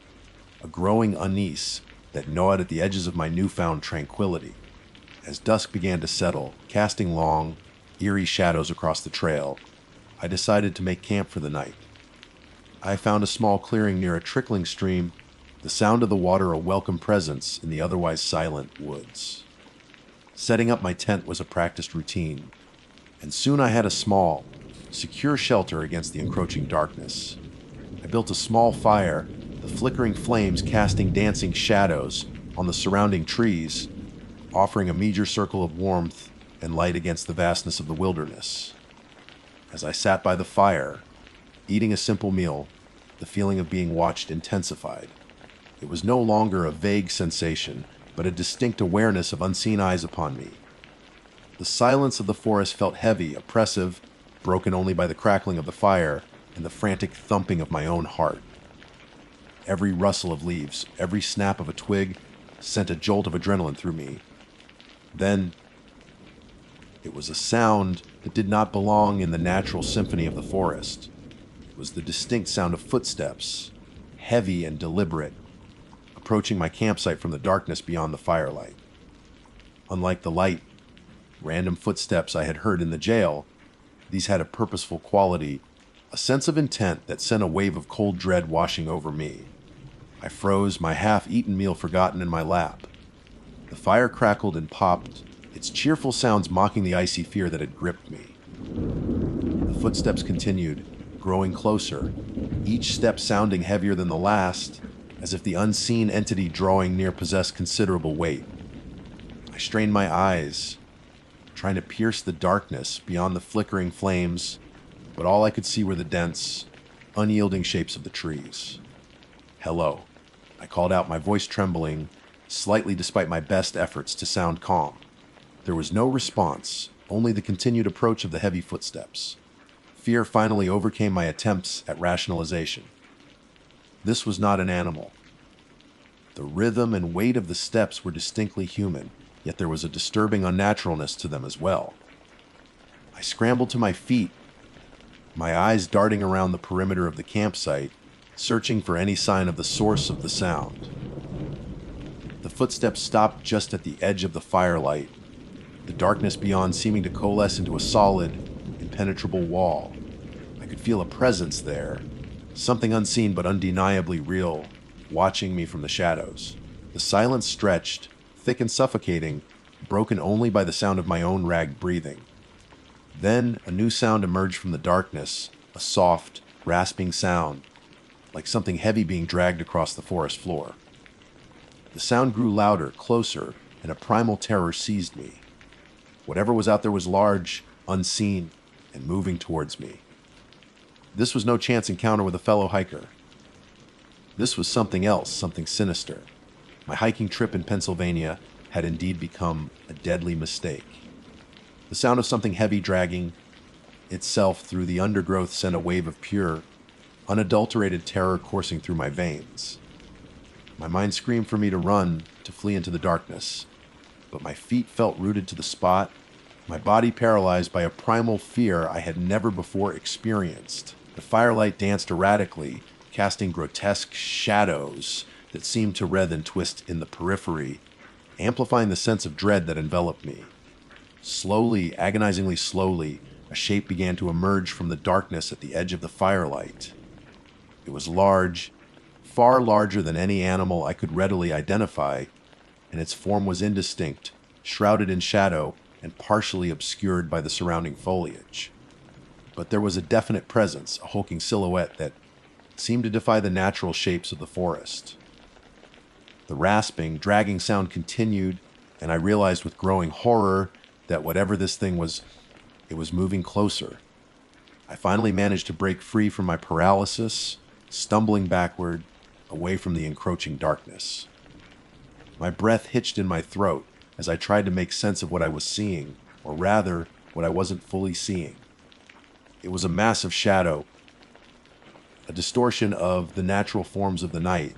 a growing unease that gnawed at the edges of my newfound tranquility. As dusk began to settle, casting long, eerie shadows across the trail, I decided to make camp for the night. I found a small clearing near a trickling stream, the sound of the water a welcome presence in the otherwise silent woods. Setting up my tent was a practiced routine, and soon I had a small, secure shelter against the encroaching darkness. I built a small fire, the flickering flames casting dancing shadows on the surrounding trees, offering a meager circle of warmth and light against the vastness of the wilderness. As I sat by the fire, eating a simple meal, the feeling of being watched intensified. It was no longer a vague sensation, but a distinct awareness of unseen eyes upon me. The silence of the forest felt heavy, oppressive, broken only by the crackling of the fire and the frantic thumping of my own heart. Every rustle of leaves, every snap of a twig sent a jolt of adrenaline through me. Then, it was a sound that did not belong in the natural symphony of the forest. It was the distinct sound of footsteps, heavy and deliberate, approaching my campsite from the darkness beyond the firelight. Unlike the light, random footsteps I had heard in the jail, these had a purposeful quality, a sense of intent that sent a wave of cold dread washing over me. I froze, my half-eaten meal forgotten in my lap. The fire crackled and popped, its cheerful sounds mocking the icy fear that had gripped me. The footsteps continued, growing closer, each step sounding heavier than the last, as if the unseen entity drawing near possessed considerable weight. I strained my eyes, trying to pierce the darkness beyond the flickering flames, but all I could see were the dense, unyielding shapes of the trees. "Hello," I called out, my voice trembling, slightly despite my best efforts to sound calm. There was no response, only the continued approach of the heavy footsteps. Fear finally overcame my attempts at rationalization. This was not an animal. The rhythm and weight of the steps were distinctly human, yet there was a disturbing unnaturalness to them as well. I scrambled to my feet, my eyes darting around the perimeter of the campsite, searching for any sign of the source of the sound. The footsteps stopped just at the edge of the firelight, the darkness beyond seeming to coalesce into a solid, impenetrable wall. I could feel a presence there, something unseen but undeniably real, watching me from the shadows. The silence stretched, thick and suffocating, broken only by the sound of my own ragged breathing. Then a new sound emerged from the darkness, a soft, rasping sound, like something heavy being dragged across the forest floor. The sound grew louder, closer, and a primal terror seized me. Whatever was out there was large, unseen, and moving towards me. This was no chance encounter with a fellow hiker. This was something else, something sinister. My hiking trip in Pennsylvania had indeed become a deadly mistake. The sound of something heavy dragging itself through the undergrowth sent a wave of pure, unadulterated terror coursing through my veins. My mind screamed for me to run, to flee into the darkness, but my feet felt rooted to the spot, my body paralyzed by a primal fear I had never before experienced. The firelight danced erratically, casting grotesque shadows that seemed to writhe and twist in the periphery, amplifying the sense of dread that enveloped me. Slowly, agonizingly slowly, a shape began to emerge from the darkness at the edge of the firelight. It was large, far larger than any animal I could readily identify, and its form was indistinct, shrouded in shadow, and partially obscured by the surrounding foliage. But there was a definite presence, a hulking silhouette that seemed to defy the natural shapes of the forest. The rasping, dragging sound continued, and I realized with growing horror that whatever this thing was, it was moving closer. I finally managed to break free from my paralysis, stumbling backward, away from the encroaching darkness. My breath hitched in my throat as I tried to make sense of what I was seeing, or rather, what I wasn't fully seeing. It was a massive shadow, a distortion of the natural forms of the night,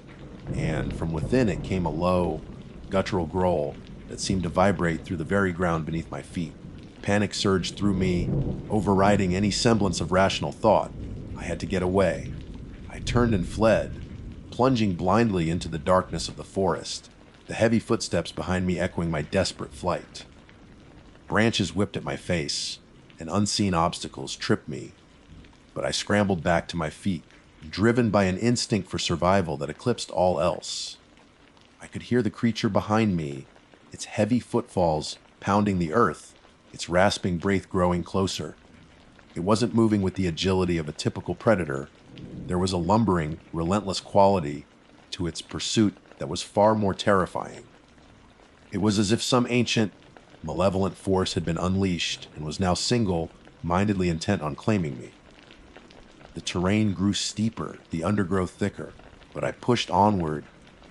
and from within it came a low, guttural growl that seemed to vibrate through the very ground beneath my feet. Panic surged through me, overriding any semblance of rational thought. I had to get away. I turned and fled, plunging blindly into the darkness of the forest, the heavy footsteps behind me echoing my desperate flight. Branches whipped at my face, and unseen obstacles tripped me, but I scrambled back to my feet, driven by an instinct for survival that eclipsed all else. I could hear the creature behind me, its heavy footfalls pounding the earth, its rasping breath growing closer. It wasn't moving with the agility of a typical predator. There was a lumbering, relentless quality to its pursuit that was far more terrifying. It was as if some ancient, malevolent force had been unleashed and was now single-mindedly intent on claiming me. The terrain grew steeper, the undergrowth thicker, but I pushed onward,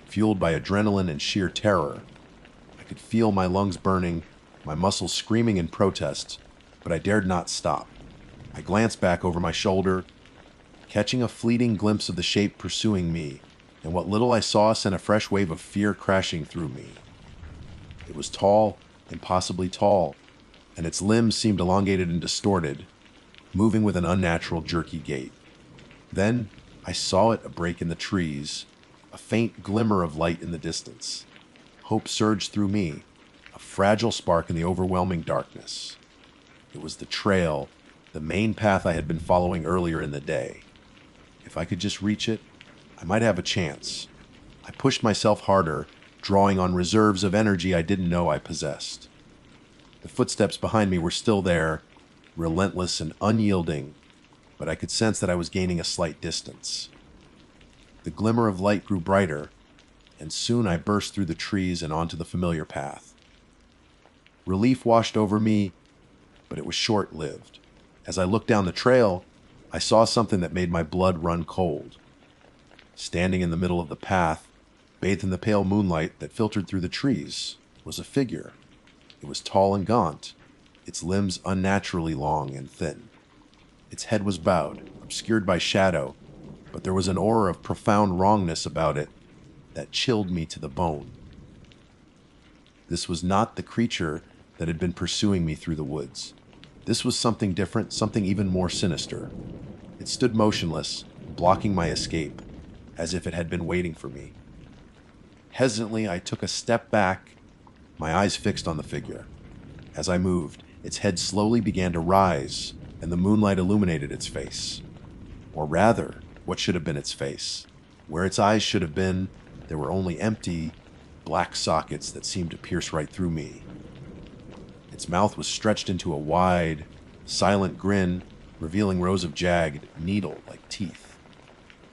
fueled by adrenaline and sheer terror. I could feel my lungs burning, my muscles screaming in protest, but I dared not stop. I glanced back over my shoulder, catching a fleeting glimpse of the shape pursuing me, and what little I saw sent a fresh wave of fear crashing through me. It was tall, impossibly tall, and its limbs seemed elongated and distorted, moving with an unnatural, jerky gait. Then I saw it, a break in the trees, a faint glimmer of light in the distance. Hope surged through me, a fragile spark in the overwhelming darkness. It was the trail, the main path I had been following earlier in the day. If I could just reach it, I might have a chance. I pushed myself harder, drawing on reserves of energy I didn't know I possessed. The footsteps behind me were still there, relentless and unyielding, but I could sense that I was gaining a slight distance. The glimmer of light grew brighter, and soon I burst through the trees and onto the familiar path. Relief washed over me, but it was short-lived. As I looked down the trail, I saw something that made my blood run cold. Standing in the middle of the path, bathed in the pale moonlight that filtered through the trees, was a figure. It was tall and gaunt, its limbs unnaturally long and thin. Its head was bowed, obscured by shadow, but there was an aura of profound wrongness about it that chilled me to the bone. This was not the creature that had been pursuing me through the woods. This was something different, something even more sinister. It stood motionless, blocking my escape, as if it had been waiting for me. Hesitantly, I took a step back, my eyes fixed on the figure. As I moved, its head slowly began to rise, and the moonlight illuminated its face. Or rather, what should have been its face. Where its eyes should have been, there were only empty, black sockets that seemed to pierce right through me. Its mouth was stretched into a wide, silent grin, revealing rows of jagged, needle-like teeth.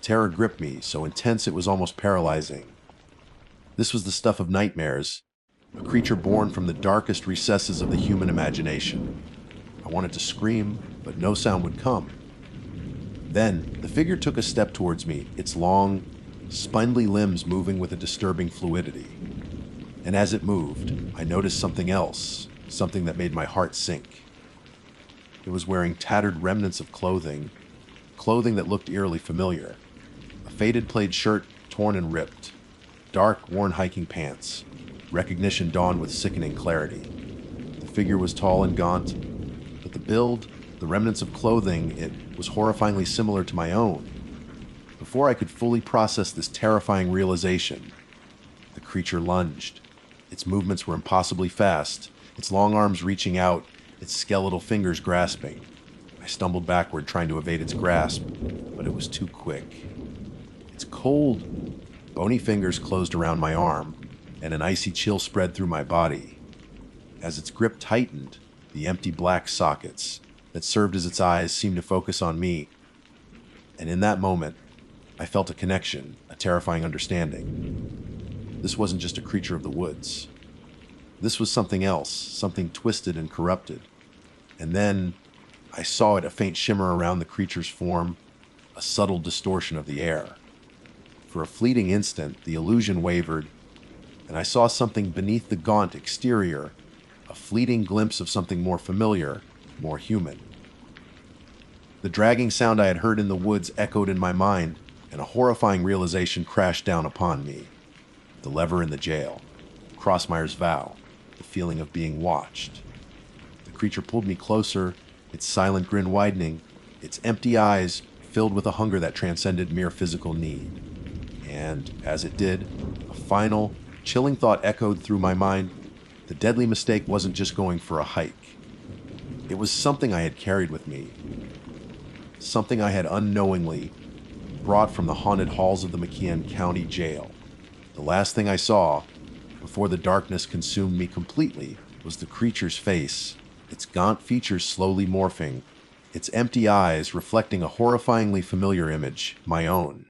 Terror gripped me, so intense it was almost paralyzing. This was the stuff of nightmares, a creature born from the darkest recesses of the human imagination. I wanted to scream, but no sound would come. Then, the figure took a step towards me, its long, spindly limbs moving with a disturbing fluidity. And as it moved, I noticed something else, something that made my heart sink. It was wearing tattered remnants of clothing that looked eerily familiar. A faded plaid shirt, torn and ripped. Dark, worn hiking pants. Recognition dawned with sickening clarity. The figure was tall and gaunt, but the build, the remnants of clothing, it was horrifyingly similar to my own. Before I could fully process this terrifying realization, the creature lunged. Its movements were impossibly fast, its long arms reaching out, its skeletal fingers grasping. I stumbled backward, trying to evade its grasp, but it was too quick. Its cold, bony fingers closed around my arm, and an icy chill spread through my body. As its grip tightened, the empty black sockets that served as its eyes seemed to focus on me, and in that moment, I felt a connection, a terrifying understanding. This wasn't just a creature of the woods. This was something else, something twisted and corrupted. And then I saw it, a faint shimmer around the creature's form, a subtle distortion of the air. For a fleeting instant, the illusion wavered, and I saw something beneath the gaunt exterior, a fleeting glimpse of something more familiar, more human. The dragging sound I had heard in the woods echoed in my mind, and a horrifying realization crashed down upon me. The lever in the jail, Crossmire's vow, the feeling of being watched. The creature pulled me closer, its silent grin widening, its empty eyes filled with a hunger that transcended mere physical need. And as it did, a final, chilling thought echoed through my mind. The deadly mistake wasn't just going for a hike. It was something I had carried with me. Something I had unknowingly brought from the haunted halls of the McKean County Jail. The last thing I saw, before the darkness consumed me completely, was the creature's face, its gaunt features slowly morphing, its empty eyes reflecting a horrifyingly familiar image, my own.